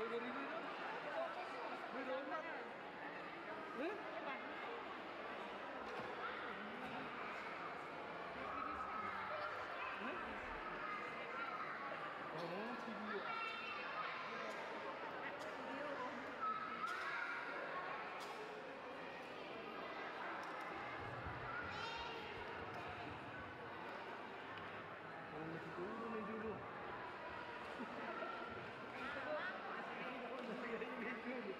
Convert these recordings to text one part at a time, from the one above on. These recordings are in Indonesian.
Ngeri itu. Berontak. Eh? Oh, video. Oh, masih turun nih dulu. Ini dulu.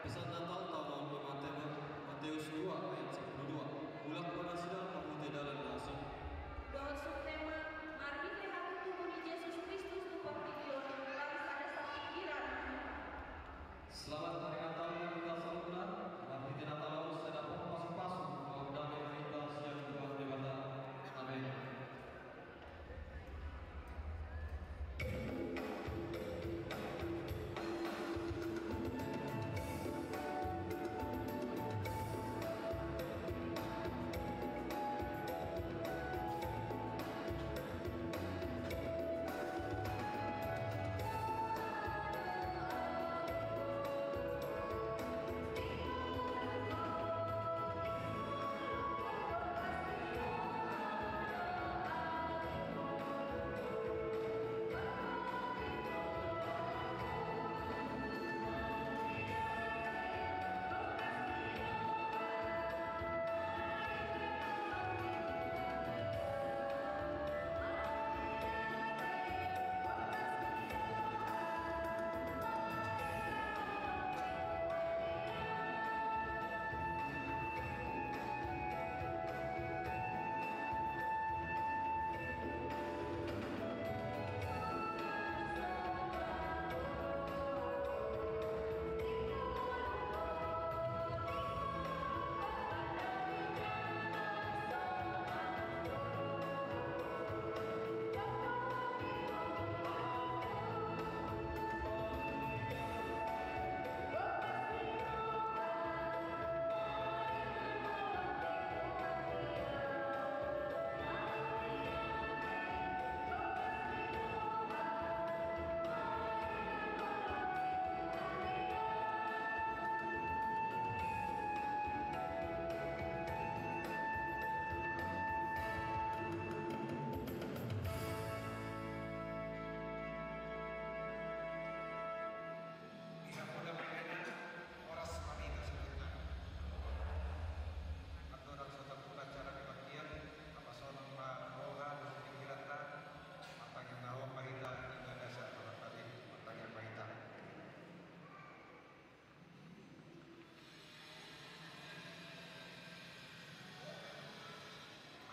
Kisah Natal tahun Matius 2 ayat 12. Ulah pada sidang kamu tidak langsung. Doa subtema, mari kita tubuh Yesus Kristus lupa video laris ada satu pikiran. Selamat hari Natal yang kita sambutkan. Mari kita Natal sedang pasung-pasung bahwa damai kita siap Tuhan dibata. Amin.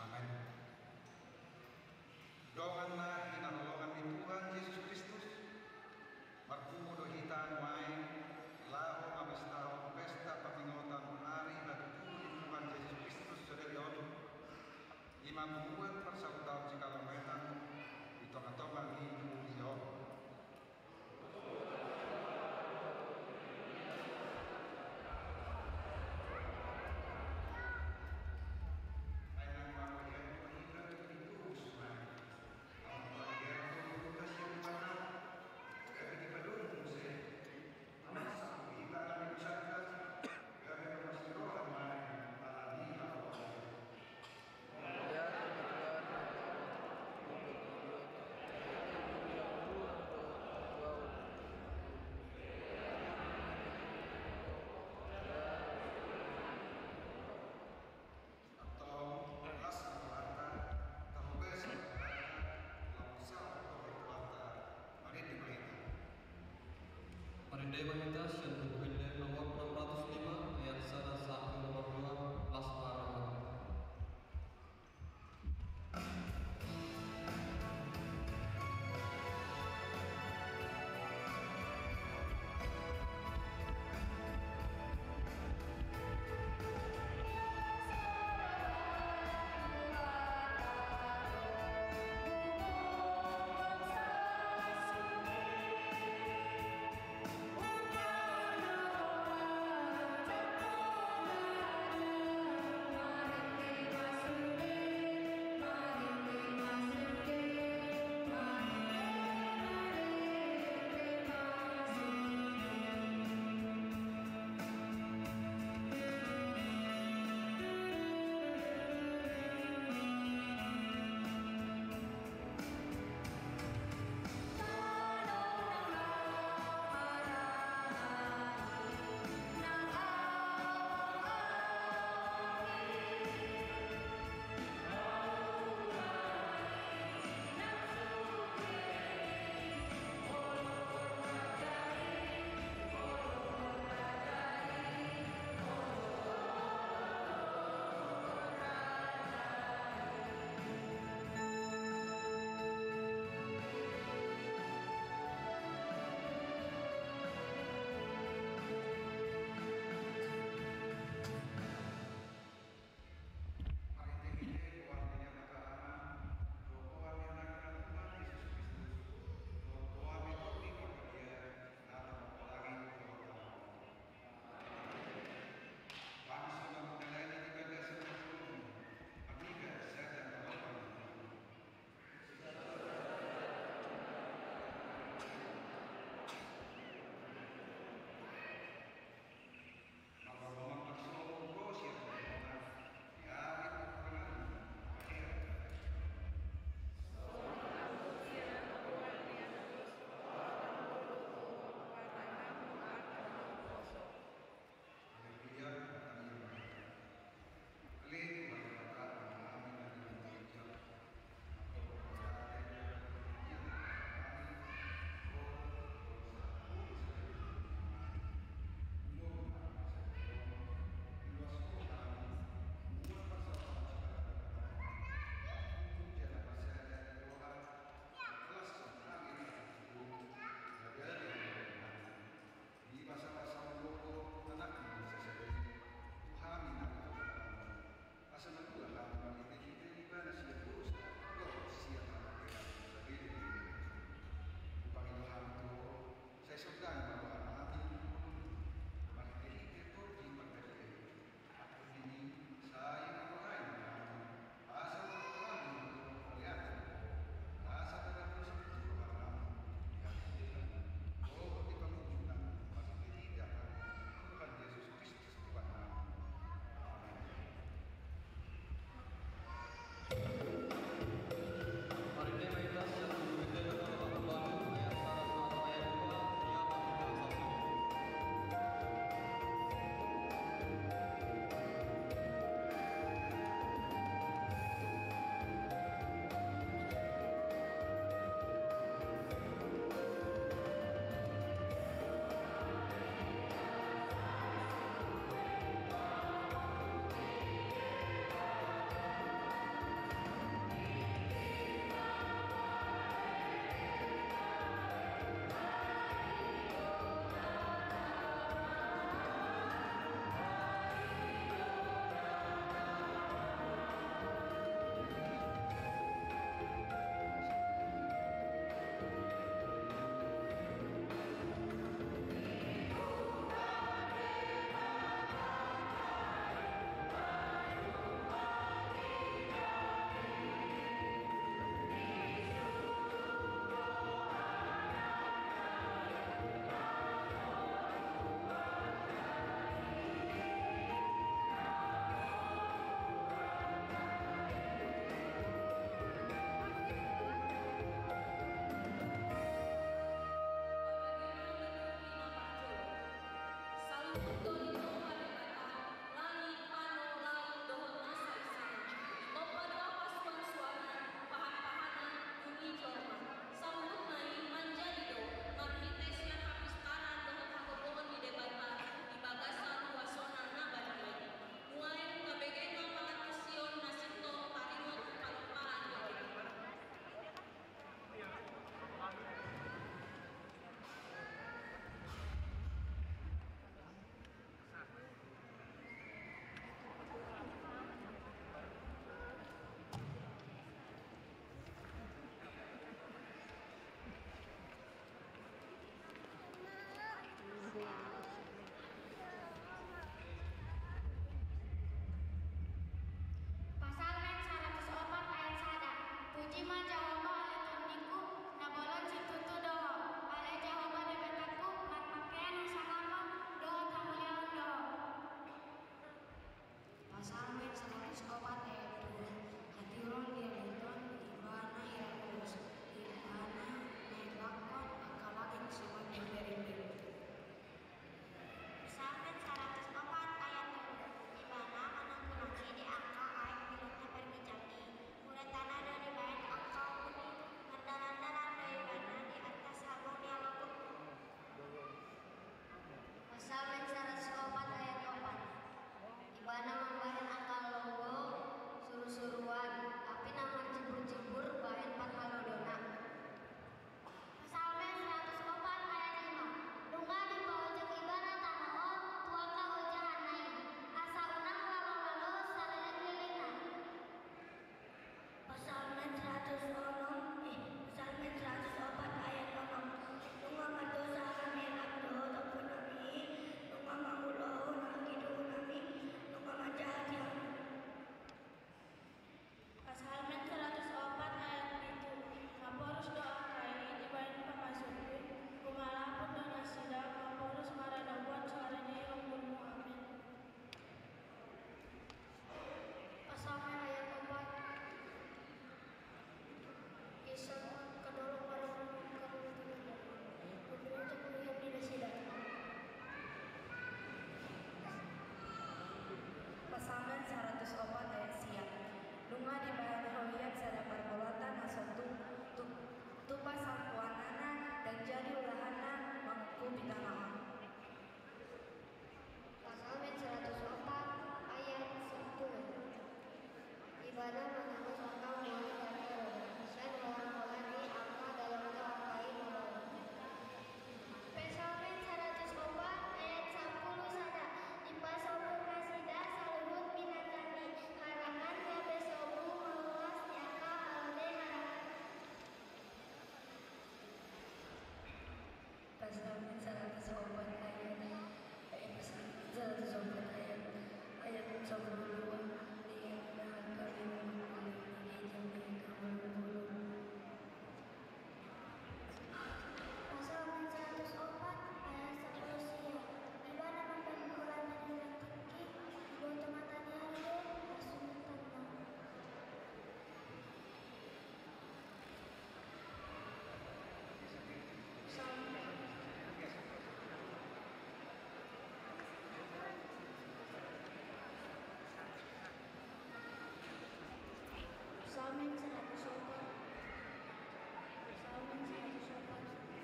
Amin. Doanna hinahologan di Tuhan Yesus Kristus. Marpumo do hitan main lao mabestao pesta pamingotan hari bagi Tuhan Yesus Kristus saudari odo. Ima buat persaudara jika lemetan di tengah-tengah hidup dia. Perindai Mahita Syentuh Perindai nomor 605 ayat 1 nomor 2 Las Parawan. Bye. Pasangan 104 ayat siap. Lunga di bahan holiat sada perbolatan asal tupa sampuanana dan jadi ulahana menguku bitanaon. Pasalmen 104 ayat 10. Ibadah menembus angka mulai dari dan orang-orang angka dalam angkai membawa. Pasalmen 104 ayat 10 sada. Di pasobur kasida saluhut minatani harangan ngabe sobu meluas nyaka halde harangan. Pasalmen 104 ayat 10 Pasalmen 104 ayat 10 sia. Ibadah mempermulan dari tinggi dibuat matanya halde rasulatan. Psalmen 104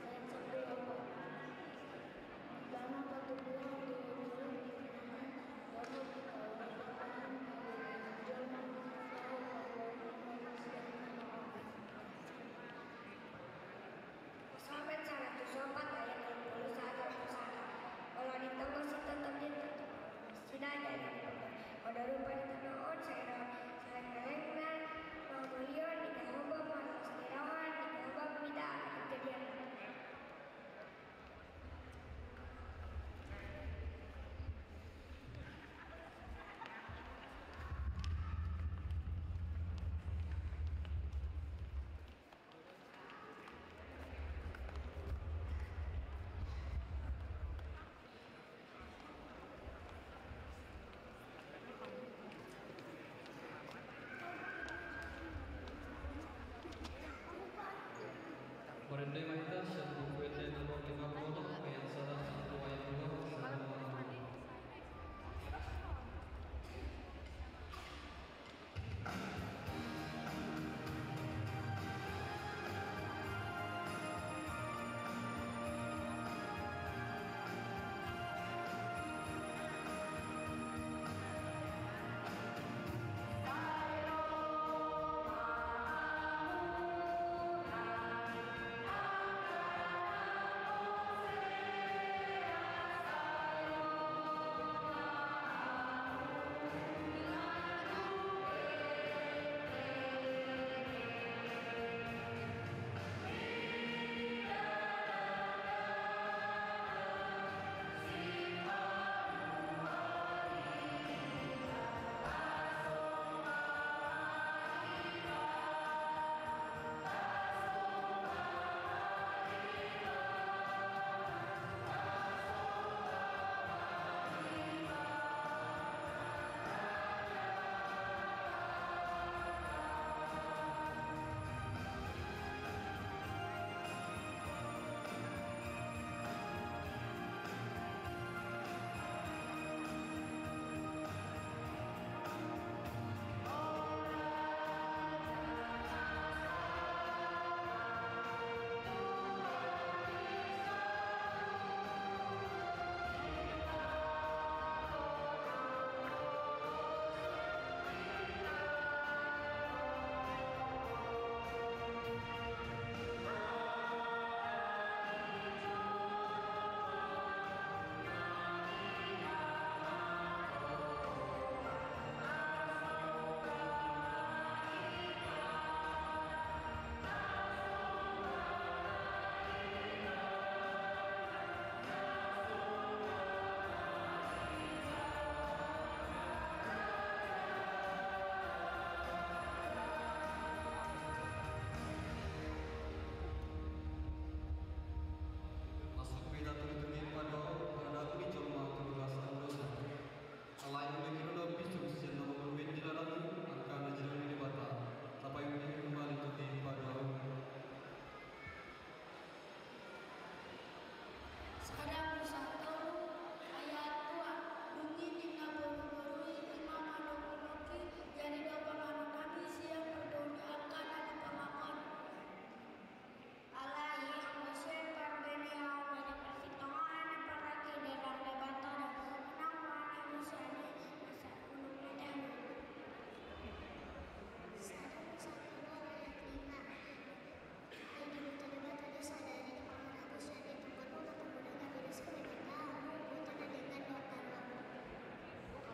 ayat 10. Dana pertumbuhan di ujung digunakan dana dikawakan jangan tahu bahwa manusia menolak. Psalmen 104 ayat 21 kalau ditambah si tetap tidak ada pada rupa ditanaon saya ngelengna pembelian di kahubah malas dirawan di kahubah tidak kejadian.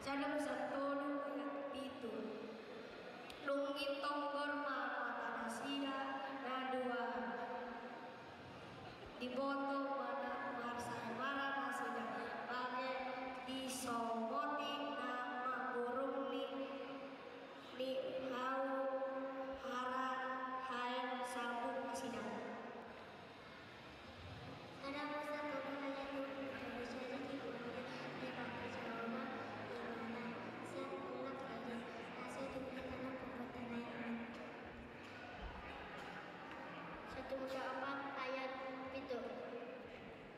Cadang 10 ayat 7. Lunggit tonggor mata nasida na dua. Diboto mana marsai mara nasida pakai disomoti nama burung ni hau hara hain sabuk nasida. Ada masa turun ayat 2 saja di bulan dipakai Jawa dimana siap ulak aja hasil diberi karena perbuatan lain. 1 Musa 4 ayat 7.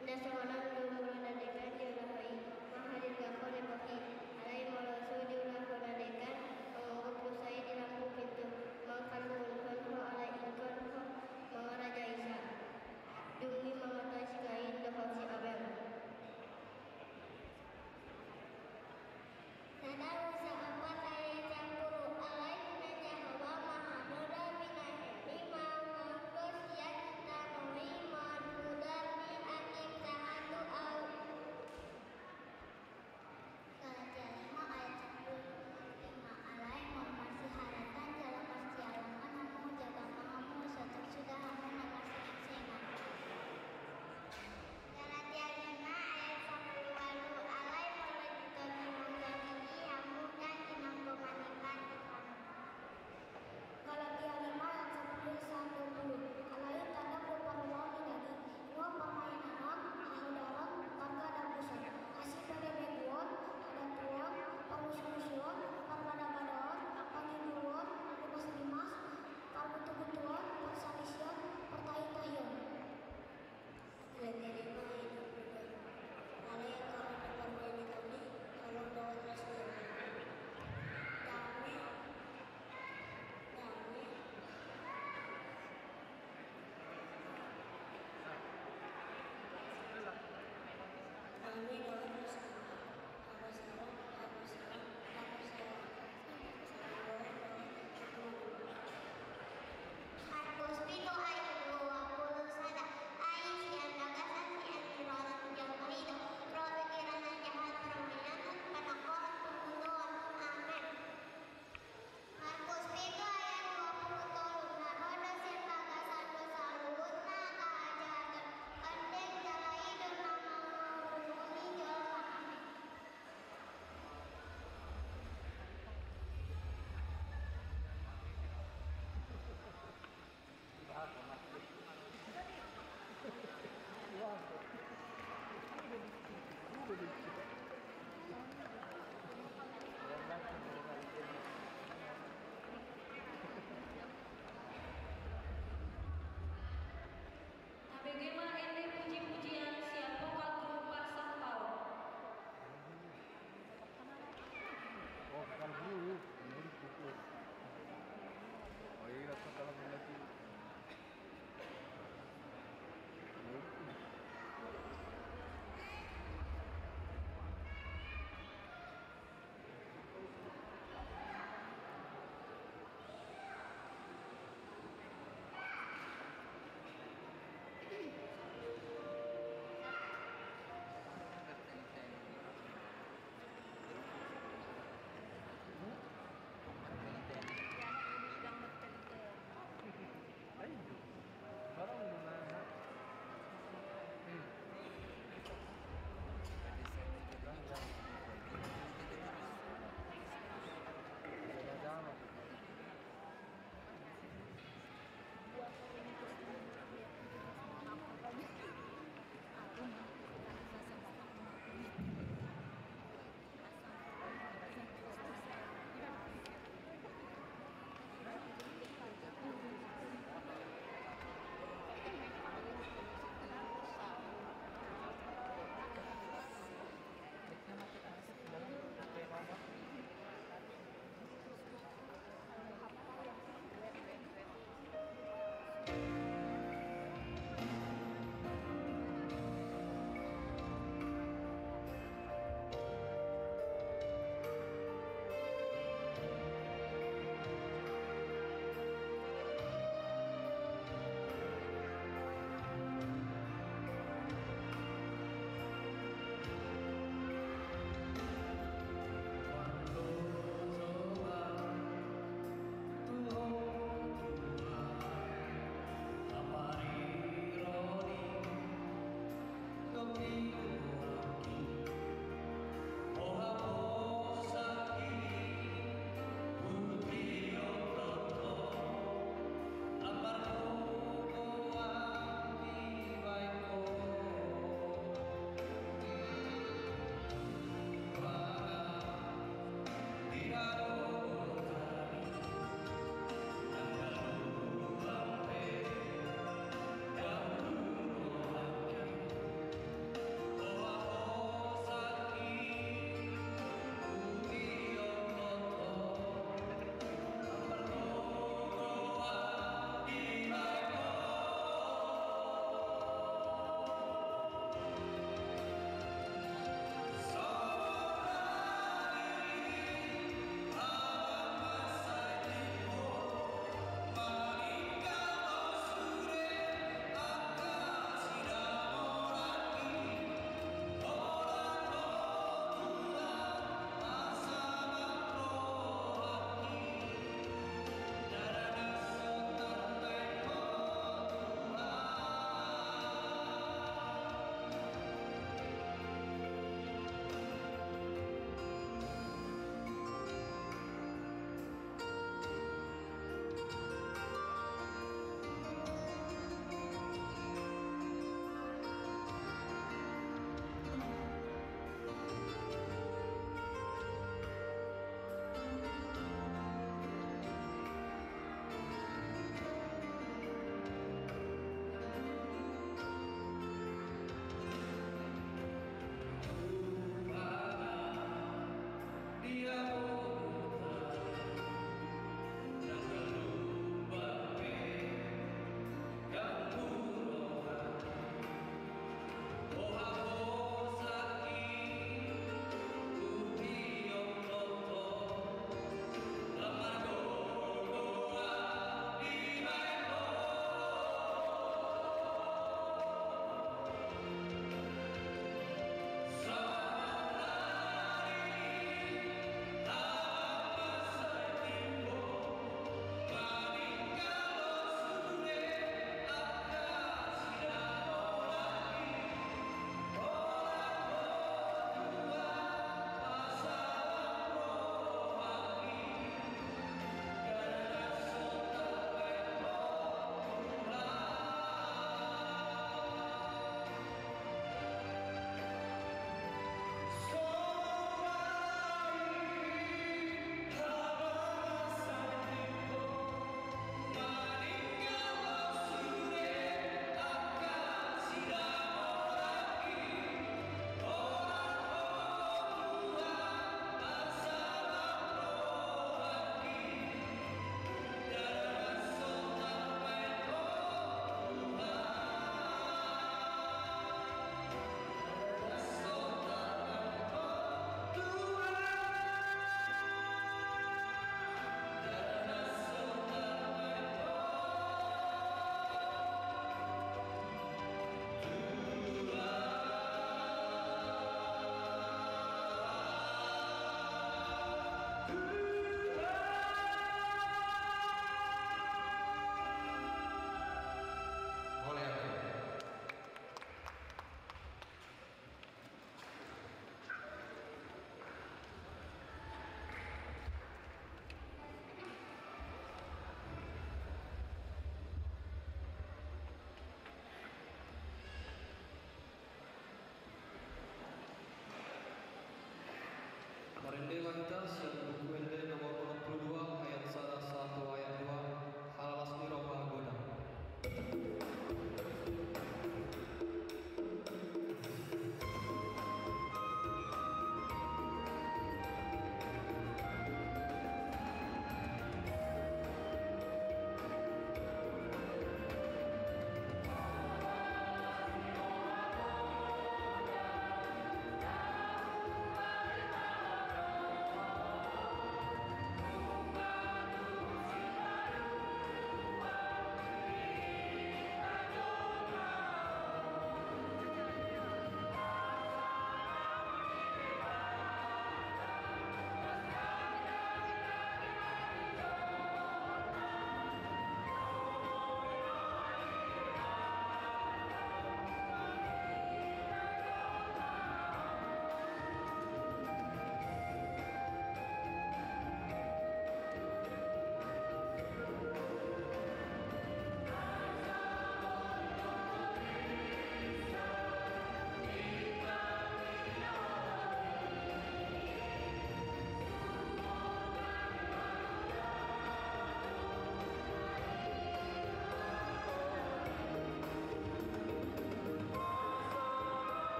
Nda semalam dulu dekan diulahai mahadir gakor dibagi alai malosu diulah dekan menganggap pusai di lampu pintu makan hulkan ho alai ikon ho mengaraja Isa demi mengatasi kain dapat si Abel. Nada Musa 4 ayat 10 alai nanya hawa mahamuda minahemi mawangkos yang tanui madudar ni akim sahatu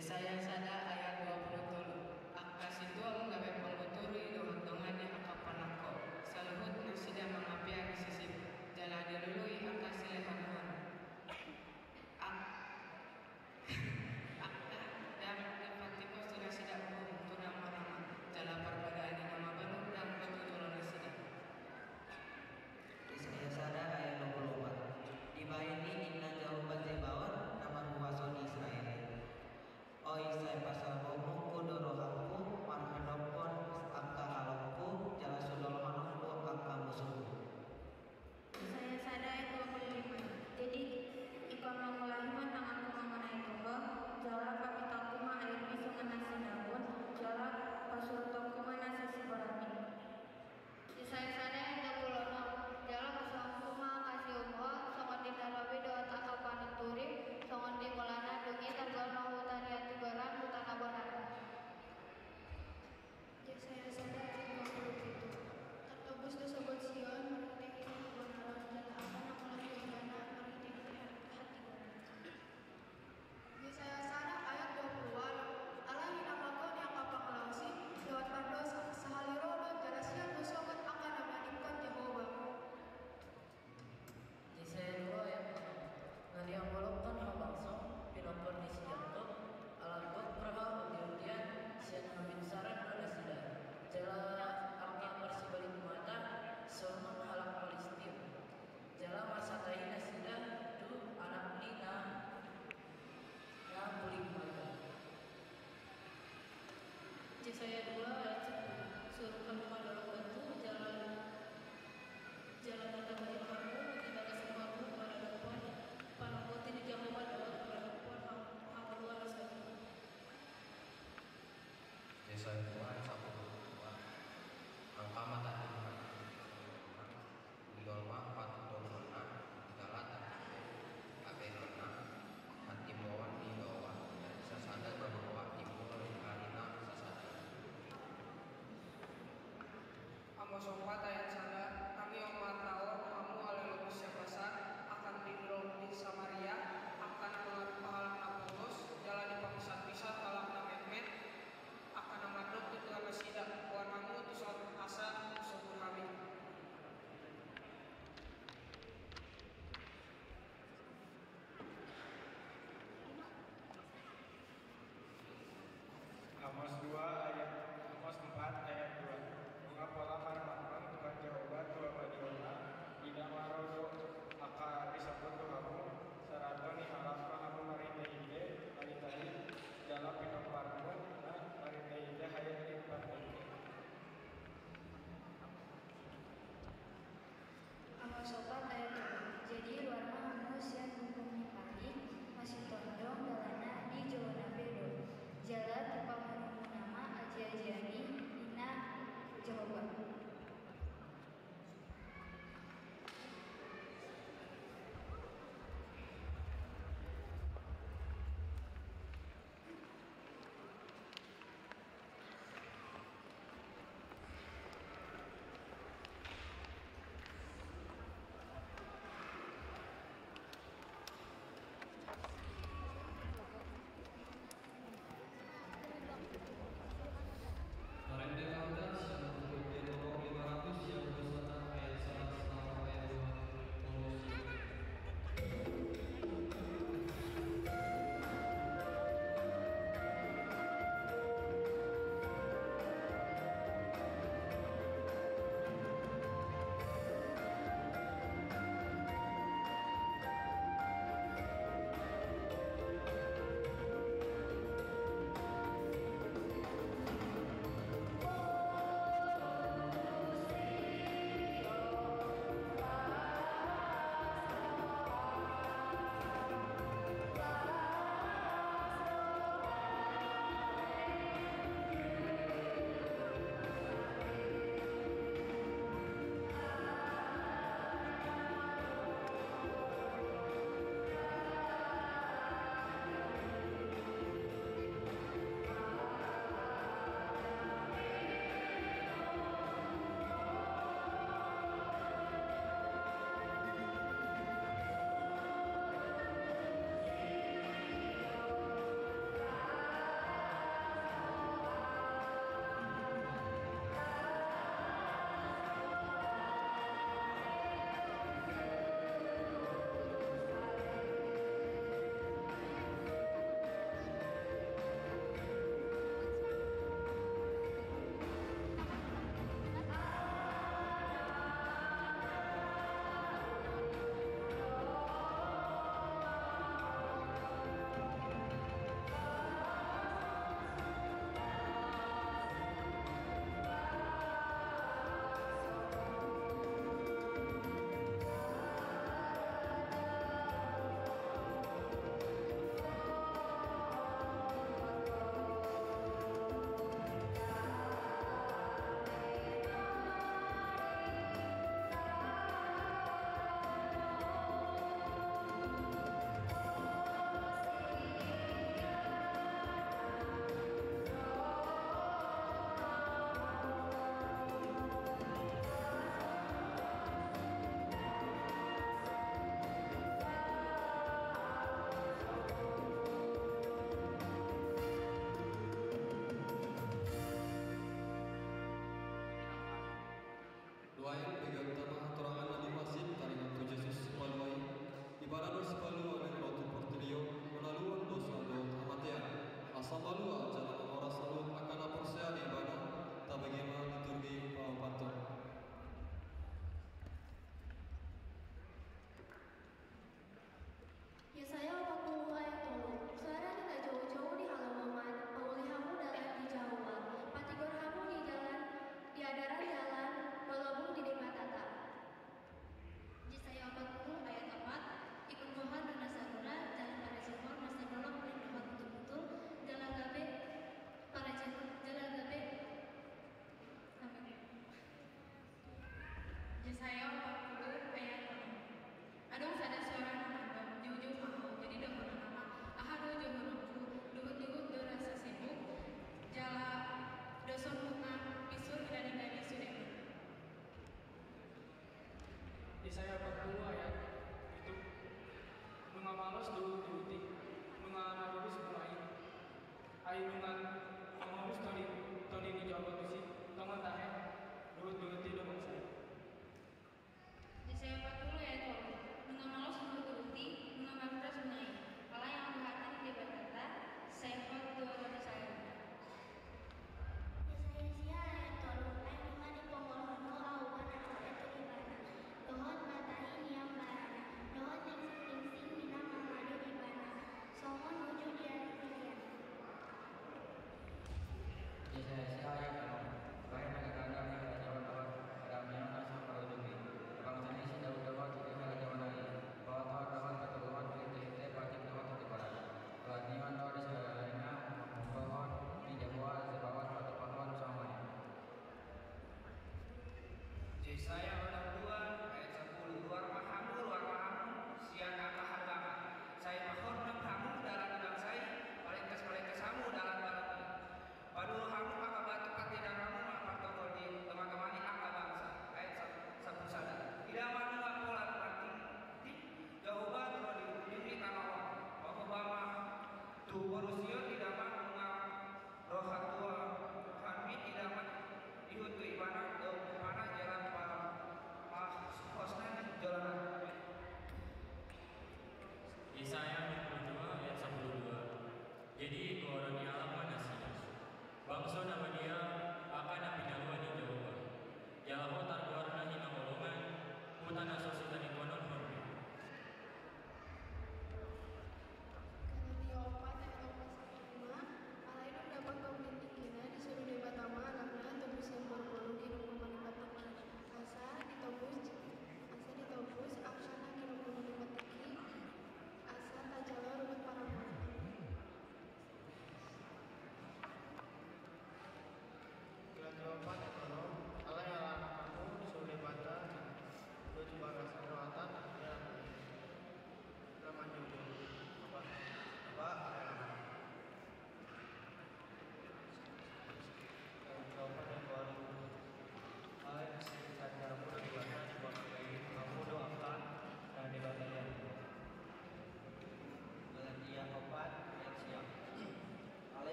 Yesaya sada ayat 23. Akas itu menggawe pengguturi dohot dongannya akapanako. Saluhut nasida mengapia sisip. Jalan dilului akas silehanuan. Dan nepatiko sudah sida umum tunang marama. Jalan perbedaan nama baru dan petutulan nasida. Yesaya sada ayat 24. Dibaini inna jauh bazebawan nama ruwason Israel. Oi saya pasal bomo kudorohaku marhadopon angka halokku jala sudolmanokku angka musuhku. Saya sadar itu 25. Jadi ikon mamulahiman tangan kumamanai tunggu jala papitakuma air bisu nganasi daun jala pasurutong kumana sisi barami. Saya sadar itu 26. Jala kusangkuma kasih umho songon di dalawi doa takapan turi songon di kolana dungi tergol mahutan ya tibaran hutan abonan. Saya sadar ayat 27. Tertebus disebut Sion meriteki kebenaran dan akan apalagi dana meriteki hati. Saya sadar ayat 20-an. Allah hinamagon yang kapang lausi lewat pandos sahaliro dan jarasian musuhat akan namanipkan Jehovah. Yesaya 2 ayat 6. Ngadi ang walokton habangso pinopor di sijanto alabot praha undi-undian siya nabinsaran oleh sida. Jala angka persibalik mata sorong halak Palestin. Jala masatai nasida du anak nina na bulik mata. Yesaya 2 ayat 10. Suruh kamu dalam bentuk jalan mata bagi kamu tidak ada semuamu pada depan panakoti di Jehovah dalam pada depan hamba luar saja. Yesaya 2 ayat 1. Angka mata Bilolma patutolona galata abenona hati bawan di bawah dan sasada bahwa timur karina sasada. Amos 4 ayat 1. Kami omat tahu kamu alelubus siapasa akan tinggal di Samaria akan mengaruh pahalang Napolos jalan di papisah-pisah kalang namet-met akan namadok di tengah masjidah warnamu tu suatu asa subur kami. Amos 4 ayat 2. Mengapa lamar Tuhan Jehovah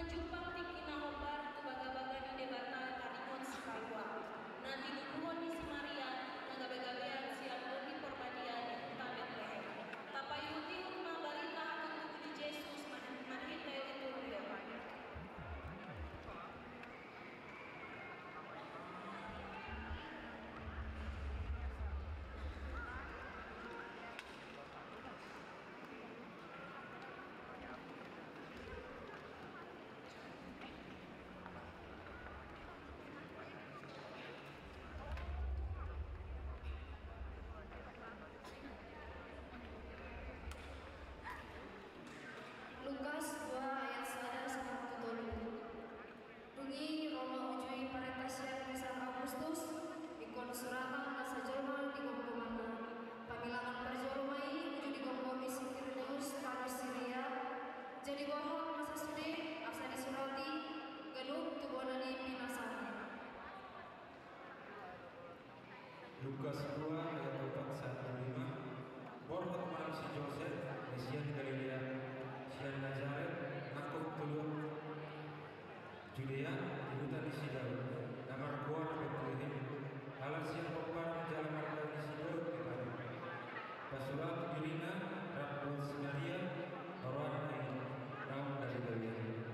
Jumpang tiki na obar tu baga-baga di debata tarimon sekalua. Na tinubuhon ni si Maria na gabi-gabian siang di perbadian yang utama Bethlehem. Tapayuti mga balita akan tubuh ni Jesus manhintay di Turio. Lukas 2 ayat 1 sampai 7. Dungi Roma ujui paretasian Kaisar Augustus ikon suratan masa Jerman di Gomkomana. Pamilangan perjormai uju di Gomkomis Tirnus tanah Syria. Jadi bohong masa sude asa disurati genuk tubonani pinasana. Lukas 2 ayat 4 sampai 5. Borhot marang si Joseph, Mesias Galilea, sian Nazaret, nakuk tulur Judea, dihutan di Sidon, namar kuat Bethlehem, alas siang peparang jalan marga di Sidon, Betani. Pasurat Irina, Rabbul Sinaria, Orang Ain, Raum dari Galilea.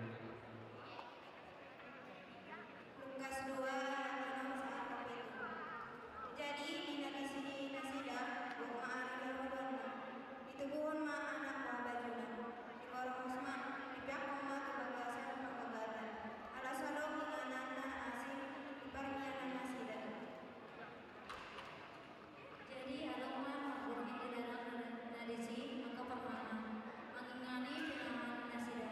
Lukas 2 ayat 6 sampai 7. Jadi di sini nasida rumah ari lawadonna. Ditubuhon ma anak ma bajuna. Di korong Usman, di pihak ma kebagasan pembagatan. Ala sadong inganana asin di parmianan nasida. Jadi ada ma burung di dalam nadisi maka permana mengingani pinahan nasida.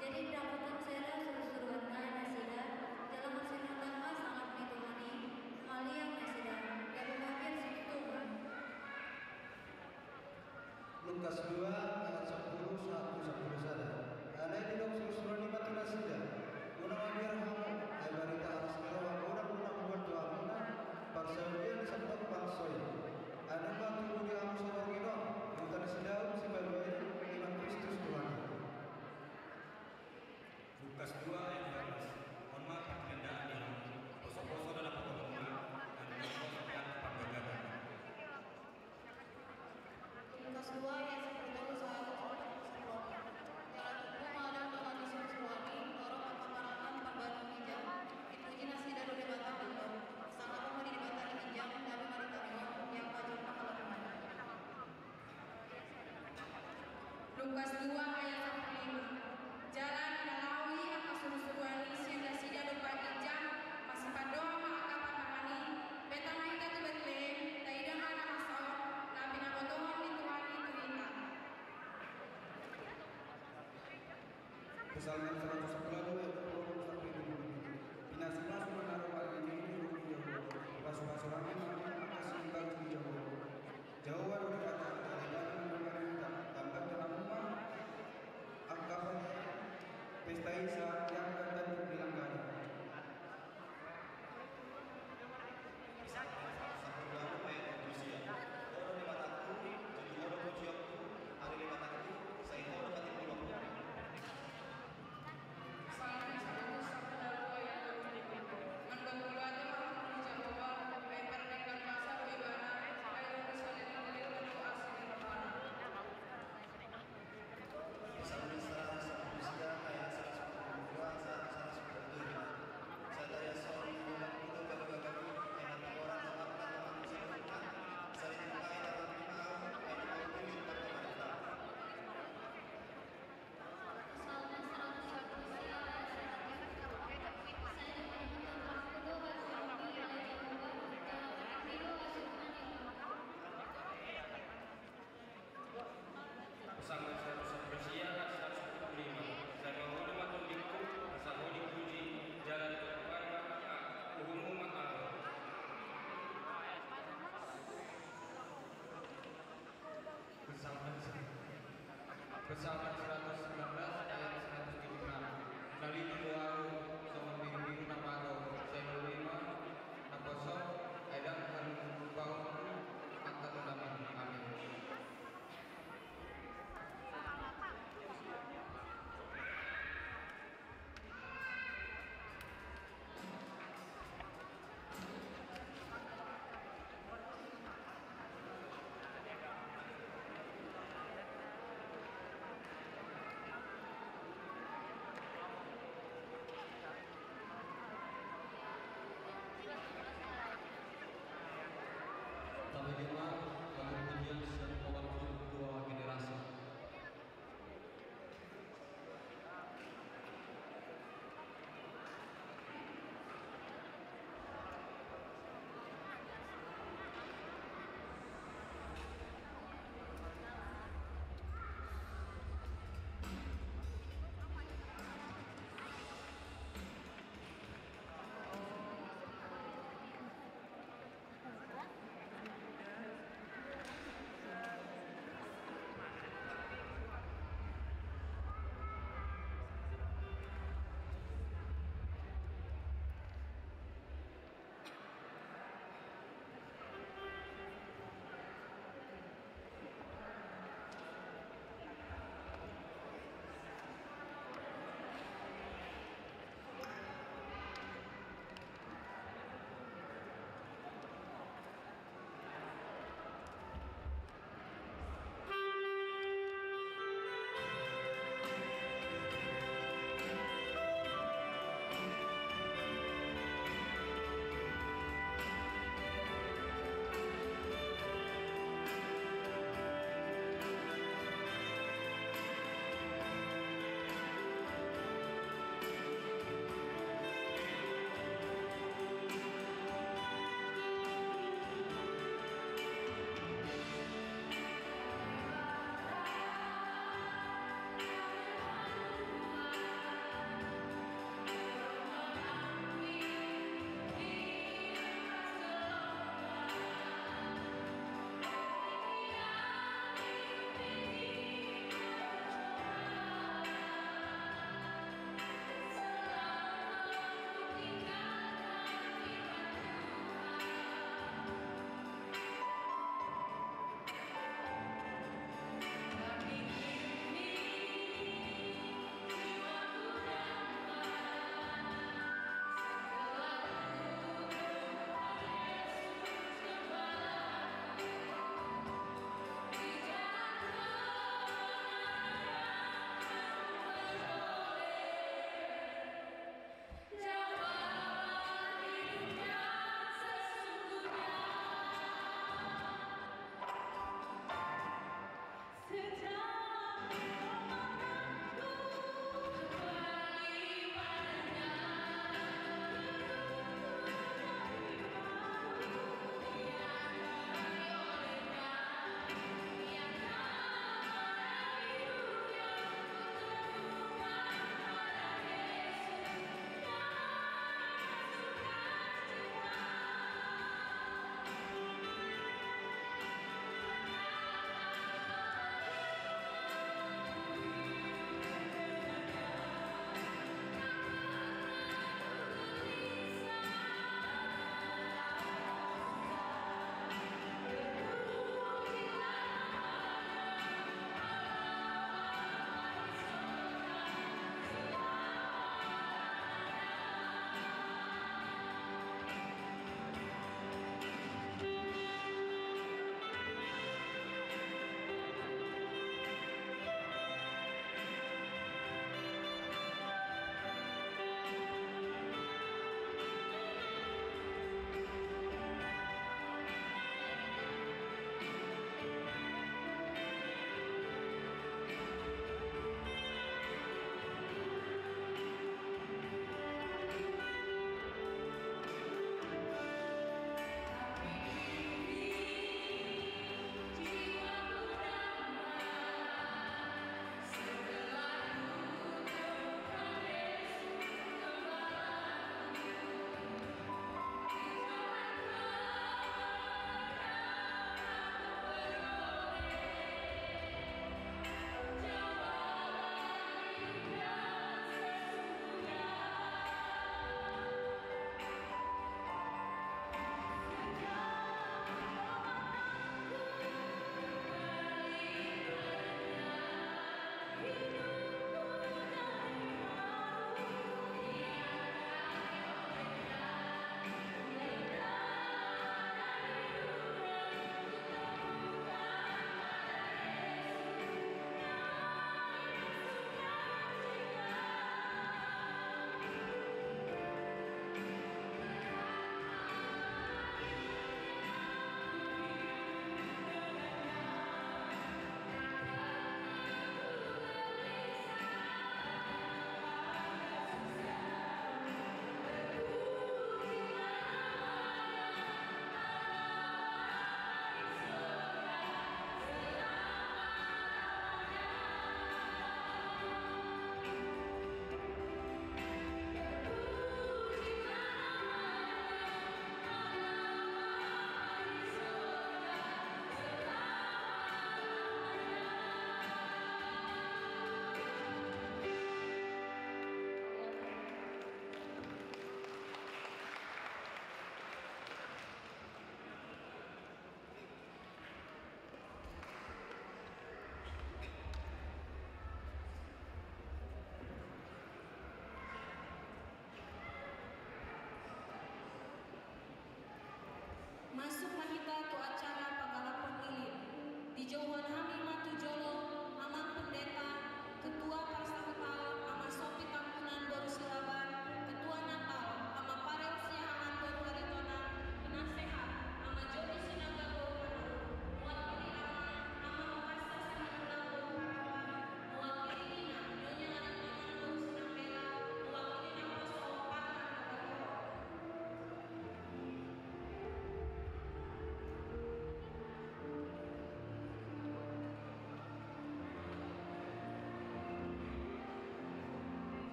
Jadi dapatkan saya suruh-suruhan nasida dalam persidangan ma sangat mitungani maliang nasida. Dari bagian situ. Lukas 2 ayat 10 sampai 11. Alai di dok suruh ni batu nasida. Una wabir hamu ay barita aras karo wa una buat doa una parsawian sempat pangsoi. Ada batu di amu sawangino. Bukan sedau si baloi iman Kristus Tuhan. Lukas 2 ayat 12. Mohon maaf pengendaan yang poso-poso dalam pengumuman dan menyampaikan pembagalan. Lukas 2 ayat 10 sampai 11. Jalan hukum ada dengan disuruh-suruhani orang pemarahan pembantu hijab dipuji nasida do debata mandor. Sangat rumah di debata hijab dari maritarima yang pajak pengalaman. Lukas 2 ayat 5. Jalan Nalawi akan suruh-suruhani sida-sida do hijab masih padoa maka pahani betang aika tu Bethlehem taidang anak asal nabi nabotohon di Tuhan itu ina. Kesalman 110 ayat 20 sampai 27. Pinasuna suruh naruh hari ini rugi jauh. Pasu-pasurangnya maka singgal di jauh. Jauhan udah kata dalam memerintah tambah dalam rumah. Akapan pesta Isa yang akan dibilang gada. Pesangan 111 ayat 145. Saya mohon matur diku, saya dipuji, jalan keluar maka umuman Allah. Pesangan 119 ayat 176. Dari luar sama biru-biru nama saya lima, nama kosong, ayat dan bau angkat utama. Amin.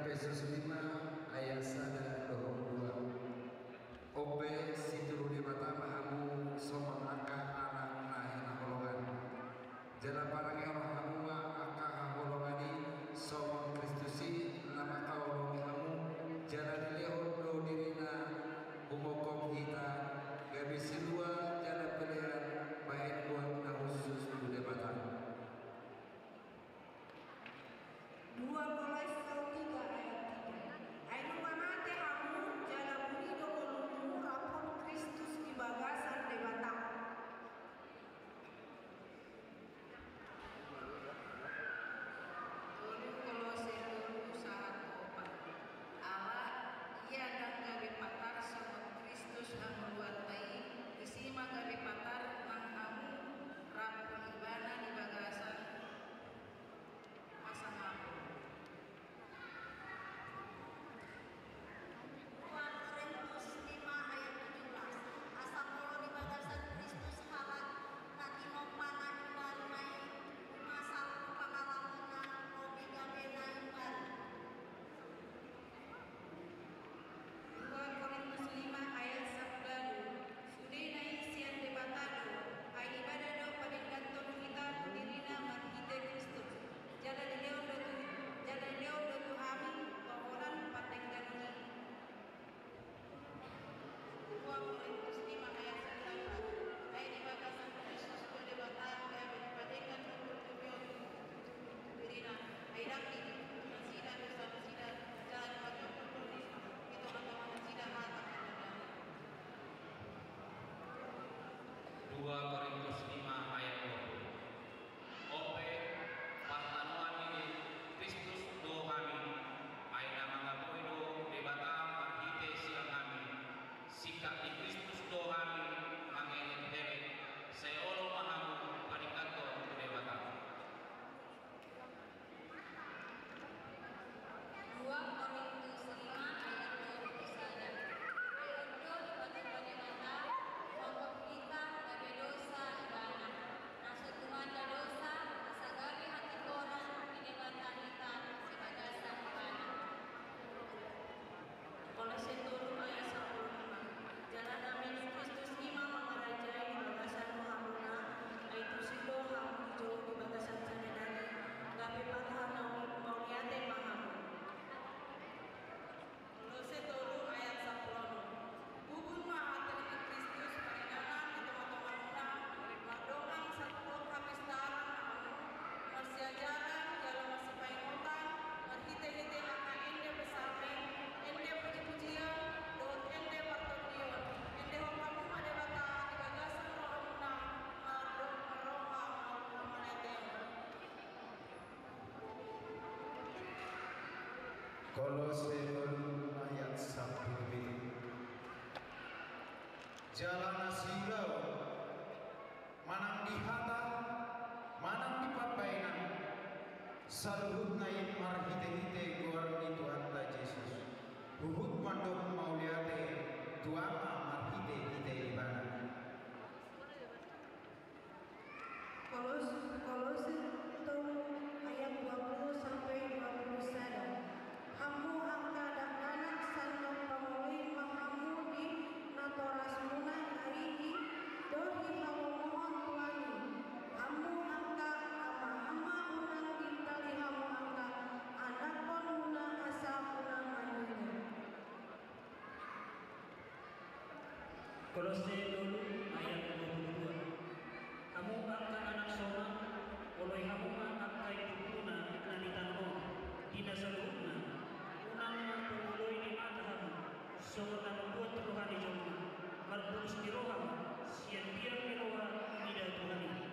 Efesus 5 ayat 1-2. Obe situru di mata mahamu soma aka anak nahina holongan. Jala parang orang hamu aka holongani soma Kristusi nama kau hamu. Jala dileo do dirina bumokong kita gabi silua jala pilihan baik buat na khusus di debatan. 2 Korintus 3 ayat 3. Ainu manate hamu jala buni do kolummu rapor Kristus di bagasan debata. Tolu Kolose tolu sahat opat. Allah ia dan gabi patar sama Kristus ang luat tai isima gabi patar nang hamu rapor ibana di bagasan pasang hamu. 2 Korintus 5 ayat 17. Asal polo di bagasan Kristus halak nati nompana inalmai masa pangalaman lobi gabena imbal. 2 Korintus 5 ayat 10. Sudai na isian debatado ay ibadado padingkanton kita kudirina marhite Kristus. Jala dileo do tuhami tohoran patengganuni. 2 Korintus 5 ayat 11. Ay di bagasan Kristus do debatado ay padingkanton kudirina ay daki masida dosa masida jala patenggan kudirina itu kataman masida hata. 2 Korintus 5 ayat 20. Ope partanuan ini Kristus do kami aina mangapoy do debata marhite siang kami sikap di Kristus do kami mangenet deret saya olo mahamu paningkanto debata. 2 Korintus 5 ayat 21. Ayondo ibadah-ibadah pokok kita gabe dosa ibana. Nasa Tuhan da dosa asa gabe hati orang binebatan kita sebagasa ibana. Kolose tolu ayat 15. Jalan amin Kristus imam mengerajai di bagasan Muhamuna aitu sido hamu jauh di bagasan sanedani gabe patah mauliate mahamu. Kolose tolu ayat 10. Bubun mahateri Kristus paringanan di teman-temanuna madoang satu kapistaran hamu masiajaran jalan masih paingotan marhite-hite akan ende besamen ende puji-pujian dot ende partokion ende hokamu madebata di bagasan rohamuna maroha mamaneteo. Kolose ayat 1. Jalan silau manang dihata manang dipapainan saluhut naik marhite-hite guar di Tuhan Yesus huhut mandok mauliate tuama marhite-hite ibana. Kolose tolu ayat 20 sampai 21. Hamu angka anak sandok pamuli mahamu di natoras munah harihi dohi hawa mohon tuani. Hamu angka ama unang dintali hamu angka anak pon munah asa unang mandunya. Kolose dulu ayat 22. Kamu angka anak soma, oleh kamu angka pupuna nanitan mo, dina saluna, unang pumuloy ni mata kamu, soma na membuat Tuhan di jomna, marbulus di roham, sian biang di roha, tidak Tuhan ini.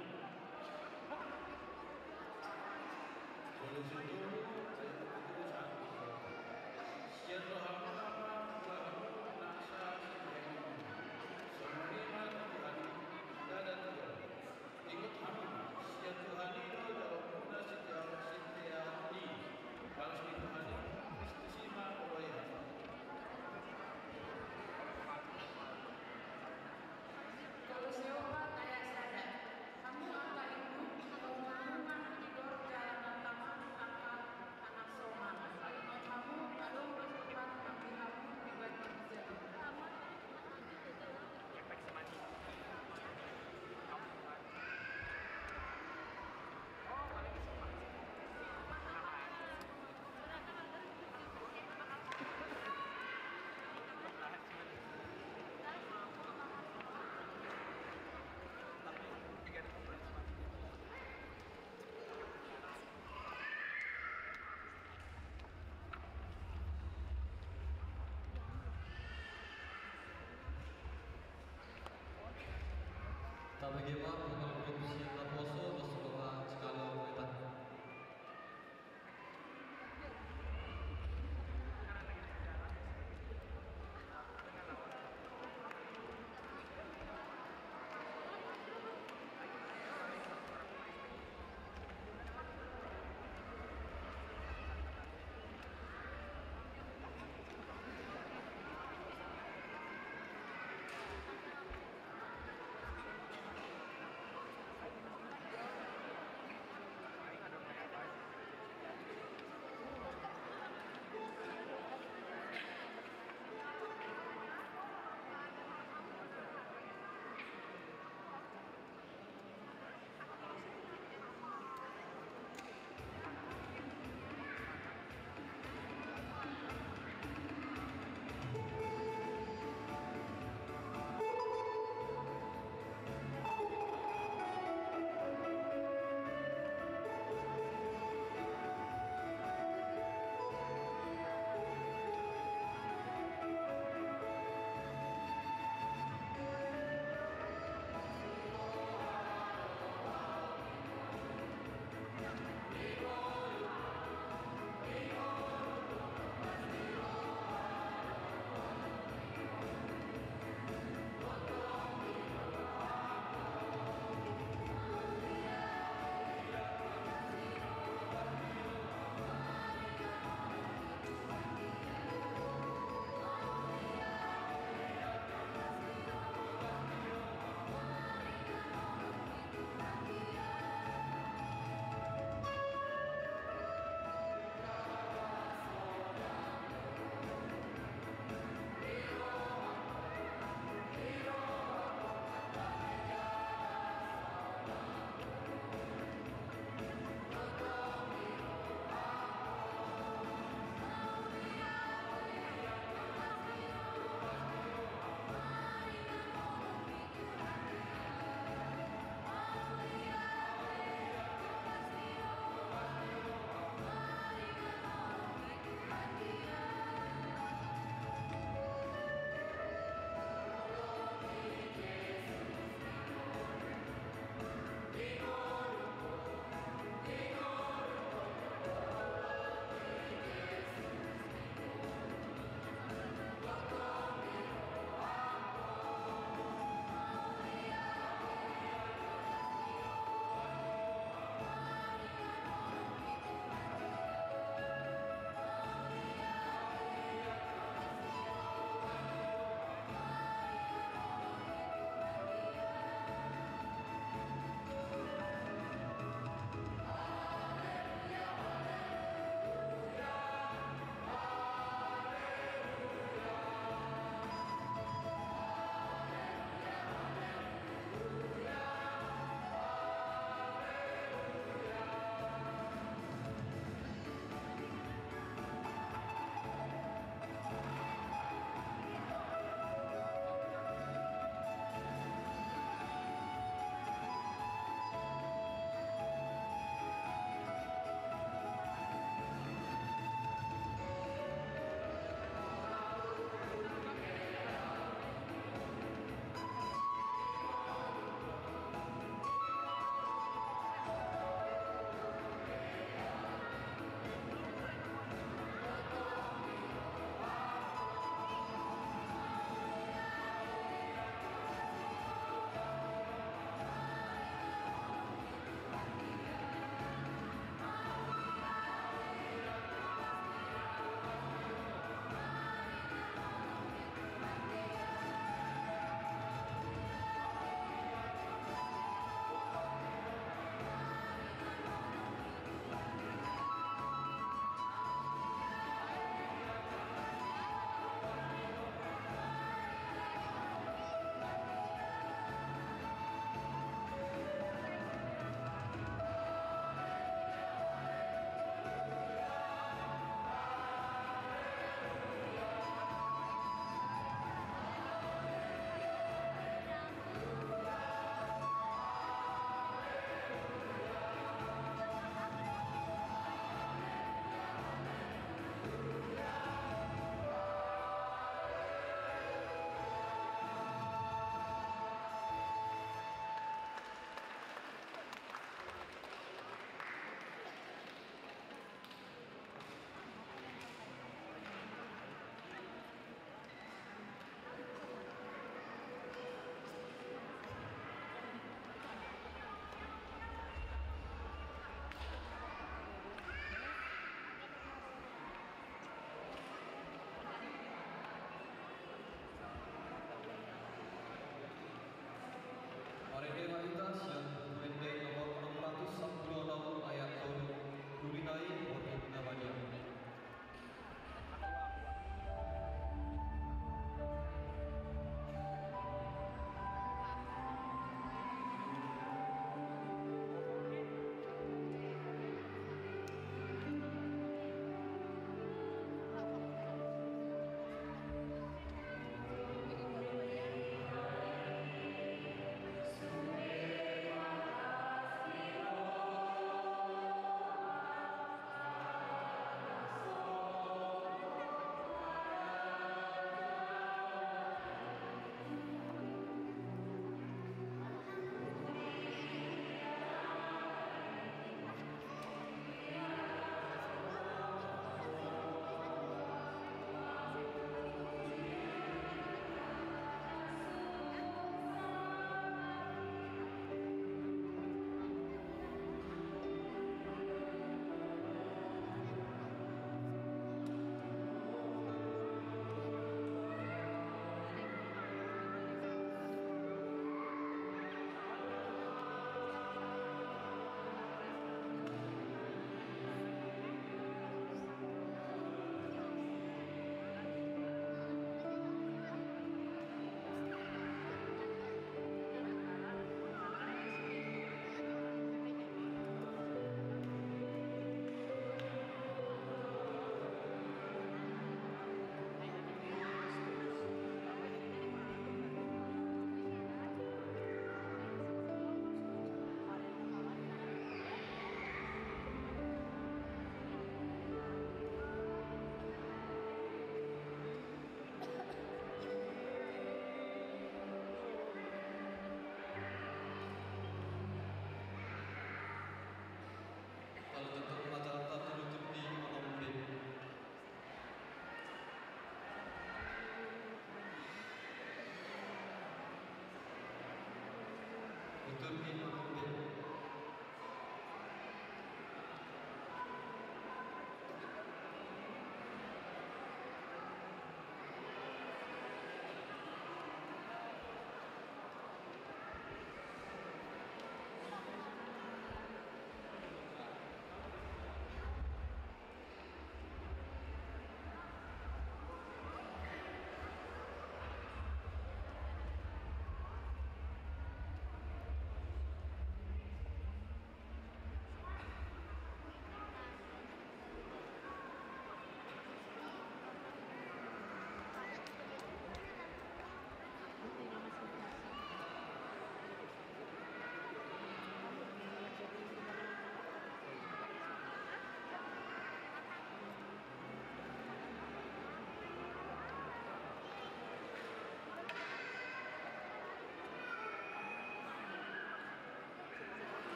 Kolose tolu ayat 21. Sian rohamu apa rohamu nasa semua Tuhan dan Tuhan ikut hamu sian Tuhan itu dalam muda sejauh setiap ini bangsa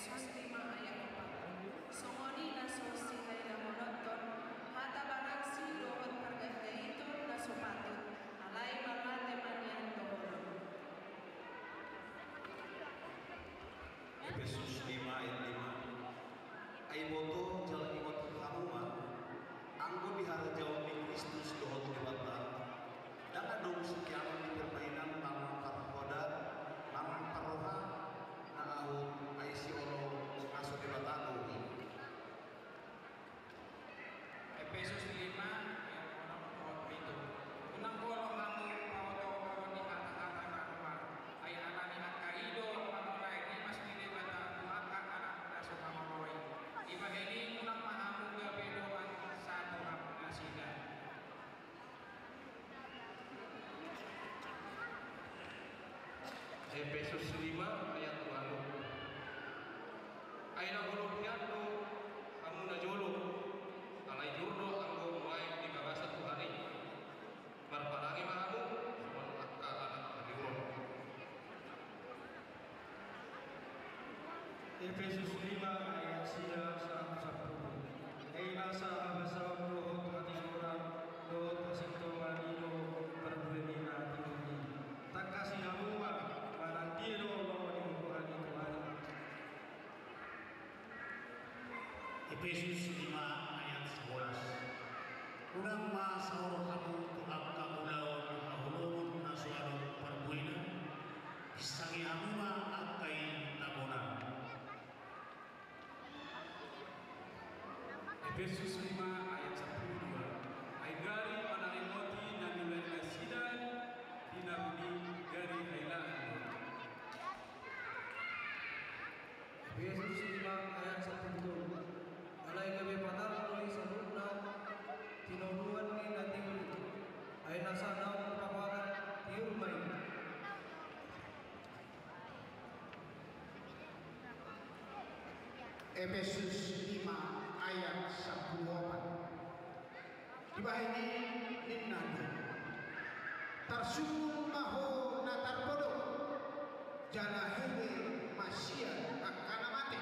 Efesus 5 ayat 4. Songoni naso si haida monoton, hata barang si dohot harga itu naso patut, alai malate manian dohot. Efesus 5 ayat 5. Ai boto jalan ingot hamuma, anggo diharjau di Kristus dohot dewata, dan adong sekian di permainan nama parahoda, nama paroha, naahu ai si olo aso dewata ini. Efesus 5 ayat 6 itu. Unang bolo kamu mau di kata-kata nama. Ayat anak nihat kaido pamulai ini mas dili bata maka anak naso pamulai. Iba ini unang mahamu gabedoan satu nasida. Efesus 5 ayat 2. Aina huluk nyando kamu na jolo alai jurdo anggo mulai di babasa Tuhan ini marparangi mahamu sama akka anak hadiron. Efesus 5 ayat 9 sampai 10. Aina sa abasa dohot hatiran dohot hasinto manino perbenina tiuni takasi hamuma marantiro lawani Tuhan Tuhan. Efesus 5 ayat 11. Unang masaur kamu tuak kamulaon ahulungun na suarong perbuena isangi hamuma akay tabonan. Efesus 5 ayat 12. Aigari panarimoti na nilai nasidan dinabuni dari hailaan. Efesus 5 ayat 10. Alai gabe patar oleh sabuna tinuruan ni nating ay nasa naong kaparan tiurmay. Efesus 5 ayat 10. Di bawah ini ninnana tarsumul maho na tarbodo jana hele masia akana mati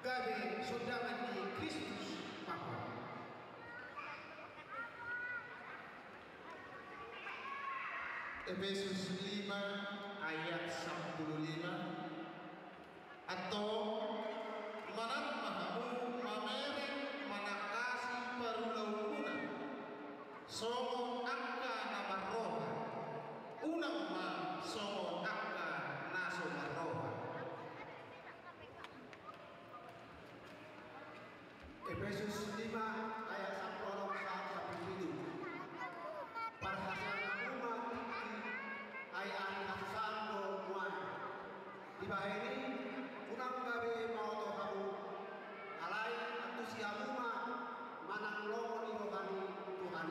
gabe sodangan di Kristus maho. Efesus 5 ayat 15. Atau manat mahamu mamereng manakasi perulauna songo angka nabaroha unang ma songo angka naso maroha. Efesus 5 ayat 10 sampai 7. Parhasan rumah ayat nasando muan di bawah ini unang gawe mau to kamu alai antusiasma manang longo di rohani Tuhan.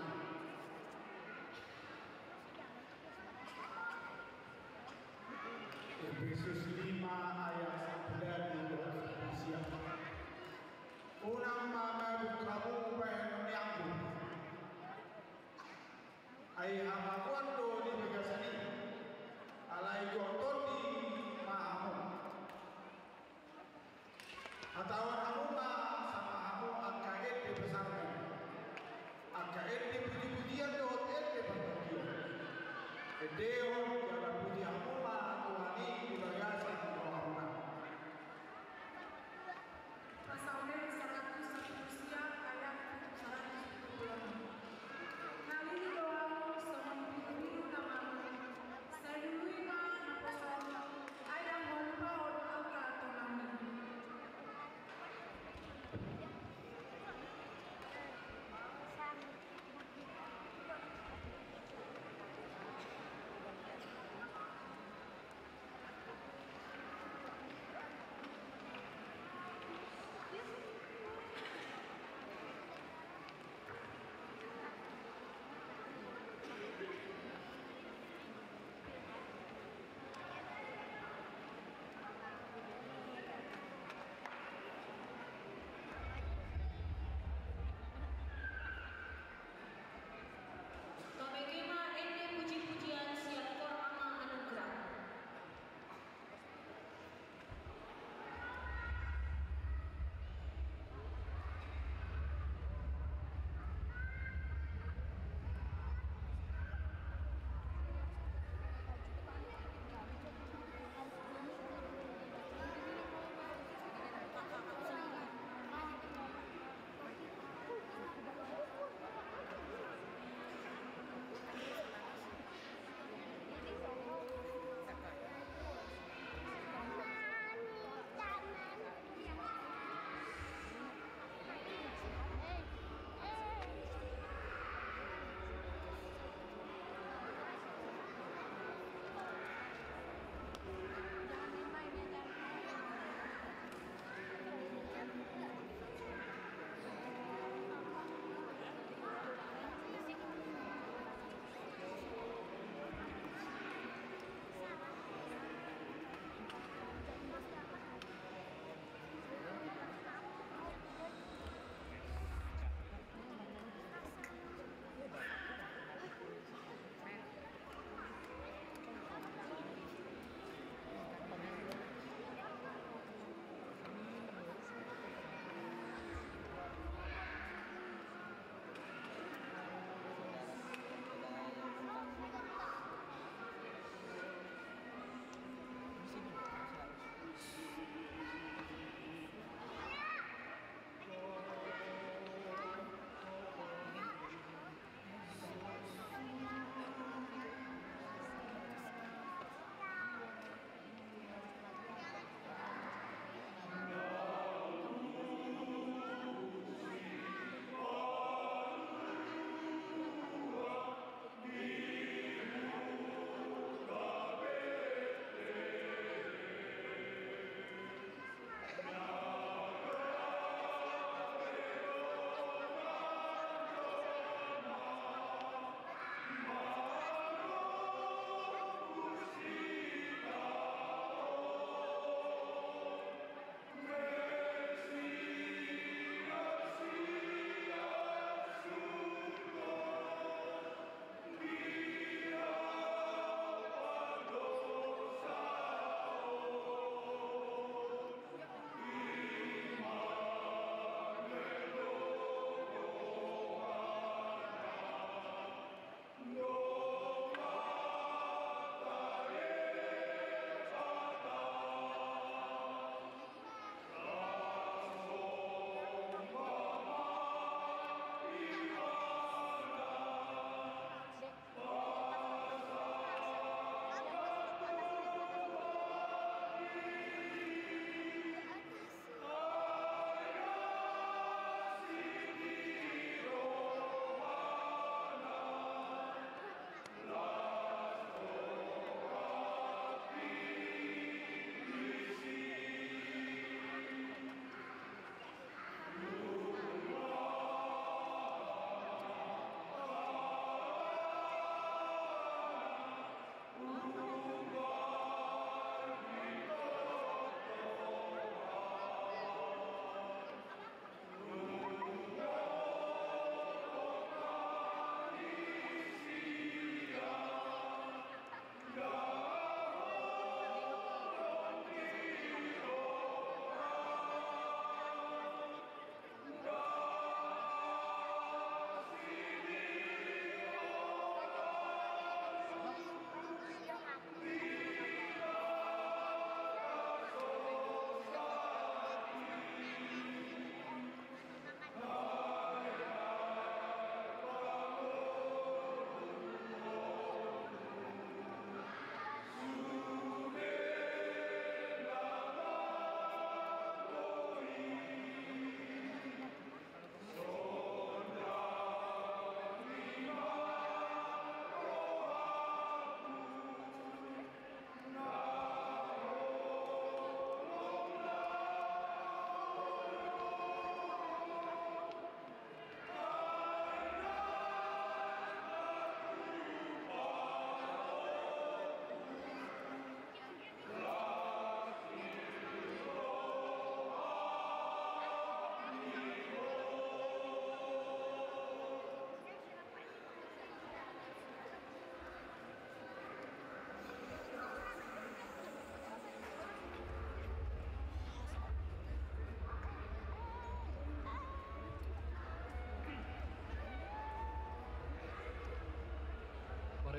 Efesus 5 ayat 9 siapa unang mamaru kamu bayan yang ay hamakuan do di begasani alai goton di mahamu atau kamu sama kamu akaid di pesantren akaid di puji-pujian doa di pertukian edeo jalan puji kamu Tuhani di bagasi doa Pasalnya 101 siang ayat 170. Nali doa semampu namamu, sedului ma naposol ayam holpaon alka tonami.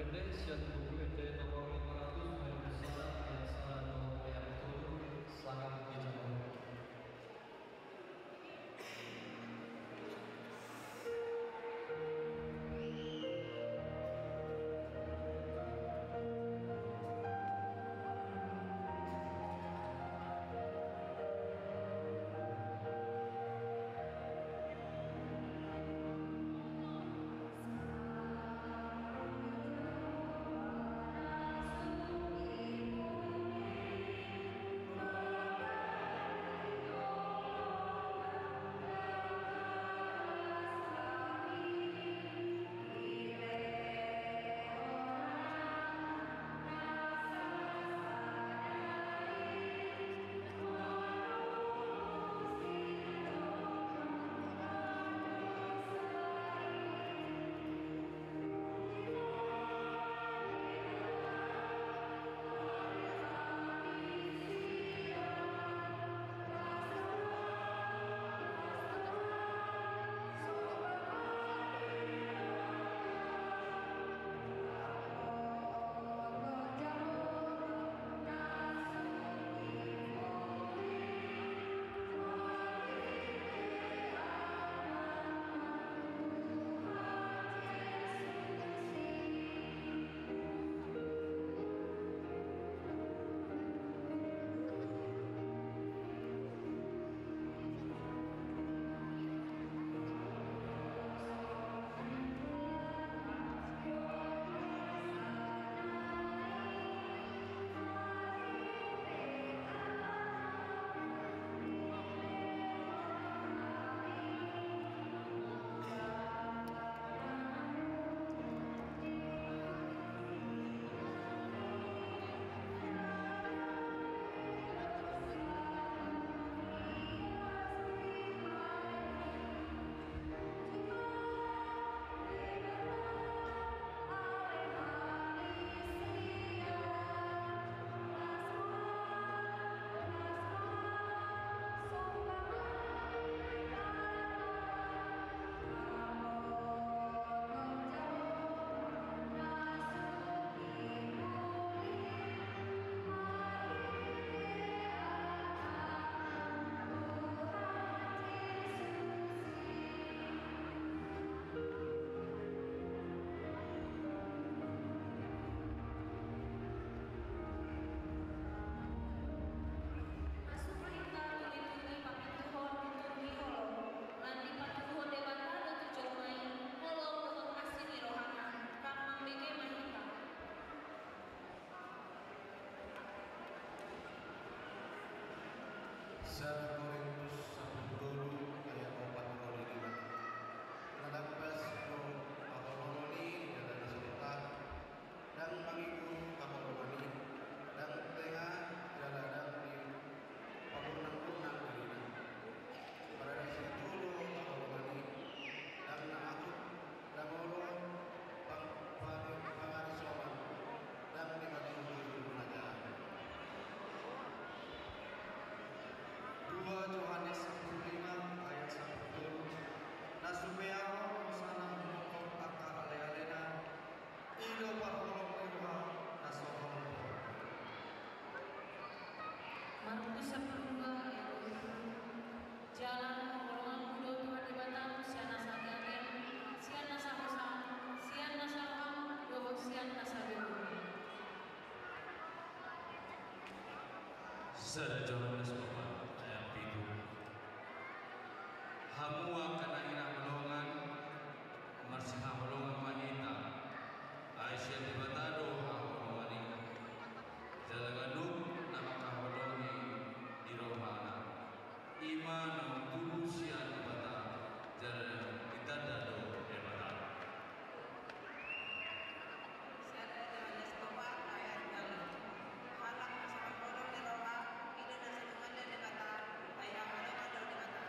ende sian buku ende nomor 500 ayat besar ayat sarano ayat tulu sangat dijawab. Markus 10 ayat 20. Jalan golongan budo Tuhan di Batam, sian nasa gagen, sian nasa hosam, sian nasa ham, dobok sian nasa biru. Sada Johannes 4 ayat 7. Hamu akan ina golongan marsiha golongan manita Aisyah di Batado golongan ini Jalagaduk nama kaholongi di Rohana Iman tubuh sian di Batam Jalan ditandado di Batam. Sada Johannes 4 ayat 6. Halak nasabang golong di Roha, ida nasa tungan di Batam, ayah golongan di Batam.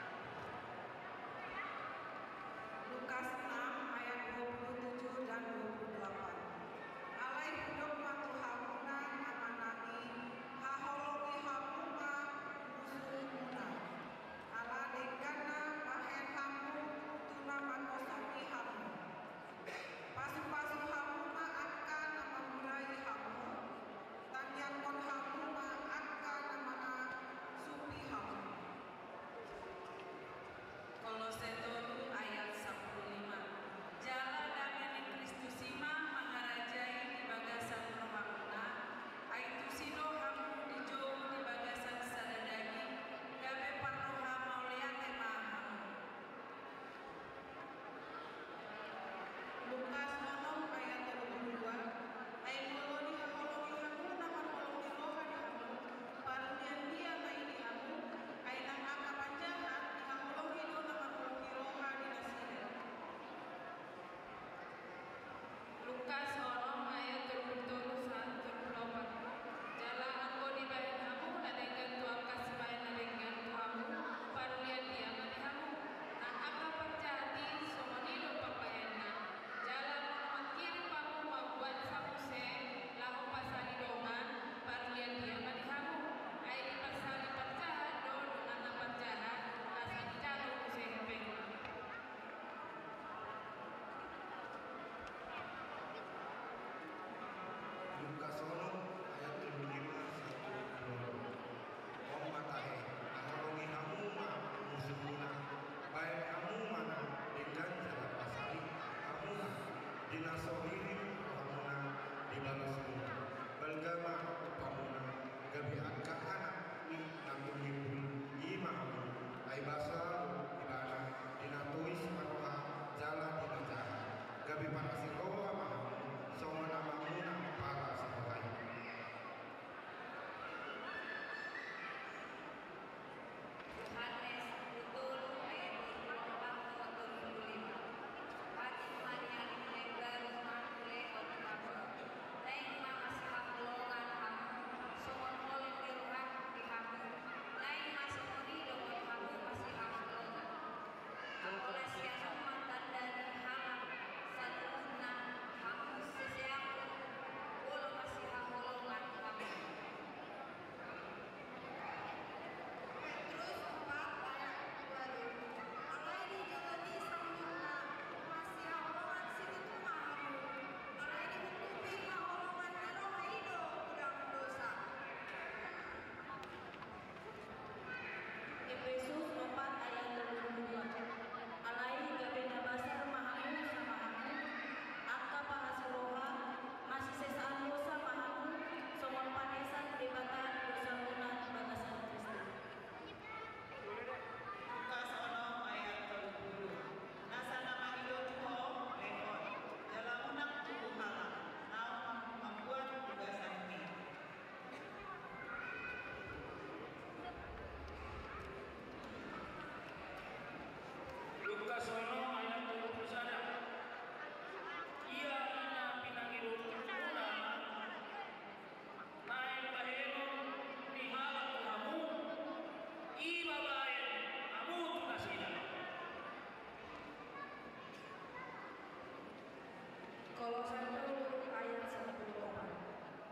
Kolose 10 ayat 10.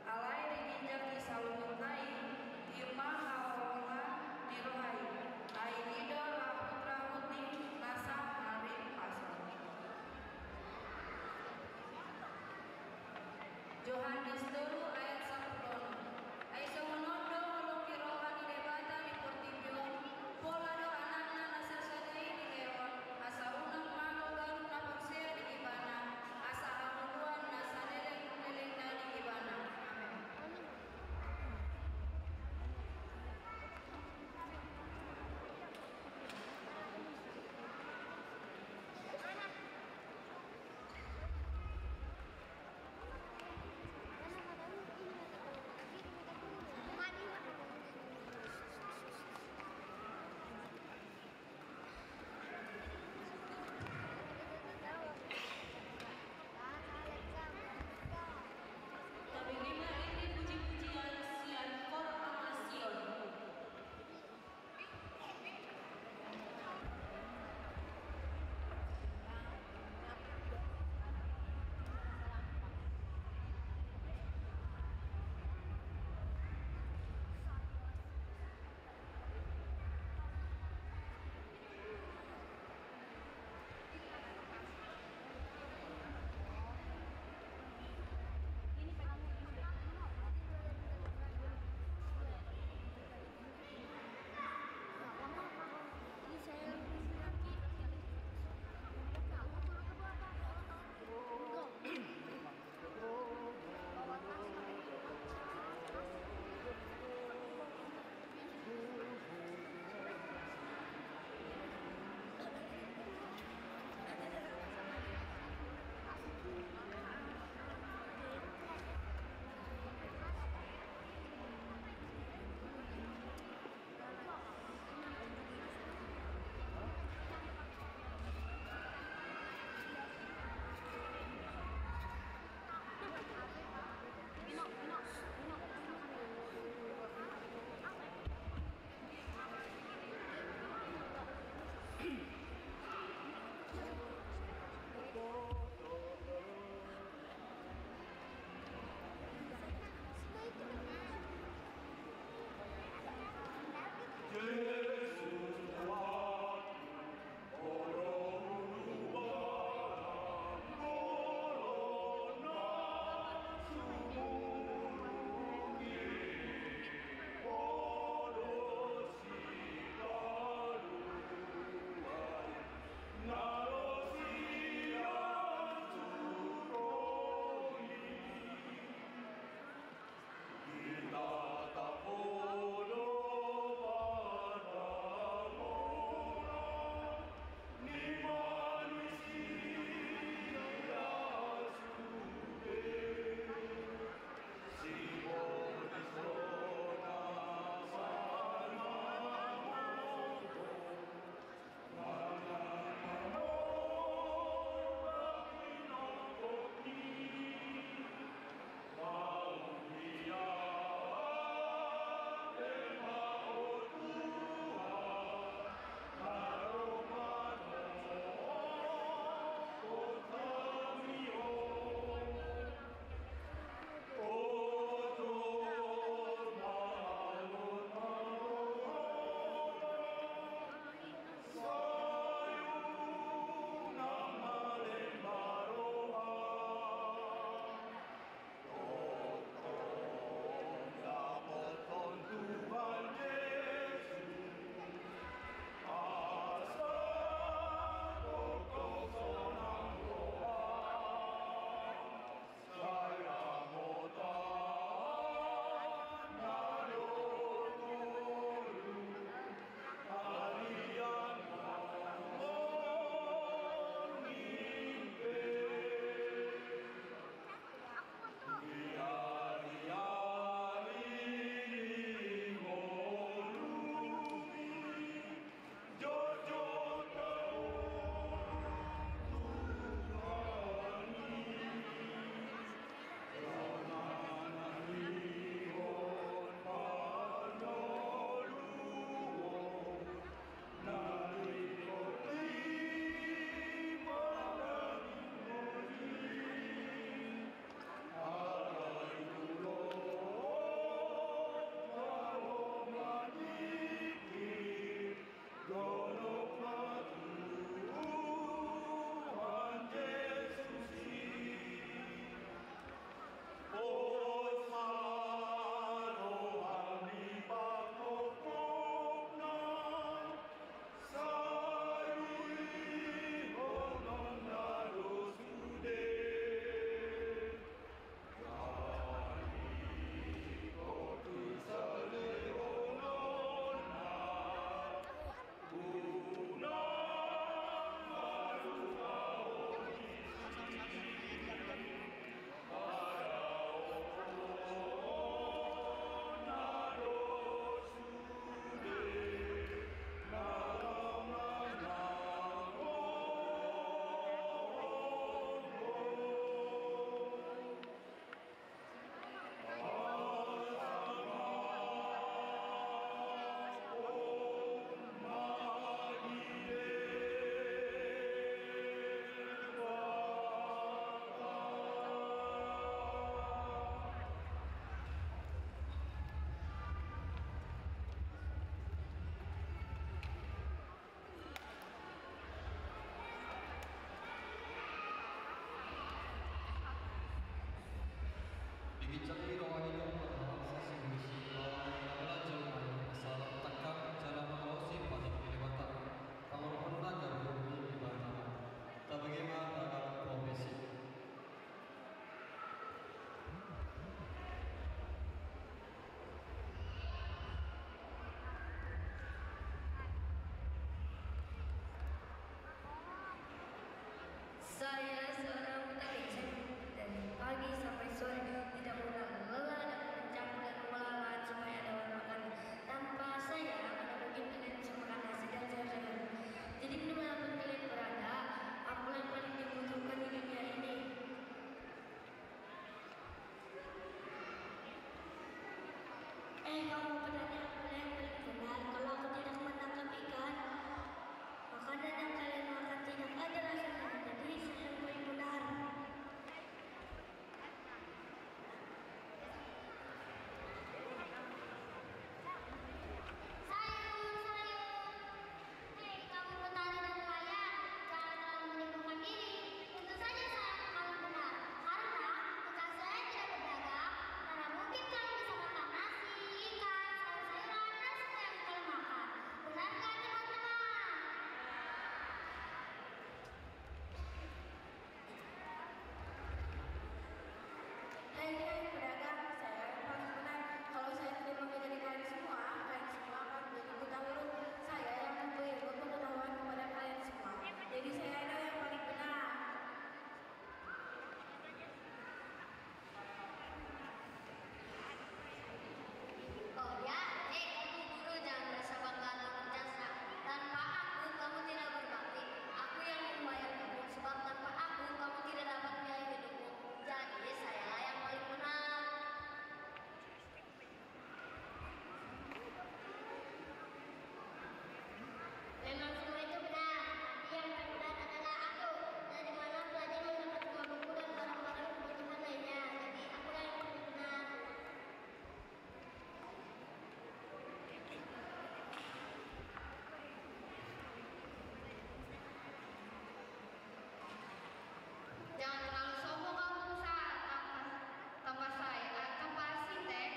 Alai diginjak di salunut nai, imah haolongan dirohai, ai nido rahut-rahut ni nasa hari pasal. Yohanes 10 ayat 10. Ai somonondo holoki rohani debata di portibion, pola do anakna nasa sadai di leon, asa unang malo garu na pagsea di ibana, asa hamuluan nasa neleng na di ibana. Amin. Hei kamu penanya apa yang paling benar? Kalau aku tidak menangkap ikan, makanan yang kalian makan tidak ada rasanya. Jadi saya yang paling benar. Hei, kamu petani dan nelayan, jangan terlalu menyibukkan diri. Tentu saja saya akan benar, karena jika saya tidak berdagang, mana mungkin kamu bisa makan nasi, ikan, sayur-sayuran, dan semua yang kalian makan. Benar kan teman-teman? Hei pedagang, saya yang paling benar. Kalau saya tidak mengajari kalian semua akan menjadi buta huruf. Saya yang memberi ilmu pengetahuan kepada kalian semua. Jadi saya adalah yang paling benar. Oh ya, kamu guru jangan merasa bangga atau berjasa. Tanpa aku, kamu tidak berbakti. Aku yang membayar kamu, sebab tanpa aku, kamu tidak dapat biaya hidupmu. Jadi, sayalah yang paling benar. Memang semua itu benar, tapi yang terbenar adalah aku. Dari mana pelajar mendapat dua buku dan barang-barang kebutuhan lainnya. Jadi, akulah yang paling benar. Jangan terlalu sombong kamu Musa. Tanpa saya, tanpa arsitek,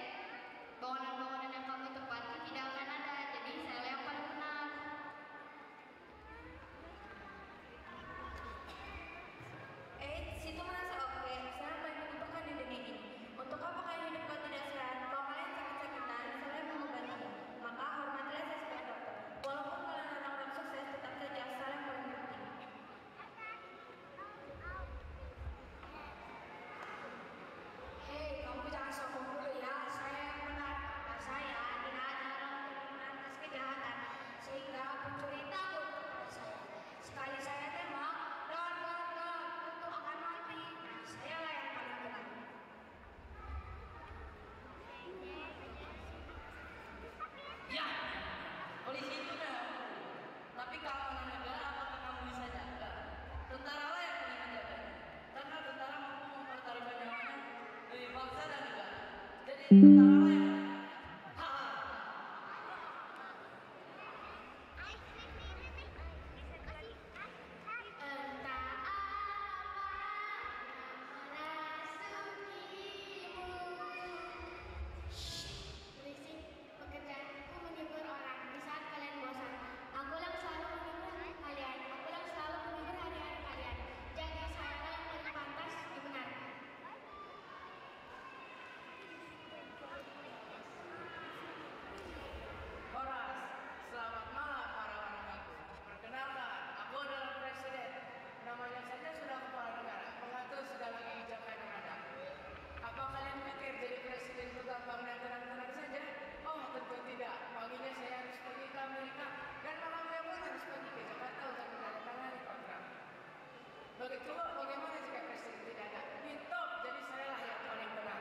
bangunan-bangunan yang kamu tempati tidak akan ada. Jadi saya yang paling benar. Situ merasa oke. Saya paling menyukai di dunia ini. Untuk apa kalian hidup kalau tidak sehat? Kalau kalian sakit-sakitan, saya mengobati. Maka hormatilah saya sebagai dokter. Walaupun kalian orang-orang sukses, tetap saja saya yang paling penting. Hei, kamu jangan sombong dulu ya. Saya yang benar. Kata saya tidak ada orang yang mengatas kejahatan sehingga pencuri takut kepada saya. Sekali saya tembak, don, tentu akan mati. Sayalah yang paling benar. Ya, polisi itu memang. Tapi keamanan negara apakah kamu bisa jaga? Tentara lah yang paling menjaga. Karena tentara mampu mempertaruhkan nyawanya demi bangsa dan negara. Jadi tentara lah yang Entah apa merasukimu. Berisik, pekerjaanku menghibur orang di saat kalian bosan. Aku yang selalu menghibur kalian. Aku yang selalu menghibur hari-hari kalian. Jadi saya yang paling pantas dibenarkan. Horas, selamat malam para wargaku. Perkenalkan, aku adalah presiden. Namanya saja sudah kepala negara, mengatur segala kebijakan yang ada. Apa kalian pikir jadi presiden itu gampang dan tenang-tenang saja? Oh, tentu tidak. Paginya saya harus pergi ke Amerika dan malamnya pun harus pergi ke Jakarta untuk menandatangani kontrak. Begitu bagaimana jika presiden tidak ada? Di top, jadi saya lah yang paling benar.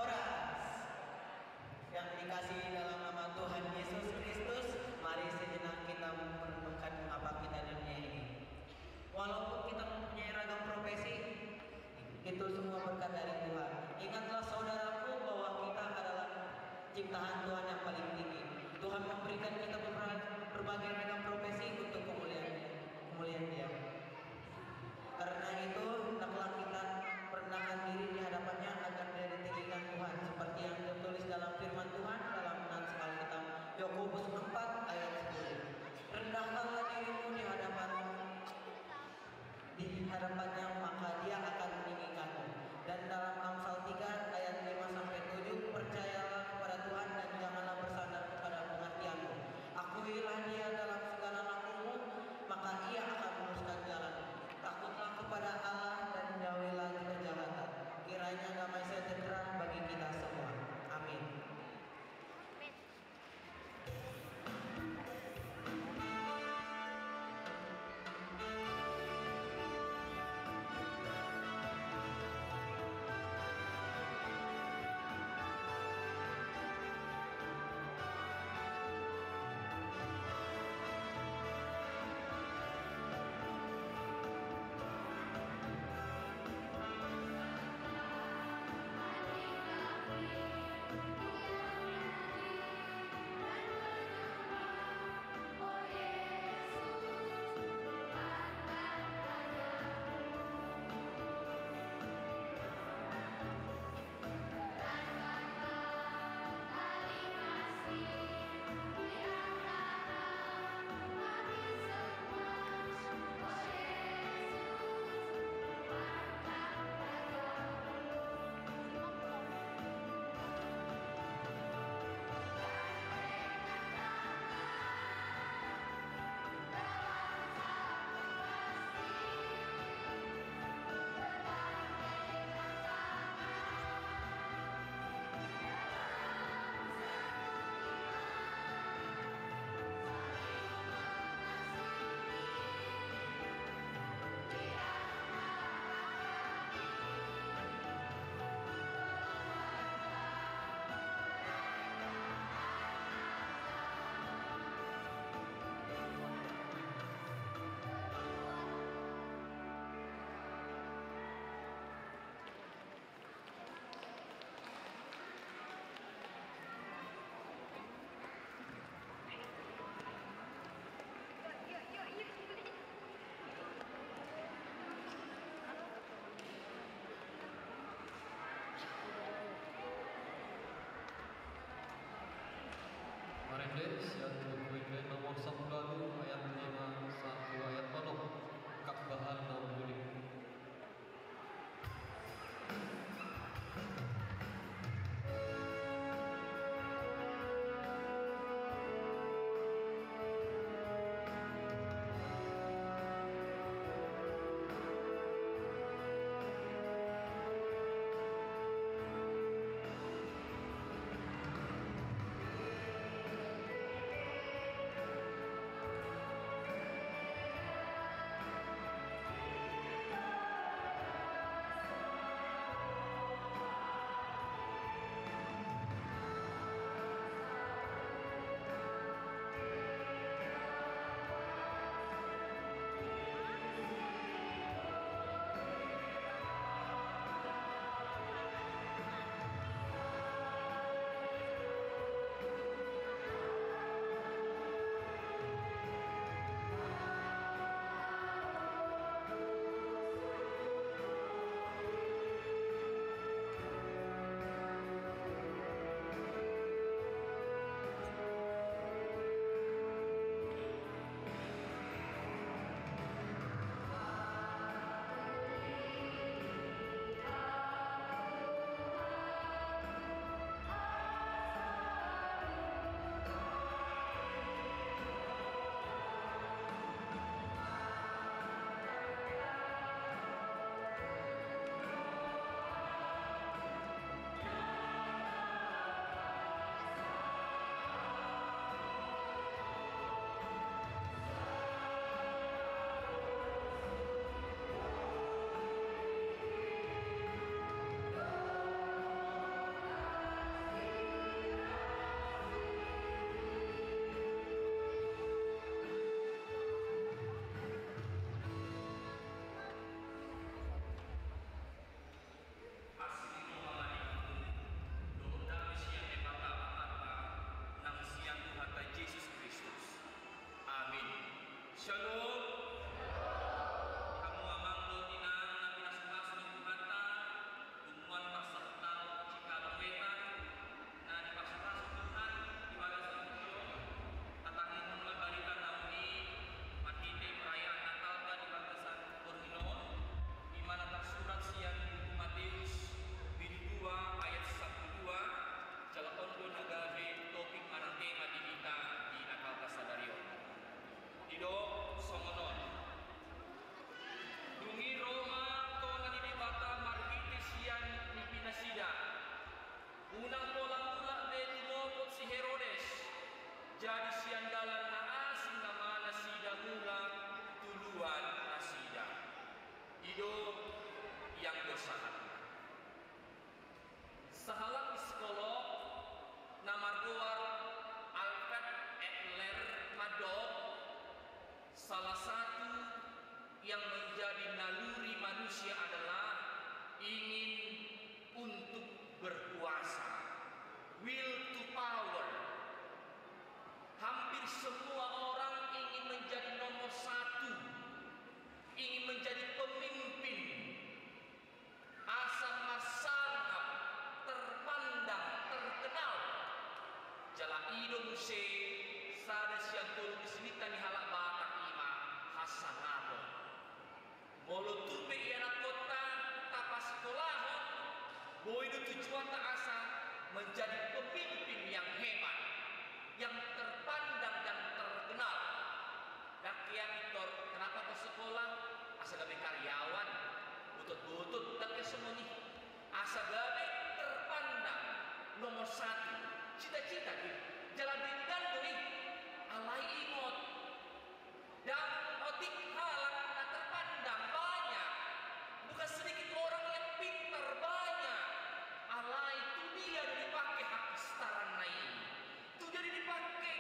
Horas yang dikasihi dalam nama Tuhan Yesus Kristus, mari sejenak kita merenungkan mengapa kita di dunia ini. Walaupun kita mempunyai ragam profesi, itu semua berkat dari Tuhan. Ingatlah saudaraku bahwa kita adalah ciptaan Tuhan yang paling tinggi. Tuhan memberikan kita berbagai ragam profesi untuk kemuliaan Dia. Karena itu, hendaklah kita merendahkan diri di hadapannya agar dia ditinggikan Tuhan, seperti yang tertulis dalam firman Tuhan dalam Nats Alkitab Yakobus 4 ayat 10. Rendahkanlah dirimu di hadapannya, maka dia akan meninggikanmu. Dan dalam Amsal 3 ayat 5 sampai 7, percayalah kepada Tuhan dan janganlah bersandar kepada pengertianmu. Akuilah Dia dalam segala lakumu, maka Ia akan meluruskan jalanmu. Takutlah kepada Allah dan jauhilah kejahatan. Kiranya damai sejahtera bagi kita semua. Amin. sian dokumen nomor 10 ayat 5 1 ayat 0 kap bahan bulik. Unang pola-pola de lumopot si Herodes. Jadi siang dalan na asin na mana sida mula tuluan na sida. Ido yang bersahat. Sahalak psikolog na margoar Alfred Adler Madot, salah satu yang menjadi naluri manusia adalah ingin untuk berkuasa, will to power. Hampir semua orang ingin menjadi nomor satu, ingin menjadi pemimpin, asa masanap, terpandang, terkenal. Jala ido muse sada siang tulu disinita ni halak batak ima hasanabo. Molo tupe iana kota tapas sekolahon, boido tujuan tak asa menjadi pemimpin yang hebat, yang terpandang dan terkenal. Rakyat itu kenapa ke sekolah? Asa gabe karyawan, butut-butut dan kesemuanya. Asa gabe terpandang nomor satu. Cita-cita gitu. Jalan tinggal tuh alai ingot. Dan otik halak tak terpandang banyak. Bukan sedikit orang yang pintar banyak. Alai itu dia dipakai hak kesetaraan naik. Itu jadi dipakai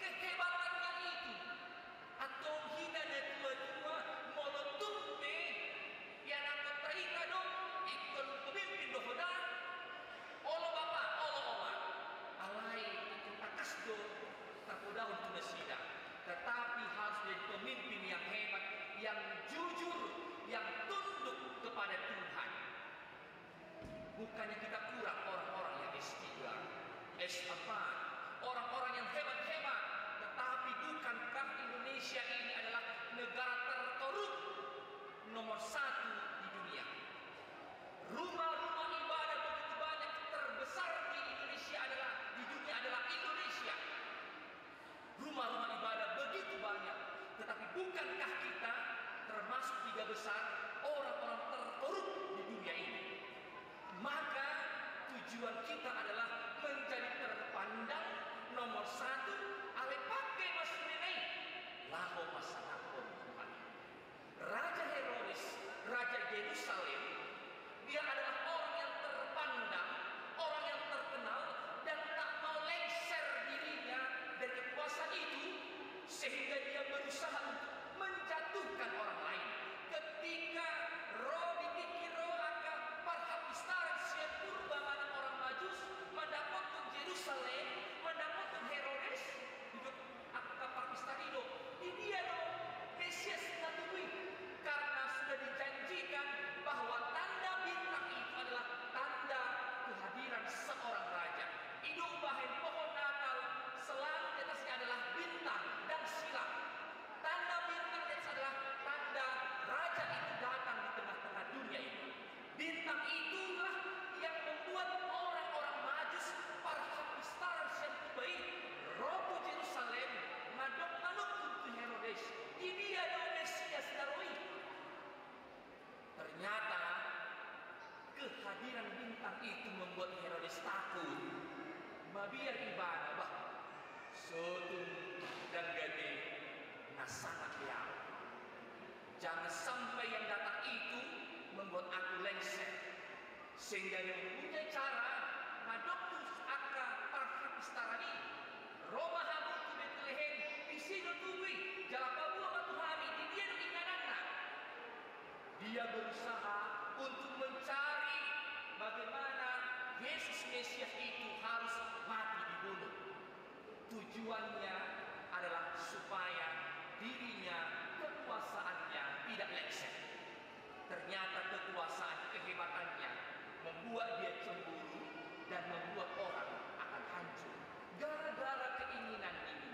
kehebatannya itu. Atau hina dan tua-tua molotup ya nak taika dong ikut pemimpin dohoda. Olo bapak, olo oma. Alai itu takas do tak udah untuk nasida. Tetapi harus jadi pemimpin yang hebat besar orang-orang terkorup di dunia ini. Maka tujuan kita adalah menjadi terpandang nomor satu ale pakai masunenai laho masanapun Tuhan. Raja Herodes, Raja Yerusalem, dia adalah orang yang terpandang, orang yang terkenal, dan tak mau lengser dirinya dari kekuasaan itu, sehingga dia berusaha untuk menjatuhkan orang lain. Ketika roh dikiki roh akan parhapistaran siap purba mana orang majus mendapatkan Yerusalem, mendapatkan Herodes, hidup akan parhapistarido. Ini dia dong Mesias natui, karena sudah dijanjikan bahwa tanda bintang itu adalah tanda kehadiran seorang raja. Hidup bahan pohon Natal selalu di atasnya adalah bintang dan silang. Tanda bintang di atas adalah tanda raja itu datang di tengah-tengah dunia ini. Bintang itulah yang membuat orang-orang majus para hapistaran yang terbaik robo Yerusalem ngadok-ngadok untuk Herodes. Ini adalah Mesias daroi. Ternyata kehadiran bintang itu membuat Herodes takut. Mabiar ibadah bah sotun dan gede sangat liar. Jangan sampai yang datang itu membuat aku lengser, sehingga dia mempunyai cara madoktus aka parhapistarani Roma habu tu Bethlehem isido tubui jalapabu ama Tuhani di dia inganana. Dia berusaha untuk mencari bagaimana Yesus Mesias itu harus mati dibunuh. Tujuannya adalah supaya dirinya, kekuasaannya tidak lengser. Ternyata kekuasaan, kehebatannya membuat dia cemburu dan membuat orang akan hancur gara-gara keinginan ini.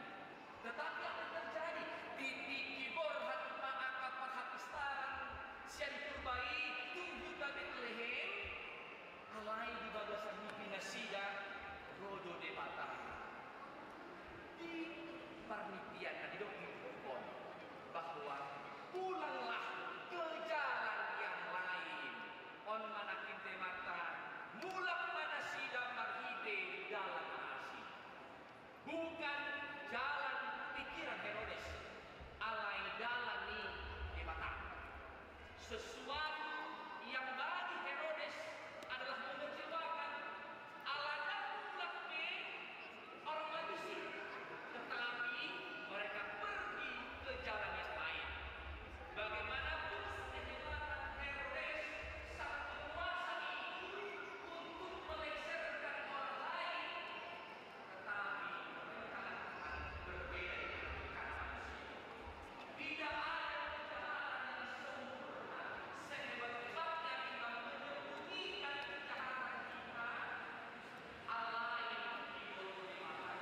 Tetapi apa yang terjadi? Titik kibor hatma aka parhapistaran sian purbai tunggu Bethlehem alai di bagasan mimpi nasida rodo de bata di parnitian dan hidup di Bogor bahwa pulanglah ke jalan yang lain. On manakin temata mulak mana sidang marhide dalam nasi. Bukan jalan pikiran Herodes. Alai dalam ni temata. Sesuatu yang bagi Herodes adalah mengecewakan. Alada mulak ni orang majusi. Tetapi mereka pergi ke jalan yang lain. Bagaimanapun kehebatan Herodes sang penguasa itu untuk melengsarkan orang lain, tetapi pemerintahan Tuhan berbeda dengan pemerintahan manusia. Tidak ada kejahatan yang sempurna sehebat-hebatnya kita menyembunyikan kejahatan kita. Allah yang hidup di mata.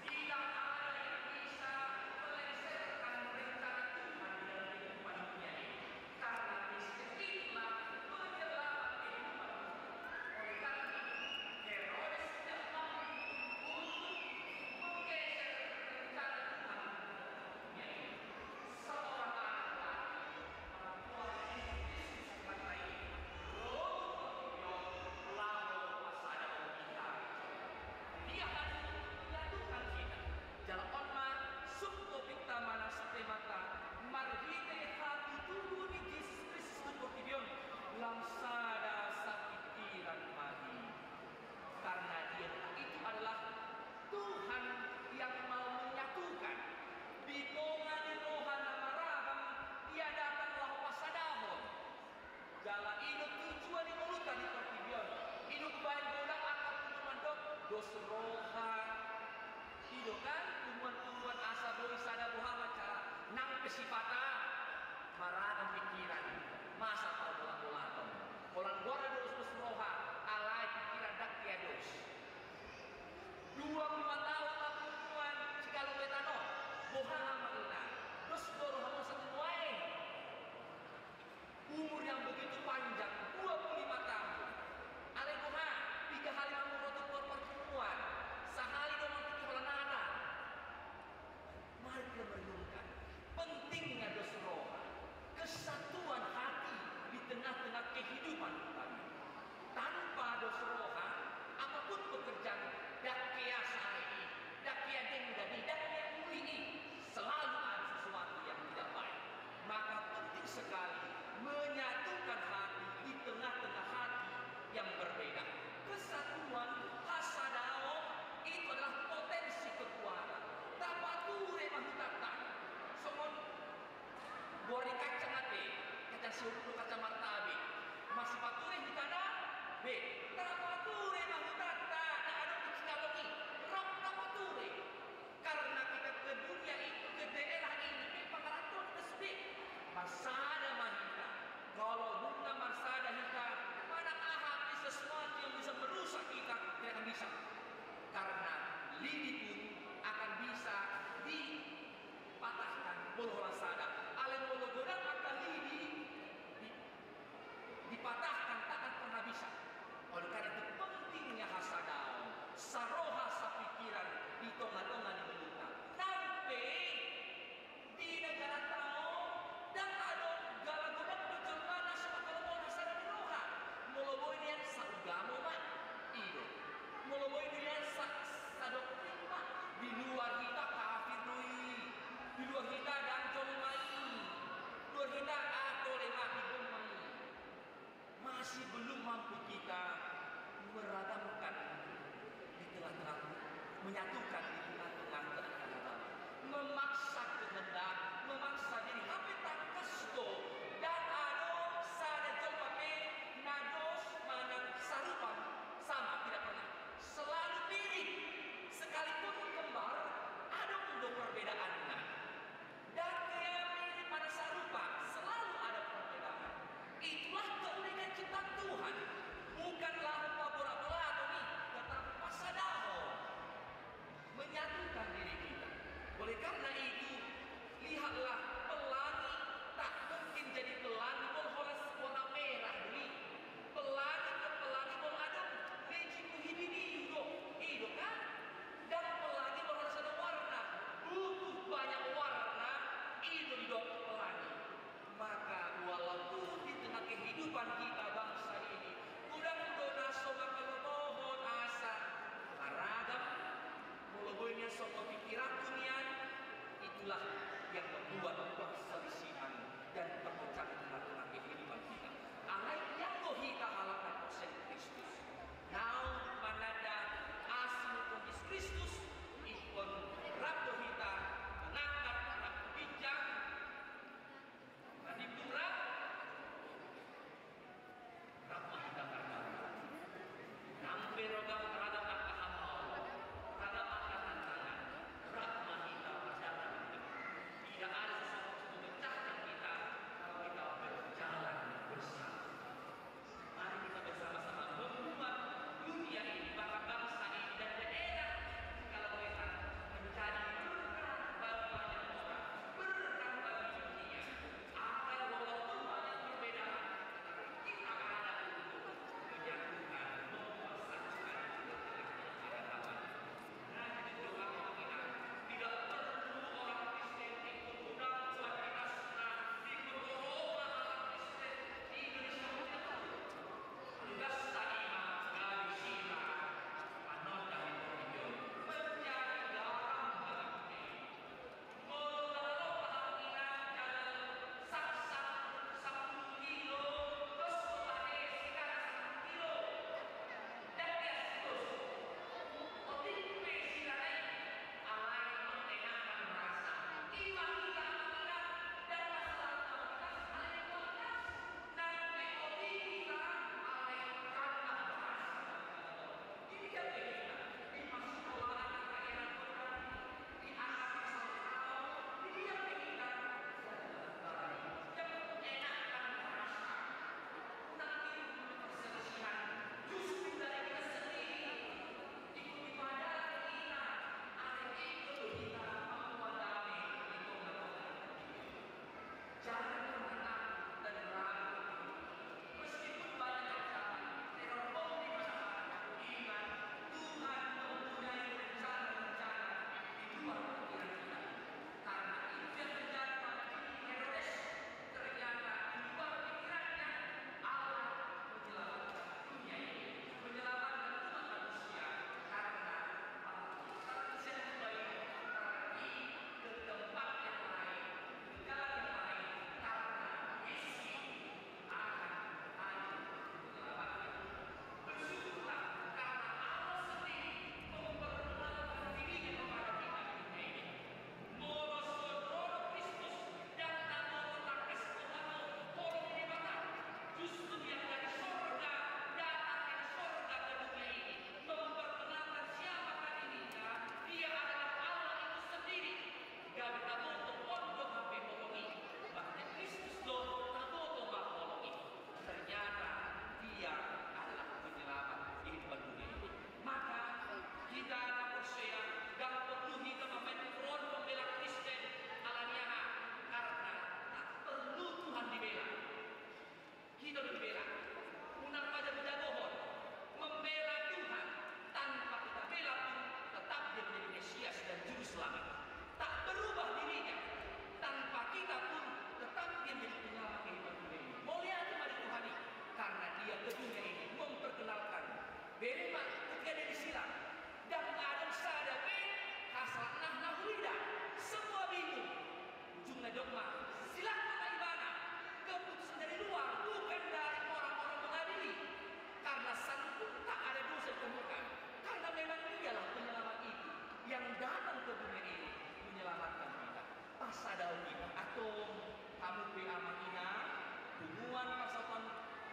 Tidak ada yang bisa melengsarkan rencana Tuhan dalam kehidupan dunia ini. Karena Kristus itulah penyelamat kehidupan. Oleh karena itu, Herodes tidak mampu untuk menggeser rencana Tuhan dalam dunia ini. Seorang anak orang tua Yesus katai lalu pasada kita. Dia harus menyatukan kita. Jalan onma subtopik tamana sutemata marhite hati tubuh di Yesus Kristus tuportibion lamsada sakitiran mati. Karena dia itu adalah Tuhan yang mau menyatukan. Bitongan rohan amaraham dia datanglah pasadahon. Jalan hidup tujuan di mulutan di portibion. Hidup baik bodak akan mandok dos roha. Hidup kan tujuan asa boi sada bohama cara nang pesipata maraham pikiran masa bola-bola Polan gora dos roha alai pikiran dak tiados. 25 tahun lakukan cikalo betano bohama mengenal. Terus doro hamu satu wae. Umur yang begitu panjang 25 tahun. Ale boha 3 hari kamu rotu pertemuan. Sehari dong kita holanana. Mari kita merenungkan pentingnya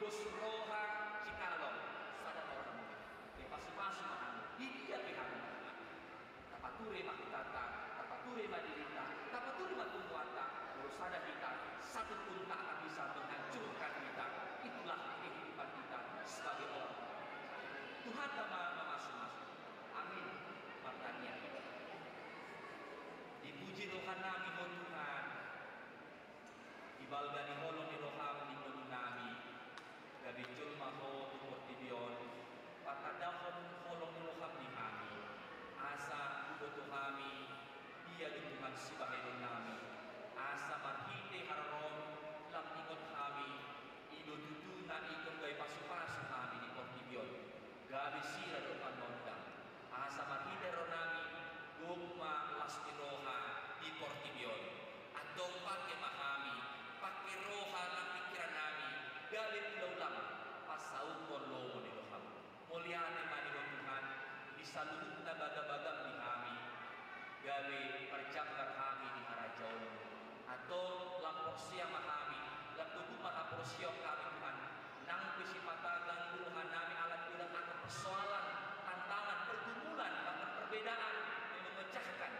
Lulus roha cikalong sada orang ke pasu-pasu mahal dia pihak tapature makitata tapature madirita tapature matumuata lulus sada kita satu pun tak akan bisa menghancurkan kita. Itulah kehidupan kita sebagai orang. Tuhan nama masuk-masuk. Amin. Martania. Dipuji Rohan nami ho Tuhan. Ibalgani holong ni roham di kono nami. Gabi julma ho tumor tibion. Patadahon holong ni roham di kami. Asa ugo tuhami. Dia di Tuhan sibahedon nami. Asa marhite hararon lam ingon kami. Ido tutunan ikon gay pasu-pasu kami di Portibion. Gabi sira do panondang. Asa marhite ron nami. Gugma lastiroha di Portibion. Atong pake mahami. Pake roha ng pikiran nami. Gabi pulau lam. Pasaw ko lomo ni Roham. Mulyane manihon Tuhan. Disalunod na bagabagam ni kami. Gabi perjangkar kami di harajaon. Atau lamporsia mahami. Lamtugu mahaporsia kami Tuhan. Nang pisipatagang Tuhan nami alat ulang akan persoalan, tantangan, pergumulan, bahkan perbedaan yang memecahkan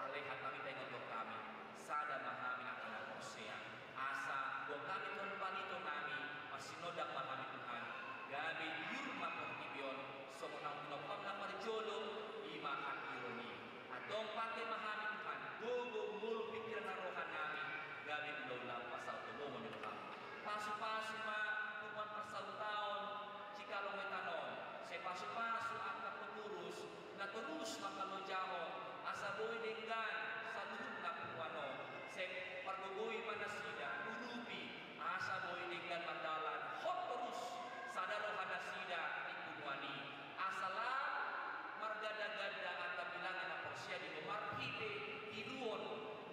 alehan kami tengok kami. Sada mahami akan lamporsia. Asa buat kami Tuhan panito nami. Masinodak mahami Tuhan. Gabi yurma Portibion. Somonang pinopam na parjolo. Imahan ironi. Atong pakai mahami Tuhan. Gogo mulu pikiran rohan nami. Gabi ulang pasal tulungan ni Tuhan. Pasu-pasu ma tuan pasal tahun cikalong metanon. Se pasu-pasu angkat pengurus. Na terus makalo jahon. Asa boy denggan saluhut na puano. Se pargogoy manasida urupi. Asa boy denggan mandalan. Hot terus sadaro hanasida ikuwani. Asala margada-gada atau bilangan na porsia di marhite iluon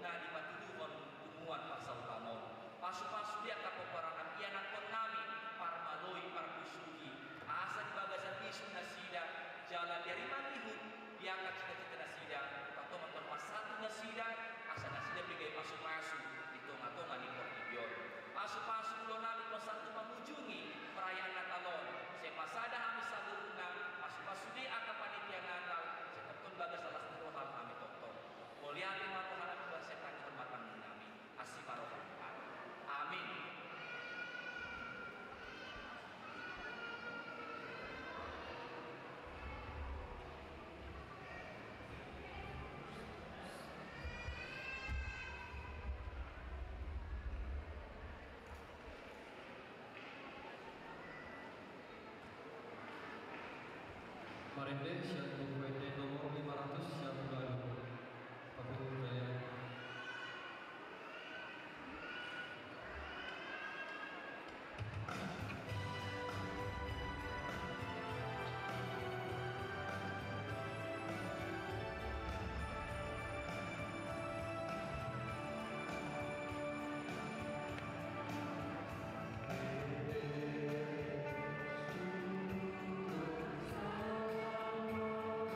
na di matuluhon tumuan pasal tamon. Pasu-pasu dia kapeperangan ia nakon nami parmaloi parkusuhi. Asa di bagasan isu nasida jalan dari manihun dia akan cita-cita nasida. Atau mantan pasatu nasida asa nasida bigai pasu-pasu di tonga-tonga di Portibion. Pasu-pasu lo nami pasatu mengunjungi perayaan Natalon. Sepasada kami saguruna pasu-pasu dia akan panitia Natal. Setetun bagas salah satu hal kami tonton. Mulyane marohan Tuhan setan hormatan nami. Asih marohan Tuhan. Amin. Marende siang bukwete nomor 500 siang lalu. Pabu Jaya. Salam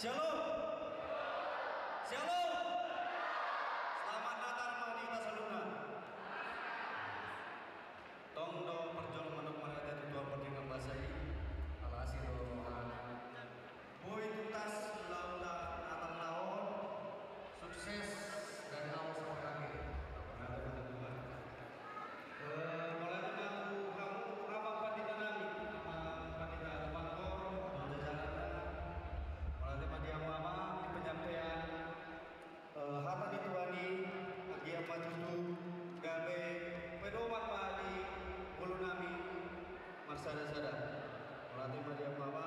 Shalom. Shalom. Selamat Natal Maudi Tasaluna. Tong do perjol manuk marete tujuan perjalanan bahasa ini. Alasi do boy tuntas laula Natal tahun sukses dari awal sampai akhir. Apa ada teman-teman? Mulai dengan kamu apa pandita nami, apa pandita Bangkor, ada jalan. Mulai dari mama di penyampaian harta dituani agi apa cucu gawe pedoman di bulu nami marsada-sada. Mulai dari mama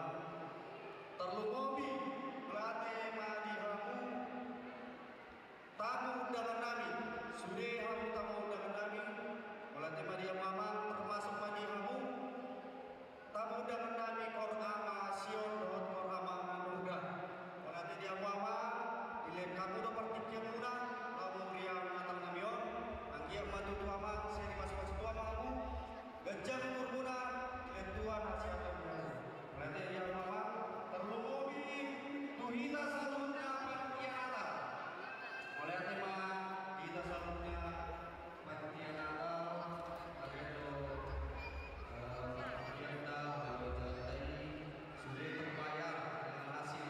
terlumobi mulai di hamu tamu undangan nami sudah hamu tamu undangan nami mulai dari mama termasuk di hamu tamu undangan nami korama sion dohot korama anurga mulai dari mama ilek kamu do pertikir muda kamu riam natal namion anggia matu tuama seni masuk tuama kamu gajah umur muda ilek tuan hasil mulai dari mama terlumobi tuhita salunnya panitia oleh tema kita salunnya panitia Natal agedo kita baru tadi sudah terbayar dengan hasil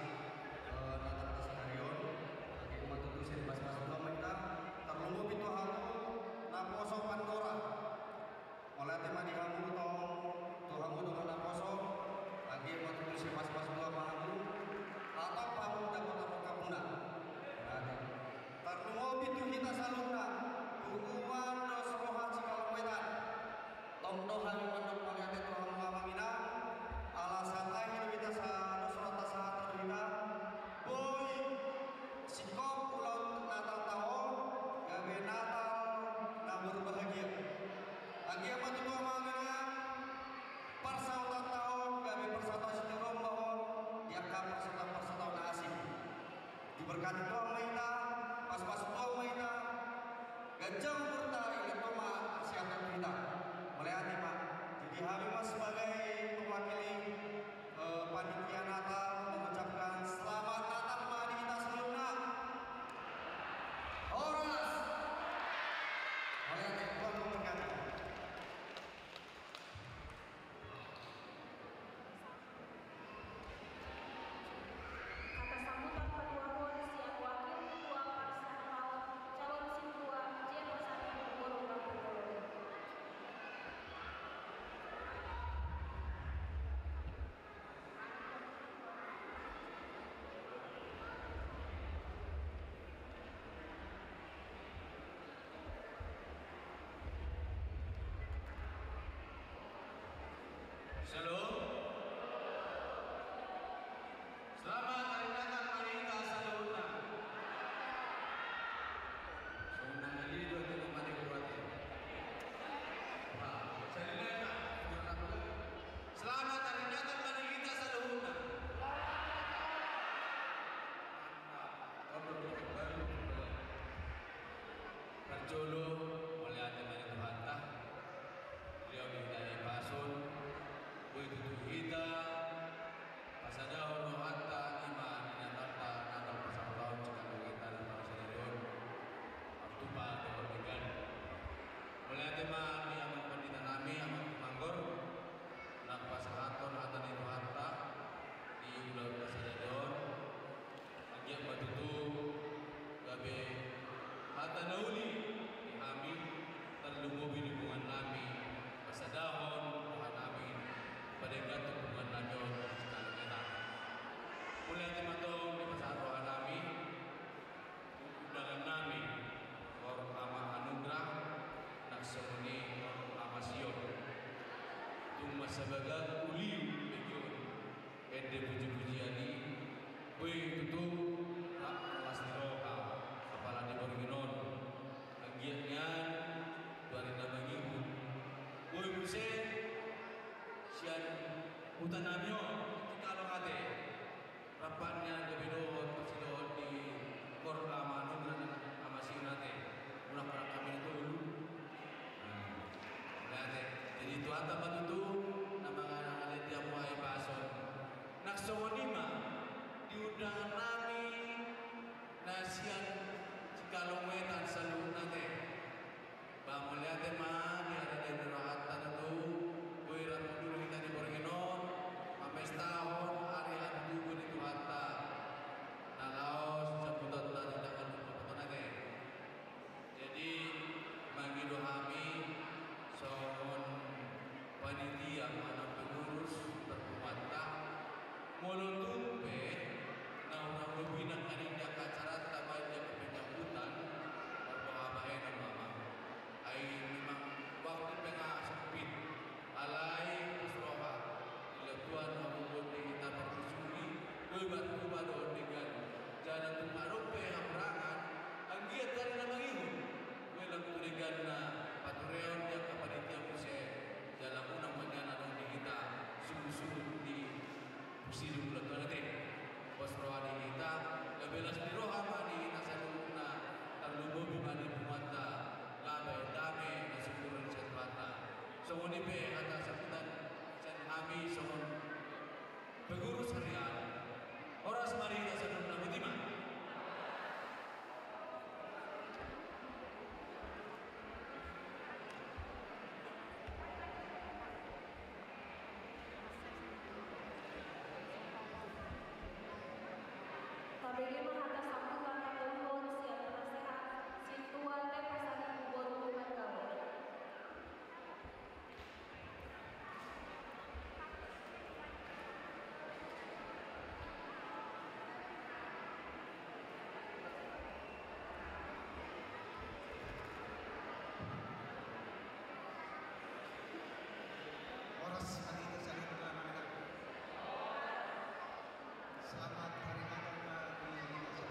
Natal Tasarion lagi umat itu sih pas-pas kita terlumobi itu halu naposo Pandora oleh tema di hamu tohamu dengan naposo lagi umat itu sih pas-pas dua mahamu atau pamu dapat kapuna terlumobi itu kita salunna hukuman dos rohat sikala wetan tongdo hari mandok pangate tohamu mamina alasan lain kita sa dos rota saat kita boy sikop pulau Natal tahun gawe Natal na berbahagia lagi apa tuh mamina persautan tahun gawe persautan setirom bahon yaka persautan asing diberkati Tuhan maina pas-pas Tuhan maina gajah murta ini Toma kesehatan kita melihat Pak jadi hari mas sebagai mewakili panitia Natal mengucapkan selamat Natal mari kita seluna Horas melihat Tuhan memberkati. Kata sambutan ketua Horas yang wakil ketua Parsana Laut calon Sintua Jero Sari Guru Bangkulu. Shalom. Selamat hari Natal mari kita saluna. Sunang ali do itu mari buat. Selamat hari Natal mari kita saluna. Perjolo oleh ada dari Tuhan tah. Beliau minta pasun. Boy tutu kita pasada ono hatta iman ina tata natal persautan cekal kita di bangsa Leon waktu pa keperdikan mulai tema mi amang pandita nami amang manggor nak pasahaton hatta di hatta di ulah pasada Leon lagi apa tutu gabe hatta nauli di kami terlumubi lingkungan nami pasadahon Tuhan nami pada gantung hubungan lanjut sekali kita mulai teman-teman di pasar nami undangan nami or ama anugerah naksemuni or ama sion tumma sabaga uliu begitu ede puji-pujiani boy tutu hak kelas roka kepala di Borginon bagiannya duarina bagiku boy musen sian hutan namyo kalau ade rapatnya gabi doon pasti doon di kor ama ama sinate ulah para kami itu dulu jadi itu ata patutu na mga nangalit yang buhay pason naksongonima diuda dengan nami nasian kalau wetan selalu nate bamuliate ma di ada di rohatan itu kuirat dulu kita di Borginon sampai setahun hari adu di Tuhata nalaos sebutan tadi dengan betul nate jadi bagi dohami sohon panitia mana pengurus terkumata mulut tumpe nah lebih nak ada acara tabaynya penyambutan berbahagia nama ai memang waktu tengah sempit alai pusroha dilakukan maupun di kita berkusuri bebat dengan jalan tumarupe hamrangan anggiat dari nama ibu melang dengan patureon yang kapanitia muse dalam unang manyanan di kita sungguh-sungguh di Sidu Letonate Posroa di kita Lebelas di rohama di kita Saduna Terlubo bimani bumata Labai dame Nasukurun setwata Songon ibe Hata sabutan Sen hami songon Pengurus harian Horas mari kita Saduna Butiman KBG Mahata Sambutan Tumbon siap penasehat Sintuan dan Pasangan Kubur Hubungan Gaul. Horas hari itu saling berlama-lama. Selamat hari Natal di Indonesia.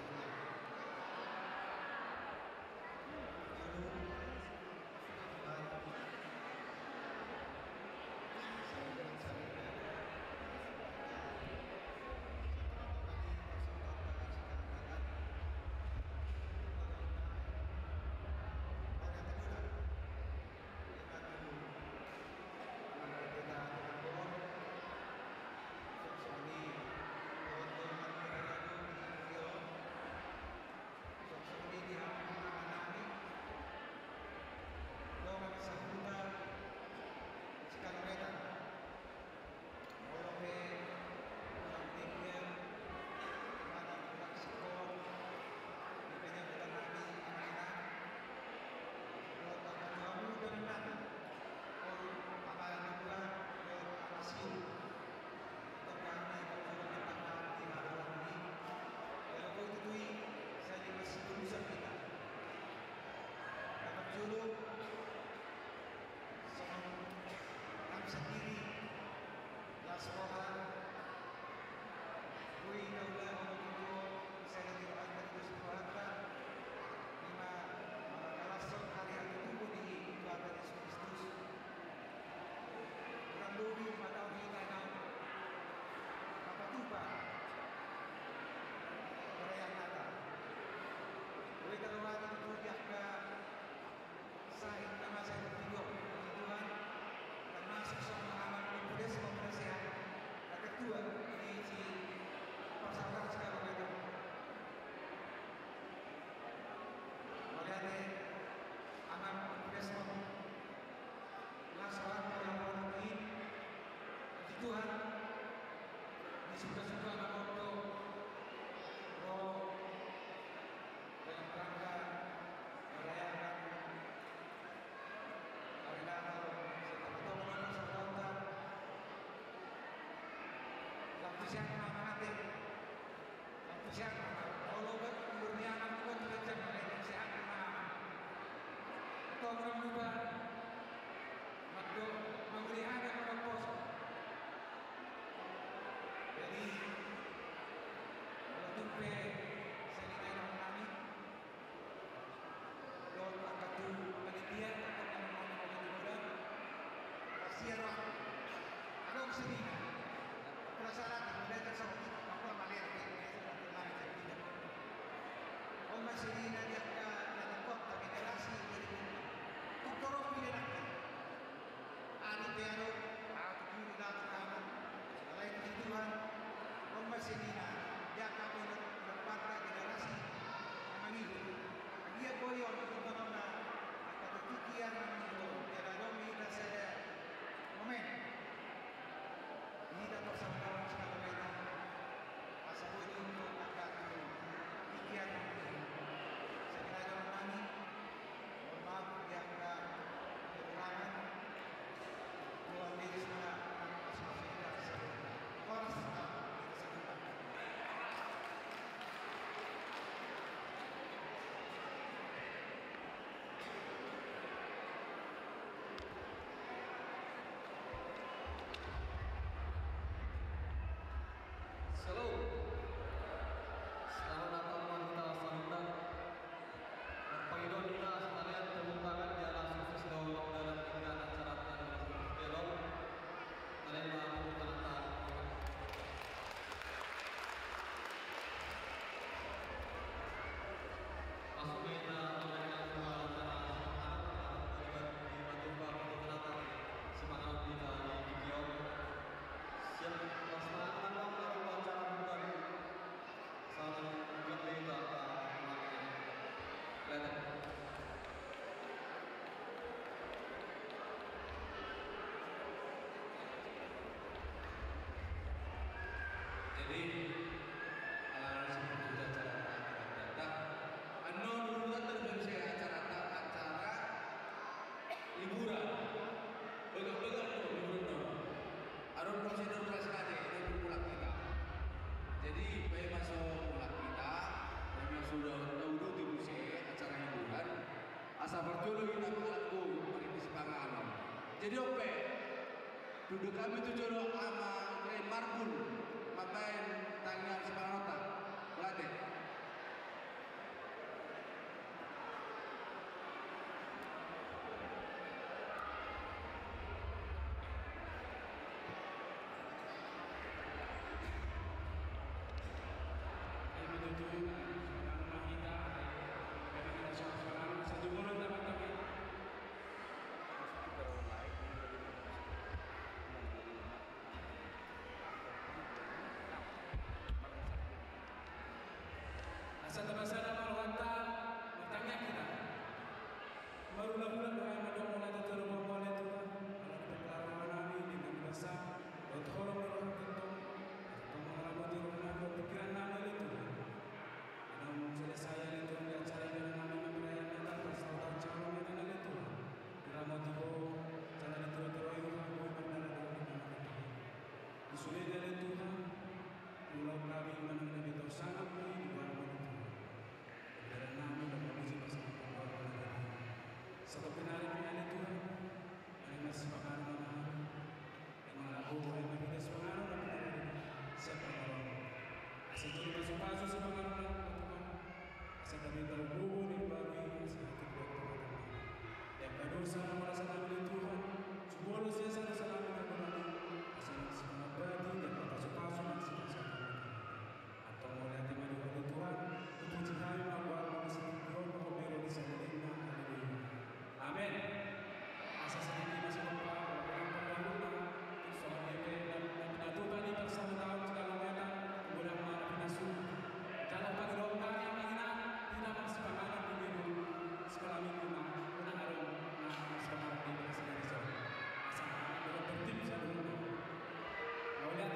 Tuhan di suka-suka Namoto roh dalam rangka merayakan hari Natal setelah tahun sebelumnya lampu siang mengamati lampu siang kalau murni anak itu tidak lampu siang atau berubah waktu memberi anak pada pos. Jadi kalau tumpe saya ingin mengalami kalau akan tu panitia atau orang-orang kasihan waktu ada kesini perasaan mereka seperti apa melihat ini sudah kemarin saya tidak oh masih ini dia ada kok tapi relasi jadi tutorok pilih lagi ada piano aku dulu dah kamu lain Tuhan, masih ni dia kami Jadi oke, duduk kami itu jodoh ama kain marbun, matain tanya sepanota, belade. Santa-Basana Malwanta, bertanya kita. Marulah-ulah doa yang ada mulai terlalu memulai Tuhan. Kalau kita kelarangan ini dengan besar, buat orang orang tentu, atau mengalami orang pikiran nama itu. Dan selesai itu dia cari dengan nama perayaan Natal bersama calon dengan itu. Drama tibo, jalan itu terlalu ramai benar dengan disulit dari Tuhan. Pulau kami mengenai itu sangat baik. Satu penari-penari Tuhan yang masih pengaruh yang mengaku yang berbeda sepengaruh sepengaruh asal jadi masuk-masuk sepengaruh Tuhan asal kami terhubung di bagi sedikit waktu yang berdosa merasa kami Tuhan semua dosa saya salah mengaku asal semangat badi dan pasuk-pasuk masih atau mulai hati madu Tuhan untuk jihad mabuat masih Tuhan berkomero di sana. Amin. Asas ini masih lupa orang pendahulu soal DP dan penyatukan di bersama tahun segala macam kemudian mana pinasu dalam pagi doa yang mengenal tidak masih panganan di minggu segala minggu menang harum nah sekarang di segala zon asal dengan tertib saya dulu mau lihat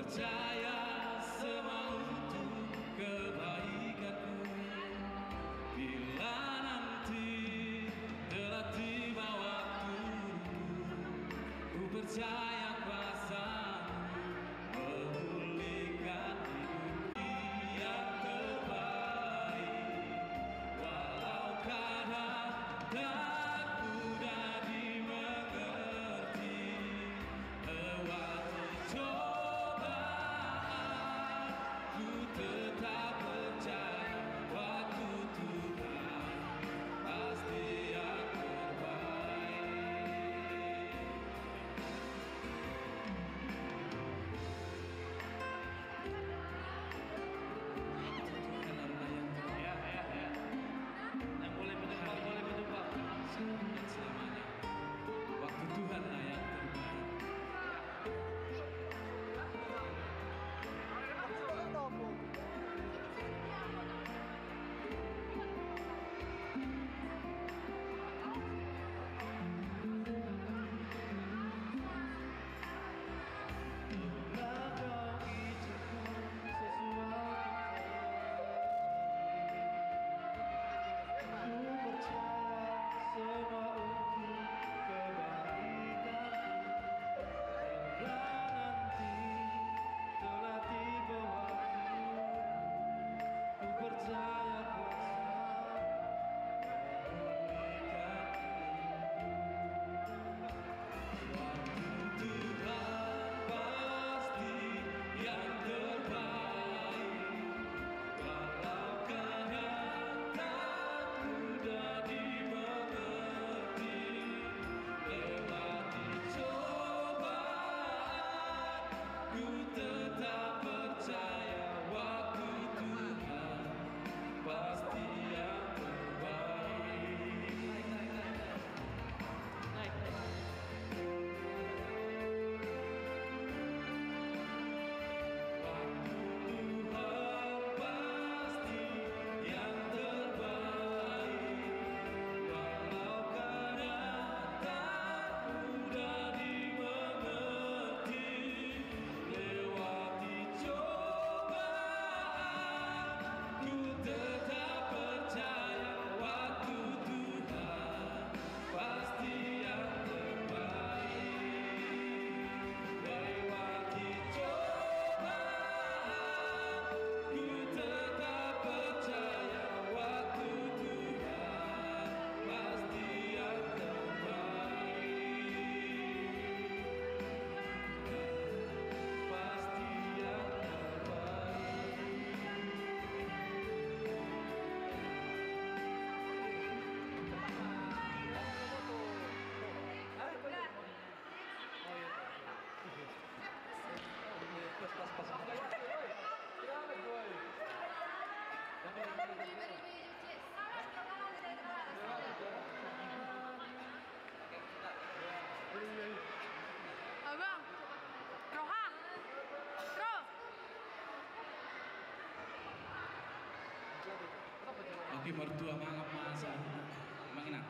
percaya semua untuk kebaikanku. Bila nanti telah tiba waktuku, ku percaya kuasa-Mu memulihkan hidup yang terbaik. Walau kadang tak mudah dimengerti, lewati cobaan, ku tetap percaya waktu Tuhan pasti yang terbaik. Yang boleh menyumbang, sekarang dan selamanya. Waktu Tuhanlah yang terbaik. Abang, Roha, Roh. Oke, mertua mangap masa mengenang.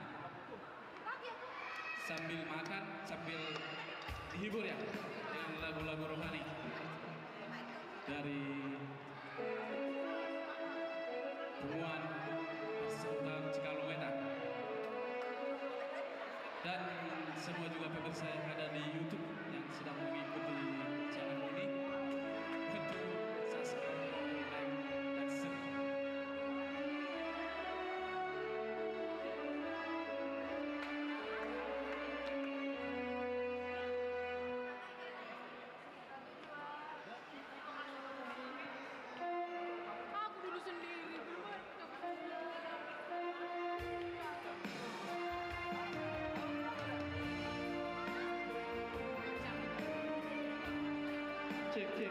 Sambil makan, sambil dihibur ya dengan lagu-lagu rohani dari temuan Sultan Cikalongwetan. Dan semua juga pemirsa yang ada di YouTube yang sedang mengikuti channel ini untuk subscribe, like, dan share. Aku dulu sendiri. Cek.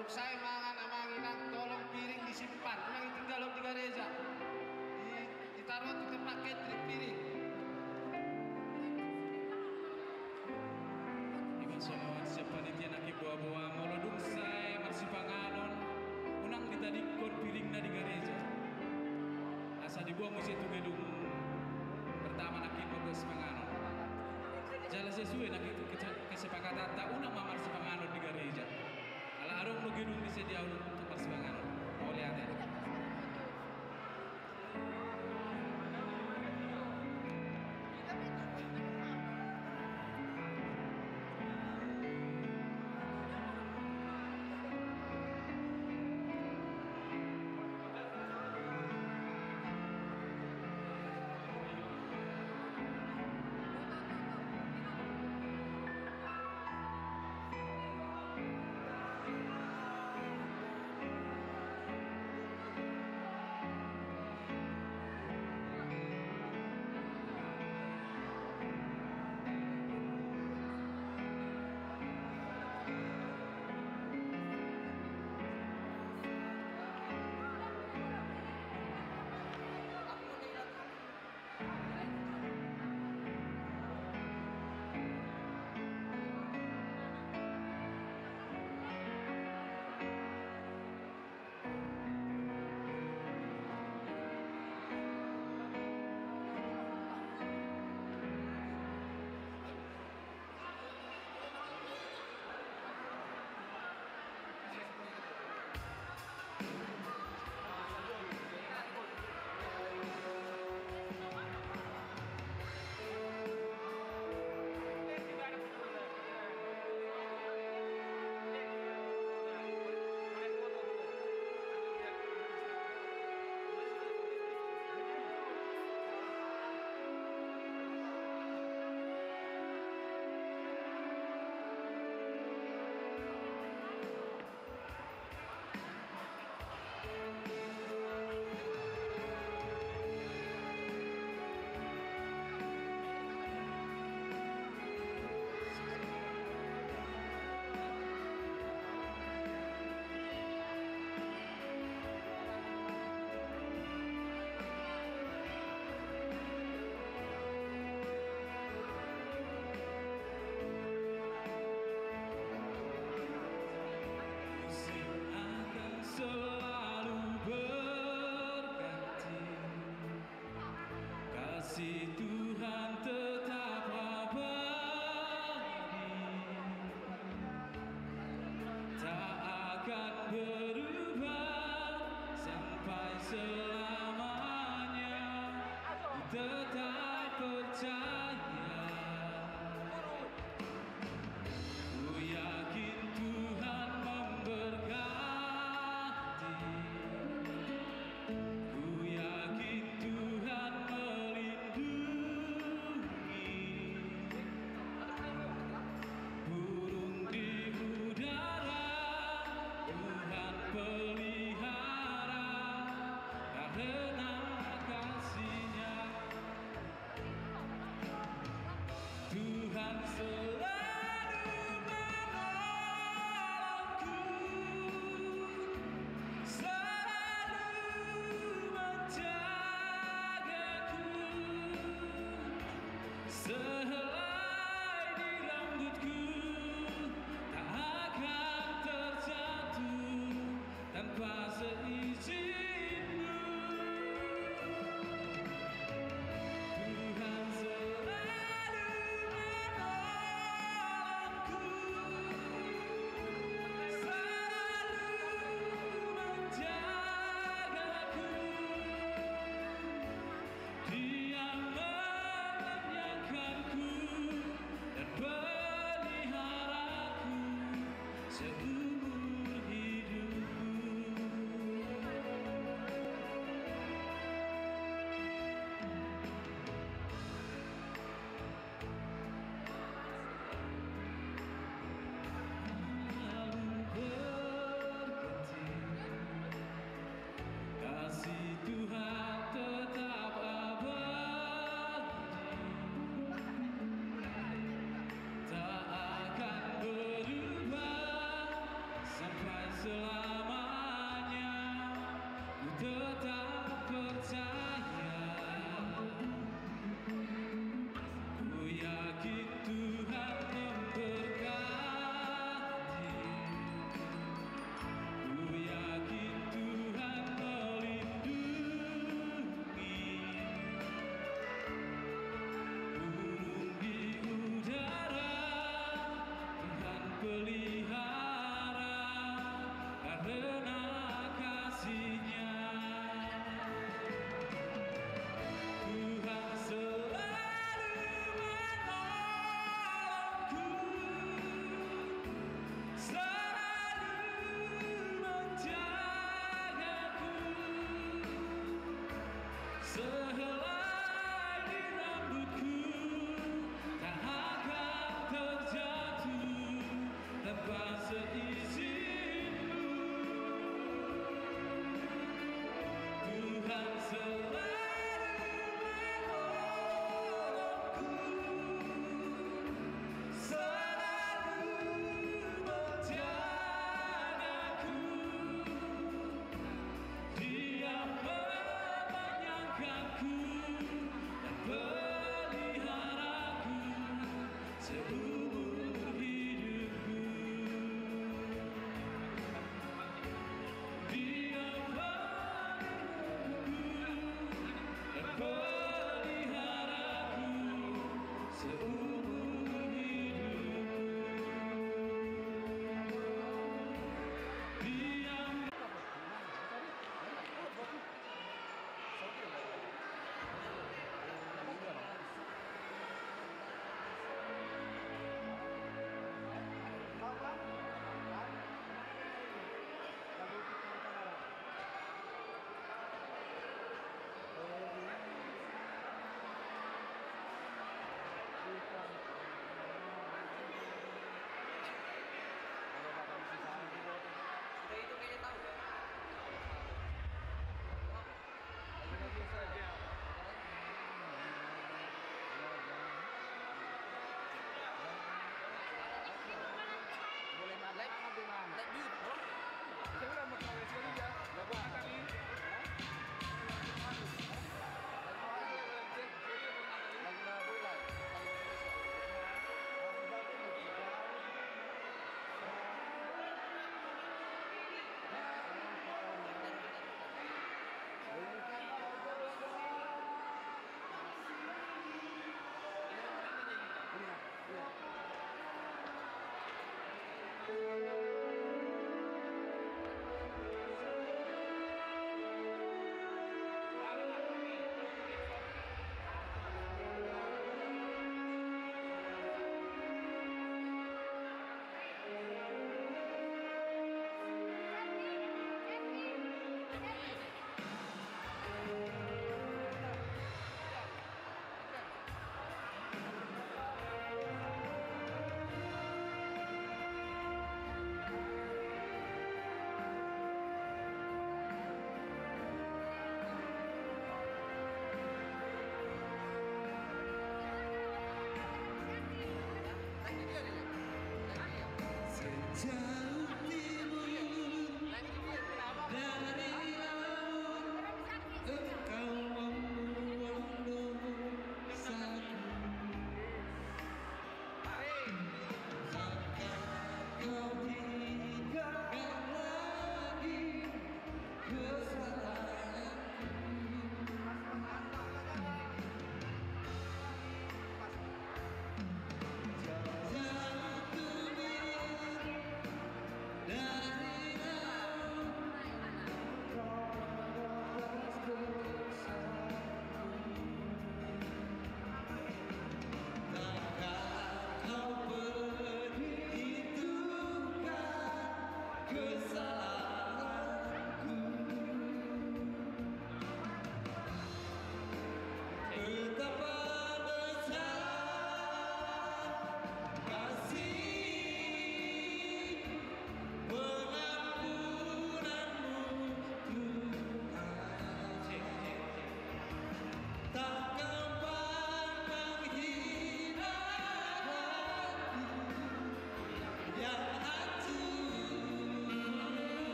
Duduk saya mangan amanginang tolong piring disimpan. Yang tinggal di gereja. Ditaruh di tempat catering piring. Semua siapa panitia nak buah-buah molodung saya masih panganon unang ditadikon piring na di gereja asa dibuang musi itu gedung pertama nak bekas panganon jalan sesuai nak itu kesepakatan tak unang mamar panganon di gereja ala arung no gedung disedia untuk panganon oleh ada.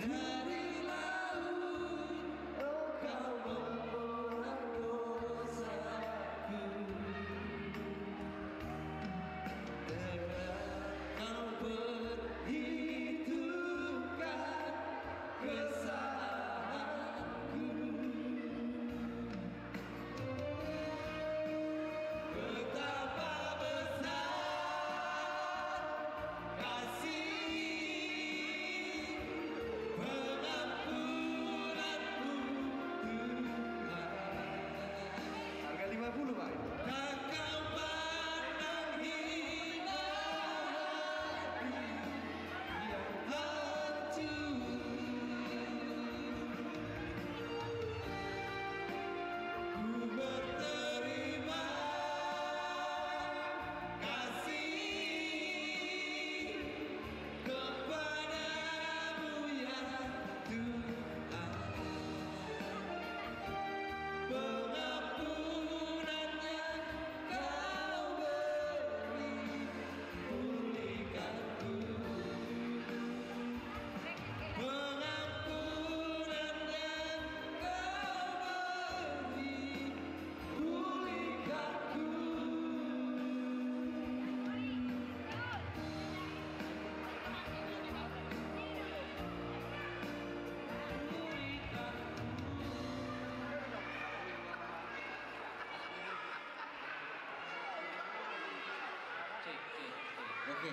dari laut, oh kau membelah dosaku. Kau perhitungkan kesalahanku. Betapa besar kasih pengampunanmu Tuhan. Harga 50 Pak. Tak kau pandang hina hati yang hancur. Ku berterima kasih kepadamu ya Tuhan. Pengampunannya kau beri, pulihkanku. Pengampunannya kau beri, pulihkanku. Oke.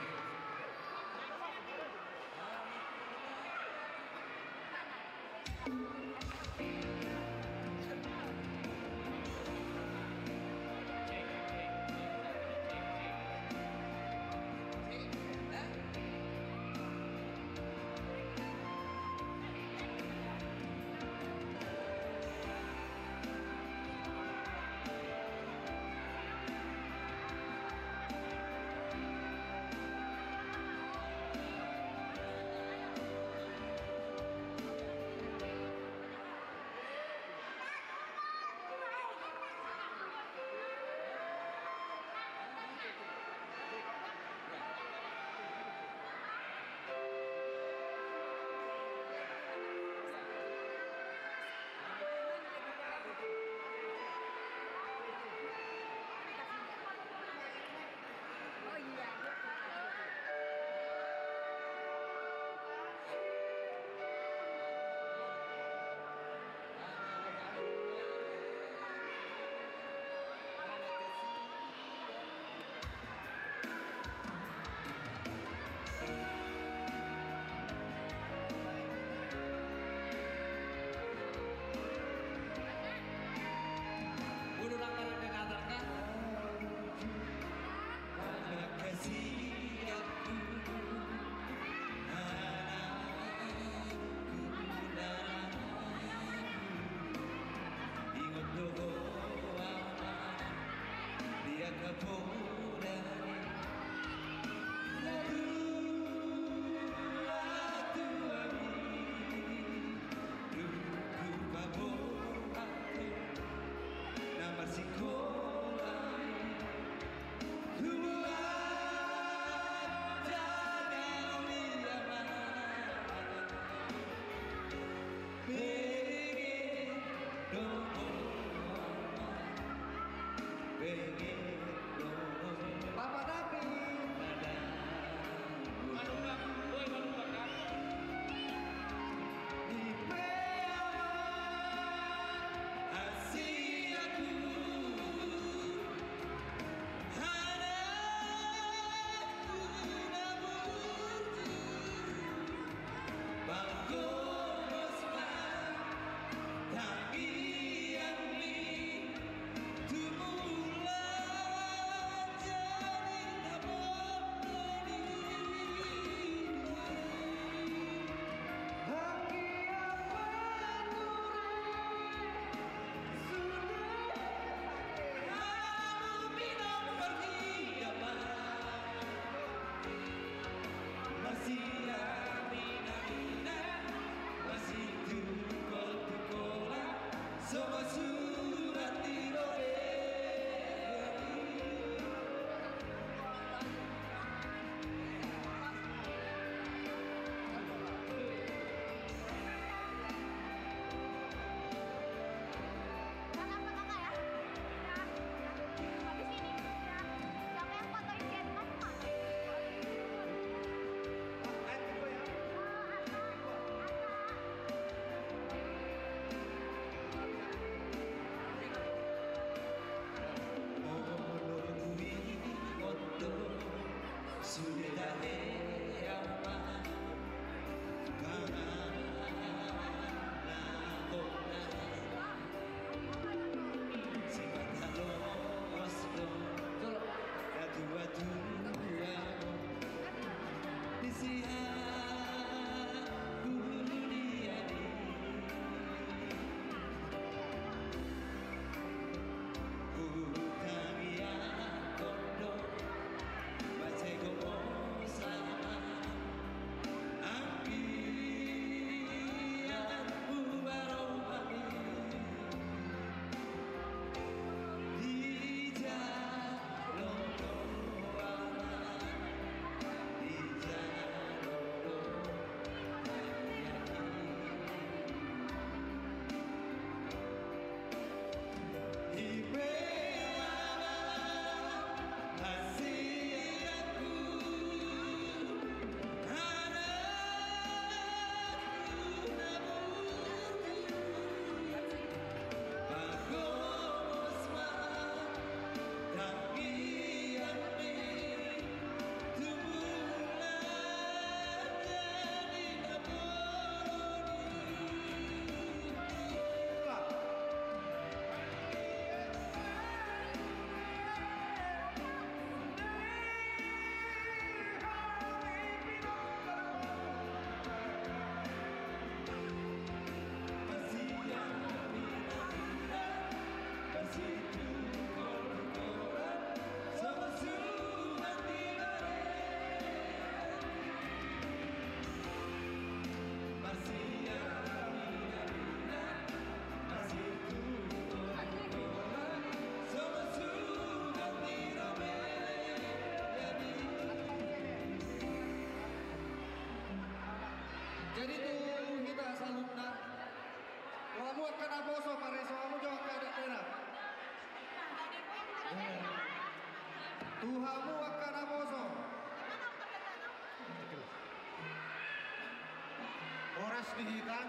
oras dihita.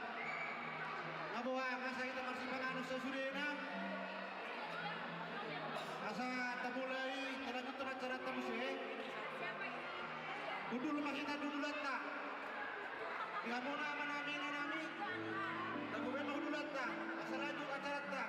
Ngabawa asa kita marsipangan sa sudena. Asa tamulay talagang acara tamusih. Dudul makita dudulat ta. Ihamuna manami nanami. Naguben mahudulat ta. Asa laju acara ta.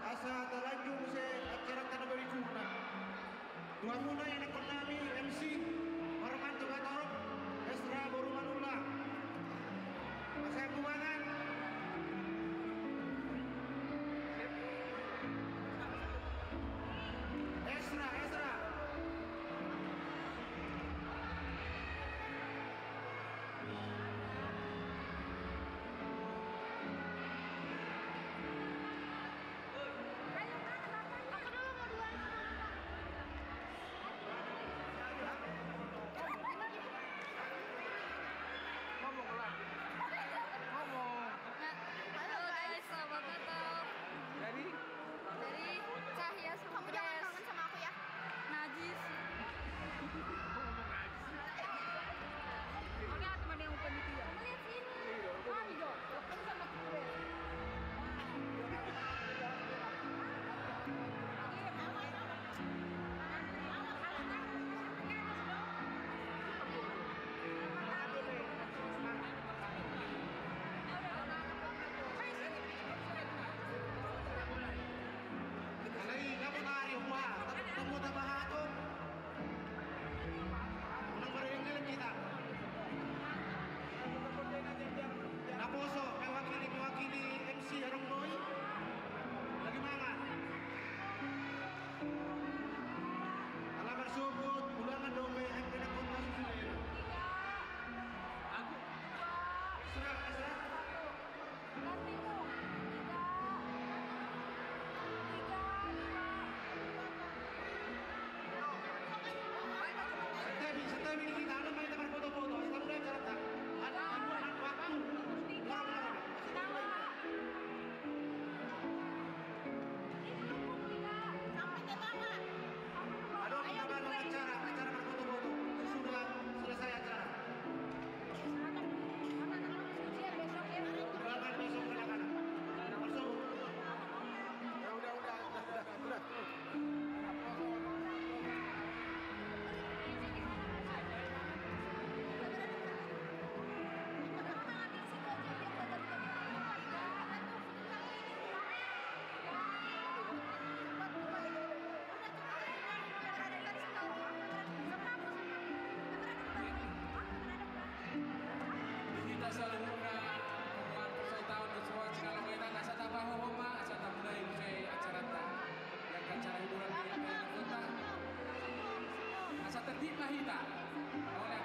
Asa talaju se acara tanah beri curna. Dua muna yang nakon nami MC Warman Tugatorop Esra Borumanullah. Asa kumangan. Esra. Halo guys, selamat datang. Dari Cahya sama kamu jangan kangen sama aku ya. Najis. Oke, teman yang bukan itu ya. Kamu lihat sini. Mami dong. Kamu sama gue. Naposo, mewakili MC Arong Boy. Lagi mana? Alamat subut, ulangan dombe, yang kena kontak sudah. Aku. Esra. Setabi kita, ano may tamar foto-foto. Setabi na acara ta. Ada anak waktu. Aduh, kita baru acara berfoto-foto. Sudah selesai acara. Doakan besok anak-anak. Masuk. Udah. Kita selalu muna pengumuman persau tahun dan semua cikal kita nasa tabaho homa asa tamulay usai acara ta yang acara hiburan di Kaya Kota asa tertib mahita oleh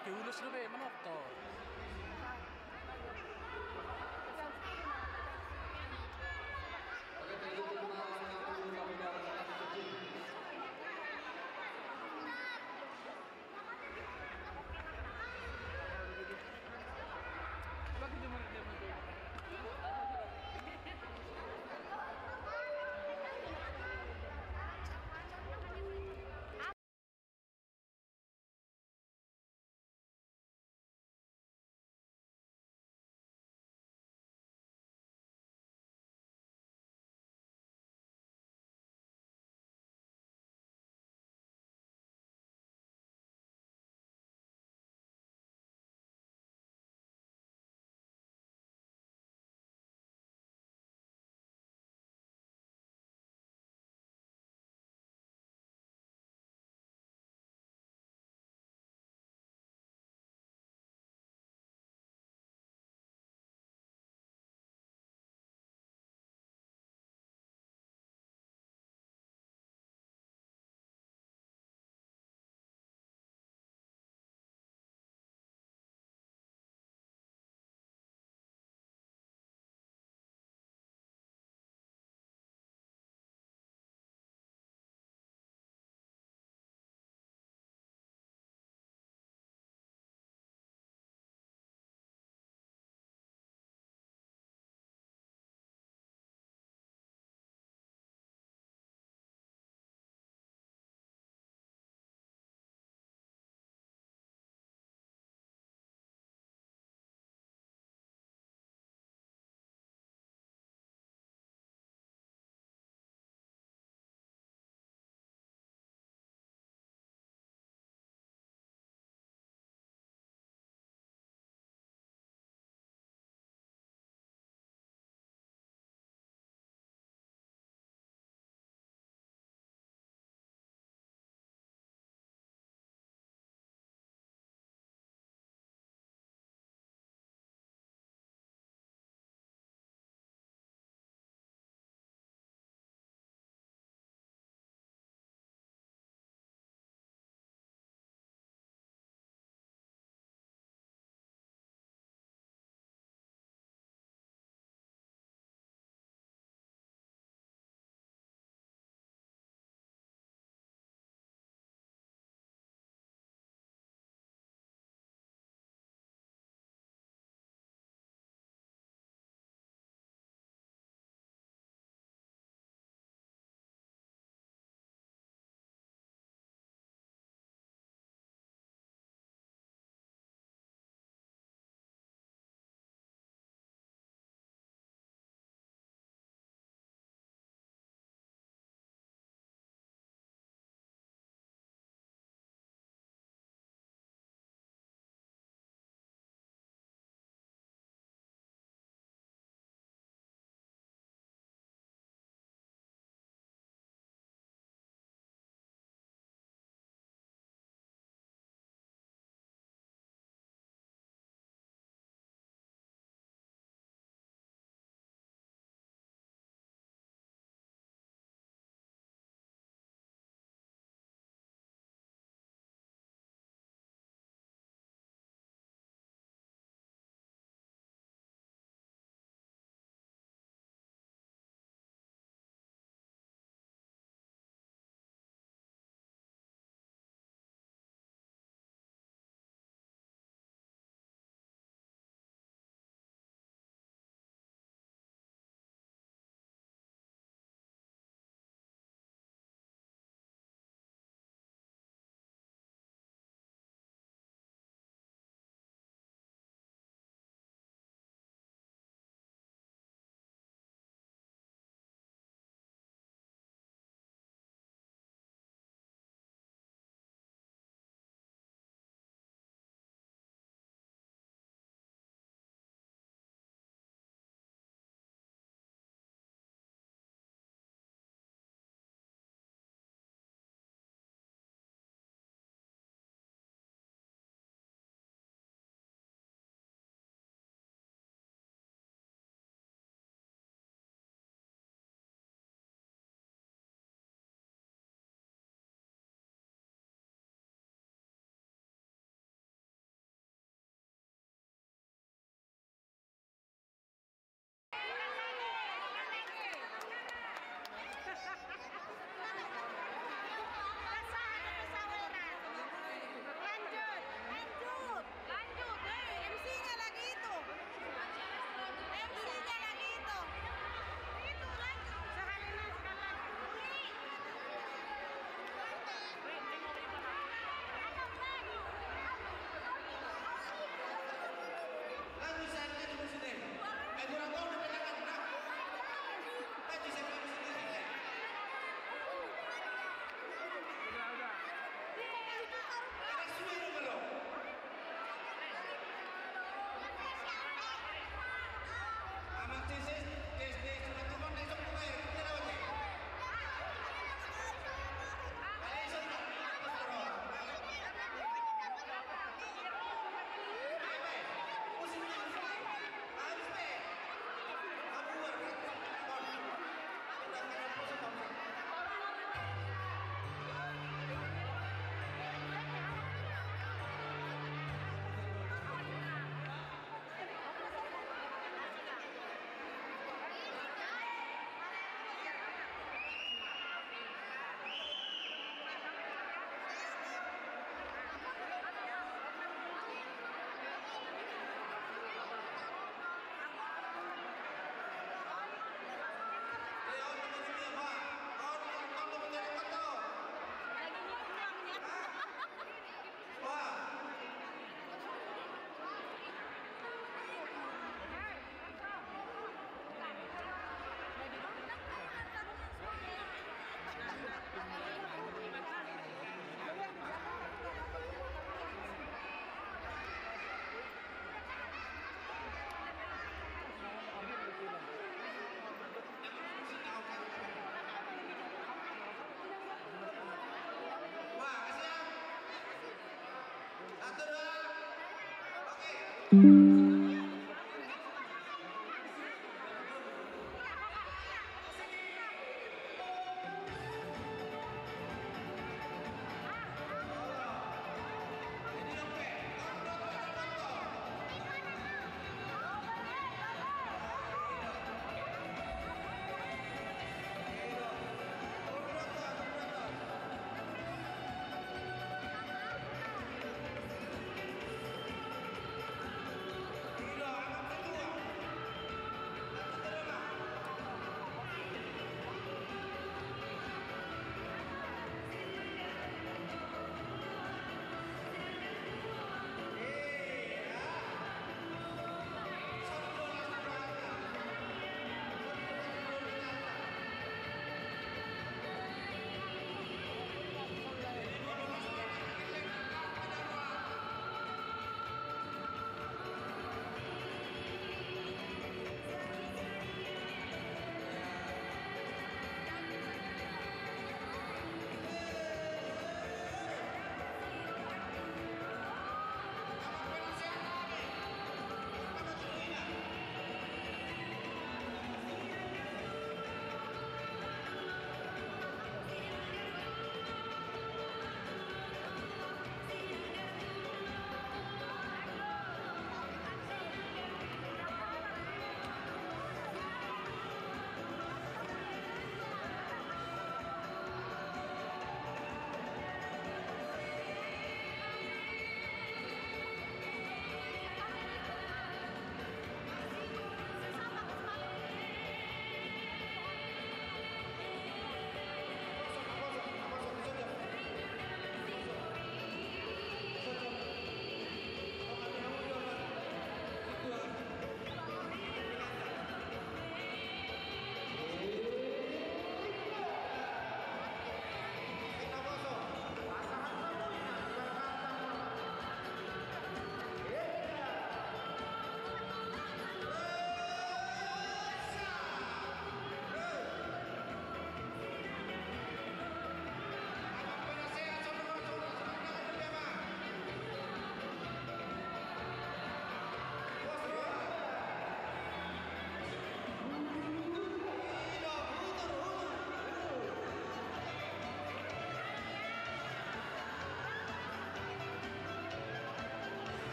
pakai ulus lu be menoktor. Oke, thank you teman-teman. Kami udah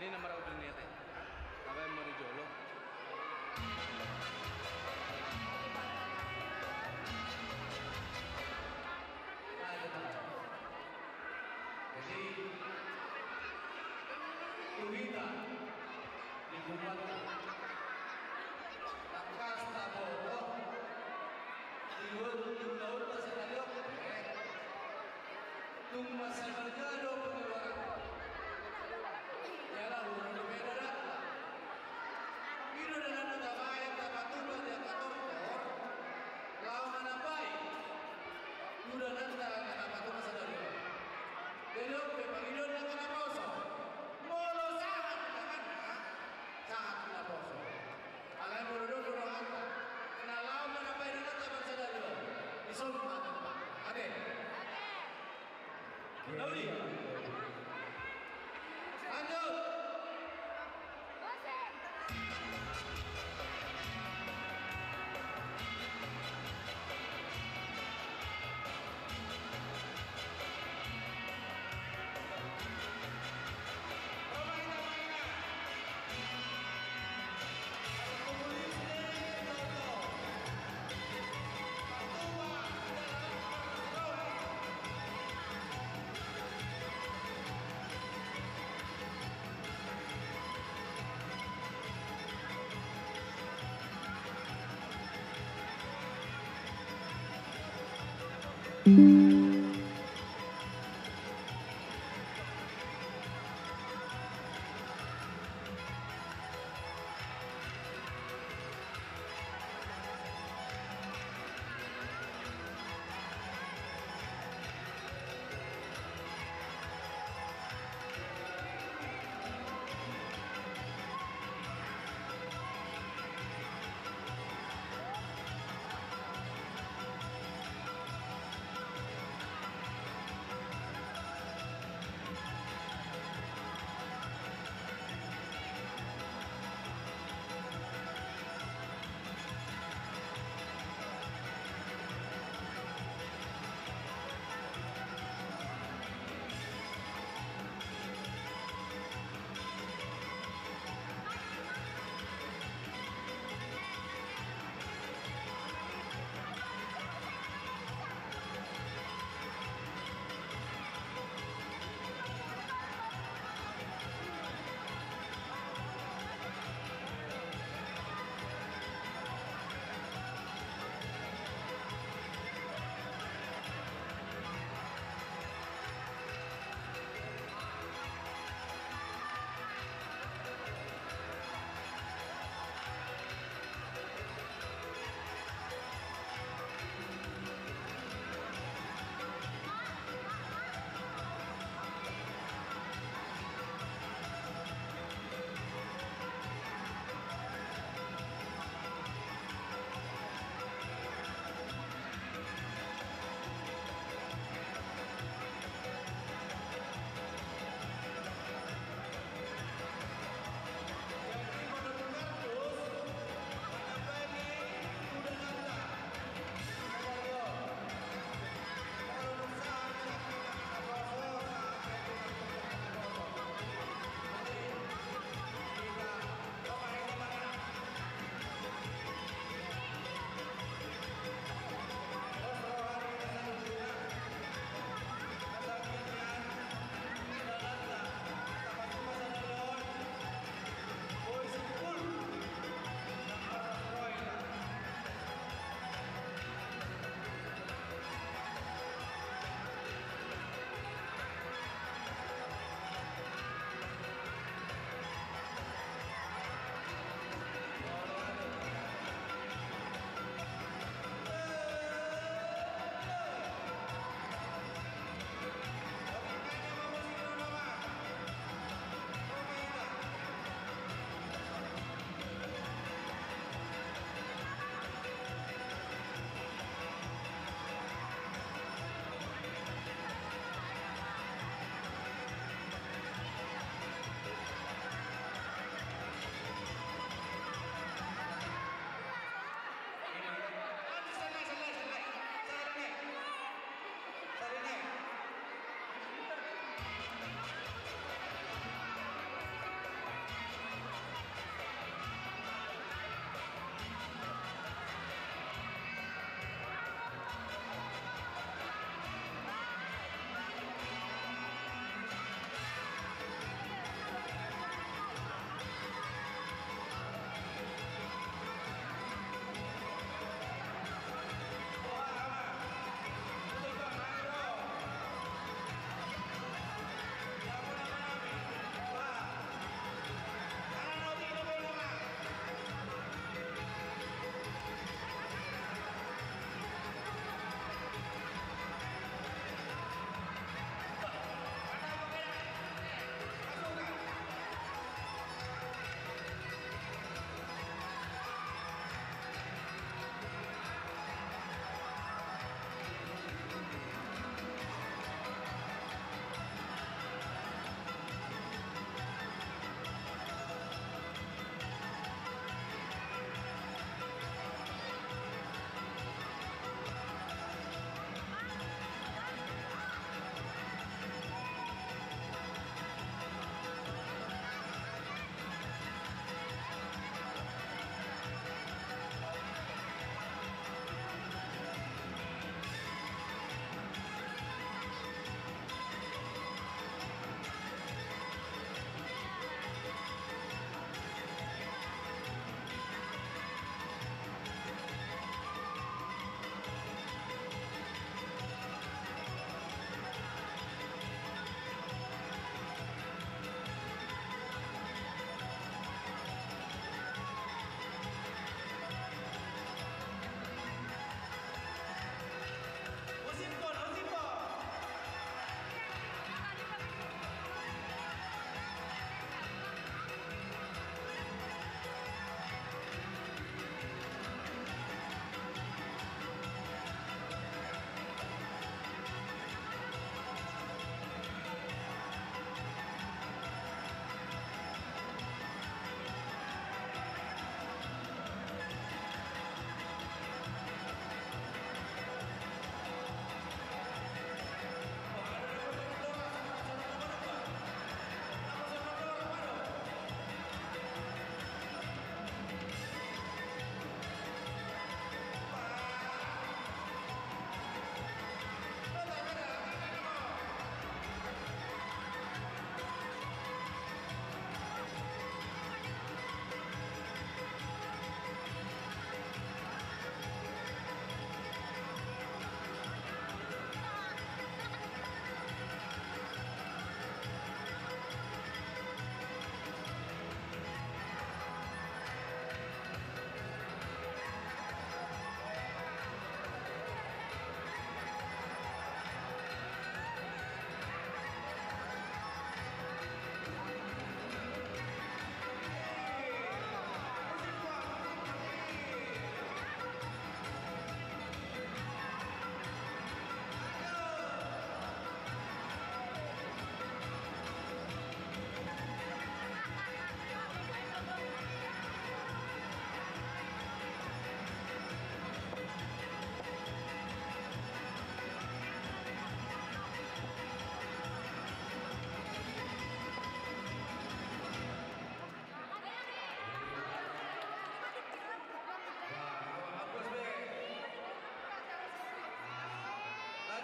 Ini nomor apa ini teh? Apa yang mau dijolo? Jadi Tuwita dibuat Nakas Taboto Iwan Laut Pasir Aliok Tung Masih Bergado pengeluaran Yalah huruf beda dah Ino dalam utama yang dapat tubuh dia katorkor Lawan anak baik Udah nanti akan dapat tubuh sadari Delok pe pangidon na kanaposo. Molo sangat kan? Sangat kanaposo. Alay mo do do hanta. Kenalaw na na pay na taban sa dalo. Isog man pa. Ade. Lauri. Lanjut.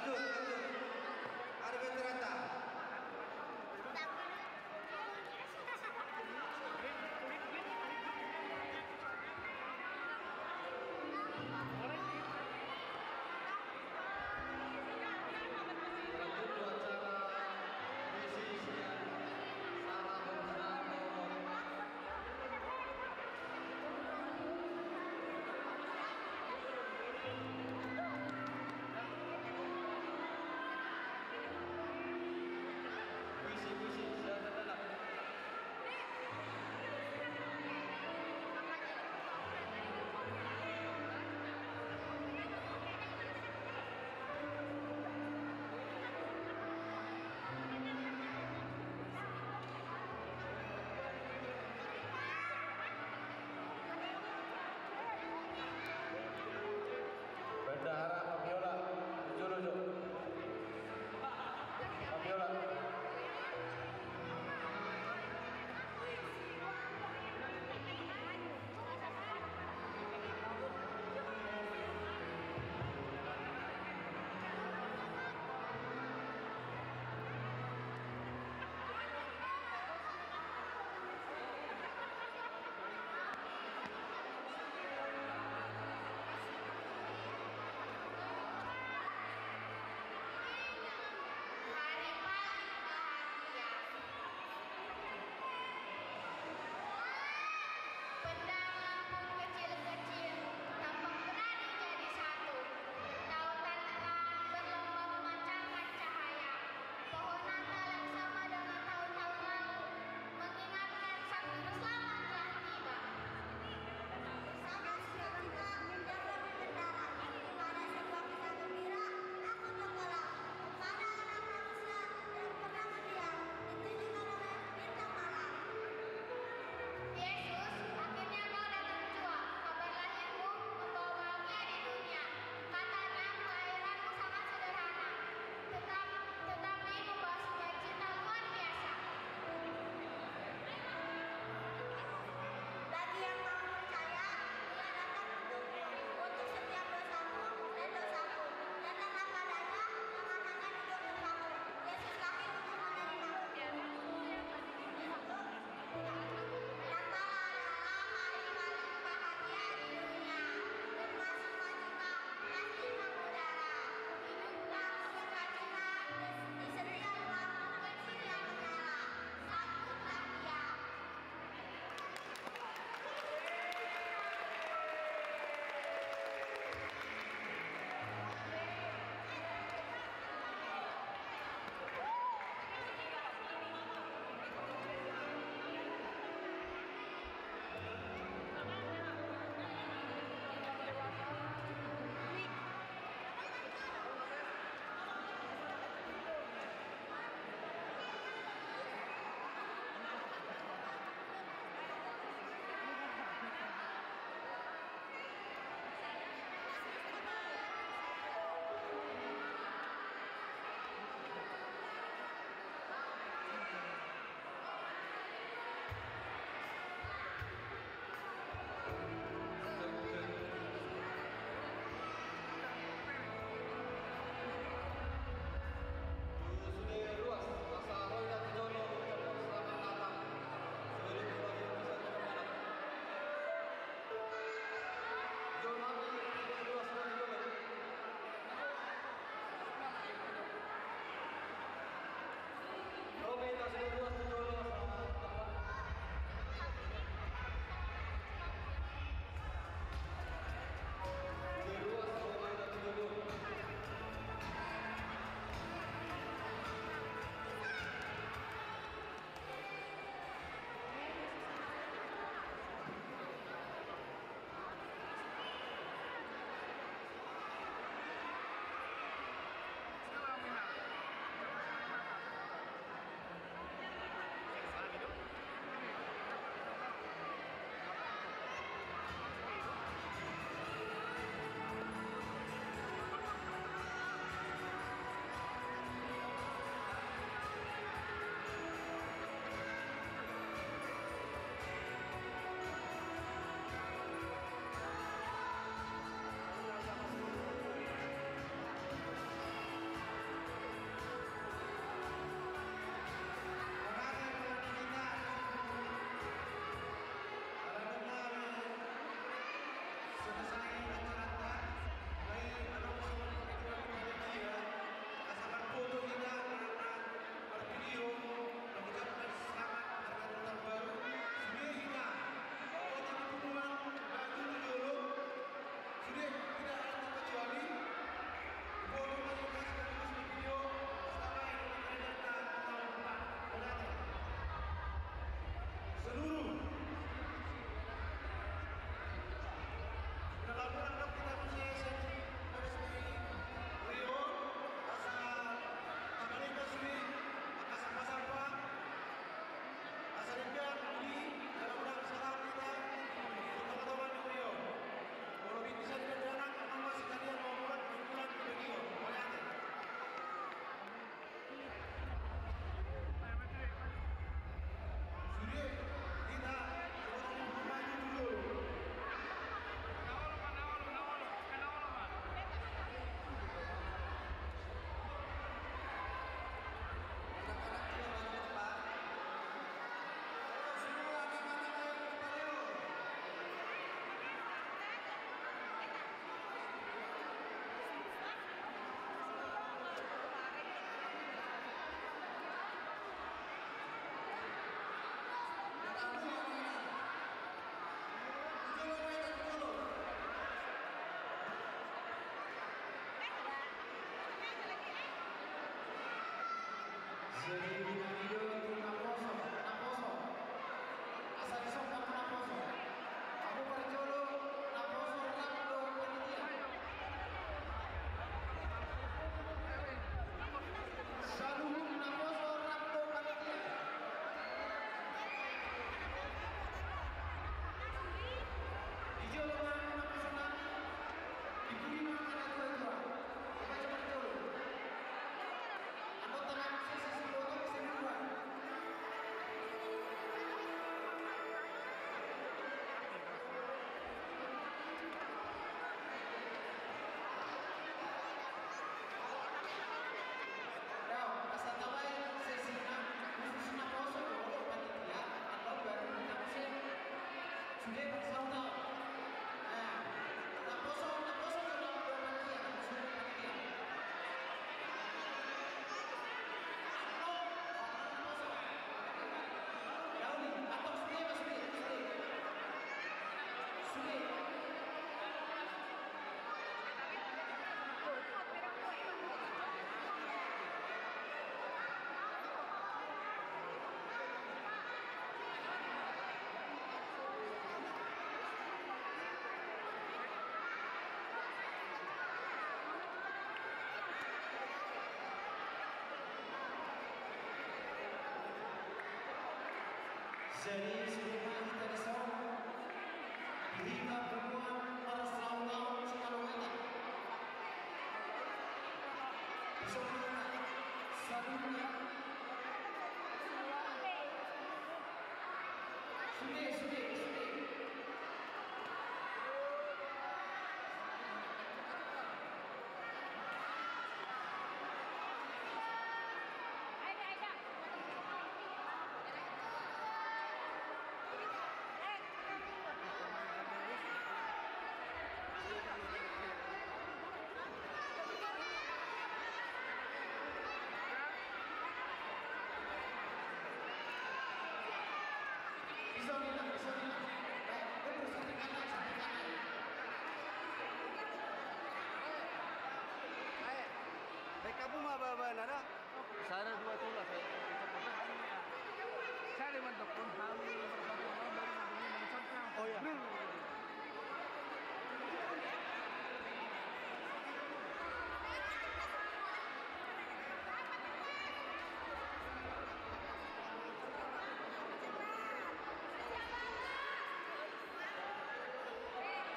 Lanjut. Ada Veterata. Jadi sebelumnya kita disambut hingga pertemuan para selawat sekalaunya. Sebelumnya, sebelumnya, sudah. Kamu mah bawa nada? Sana dua tulah saya. Saya dibentuk pun Oh ya.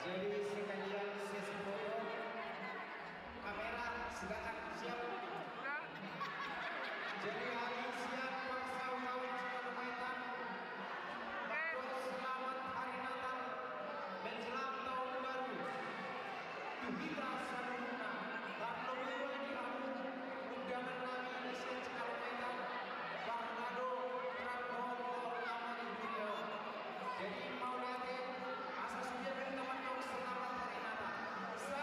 Jadi sekalian sesi foto, kamera silakan siap. Jadi hari siap persawahan sekalaunya. Selamat hari Natal menjelang tahun baru. Kita saudara dan lebih lagi kamu undangan kami di sini sekalaunya. Bangado Prabon Amani Video. Jadi mau nanti asal sudah teman-teman selamat hari Natal. 1,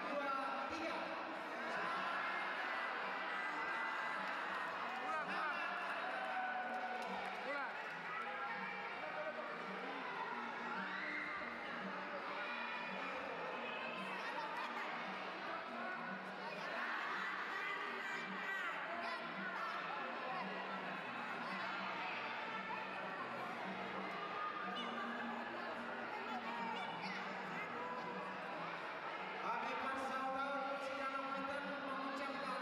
2, 3. Kami persaudara sekalaunya mengucapkan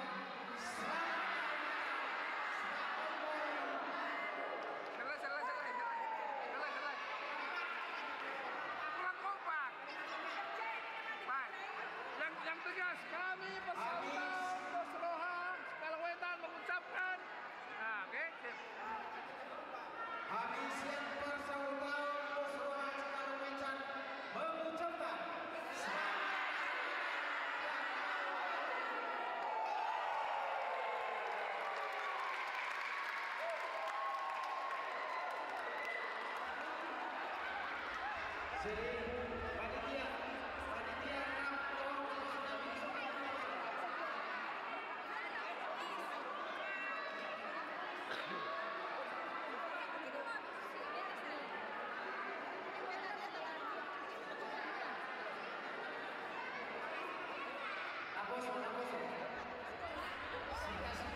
Yang tegas kami persaudaraan Bosroha Sekalauwetan mengucapkan. Nah, oke, sip. Kami siap persaudaraan Bosroha Sekalauwetan mengucapkan Jadi panitia Aposo. Silakan.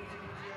puji-pujian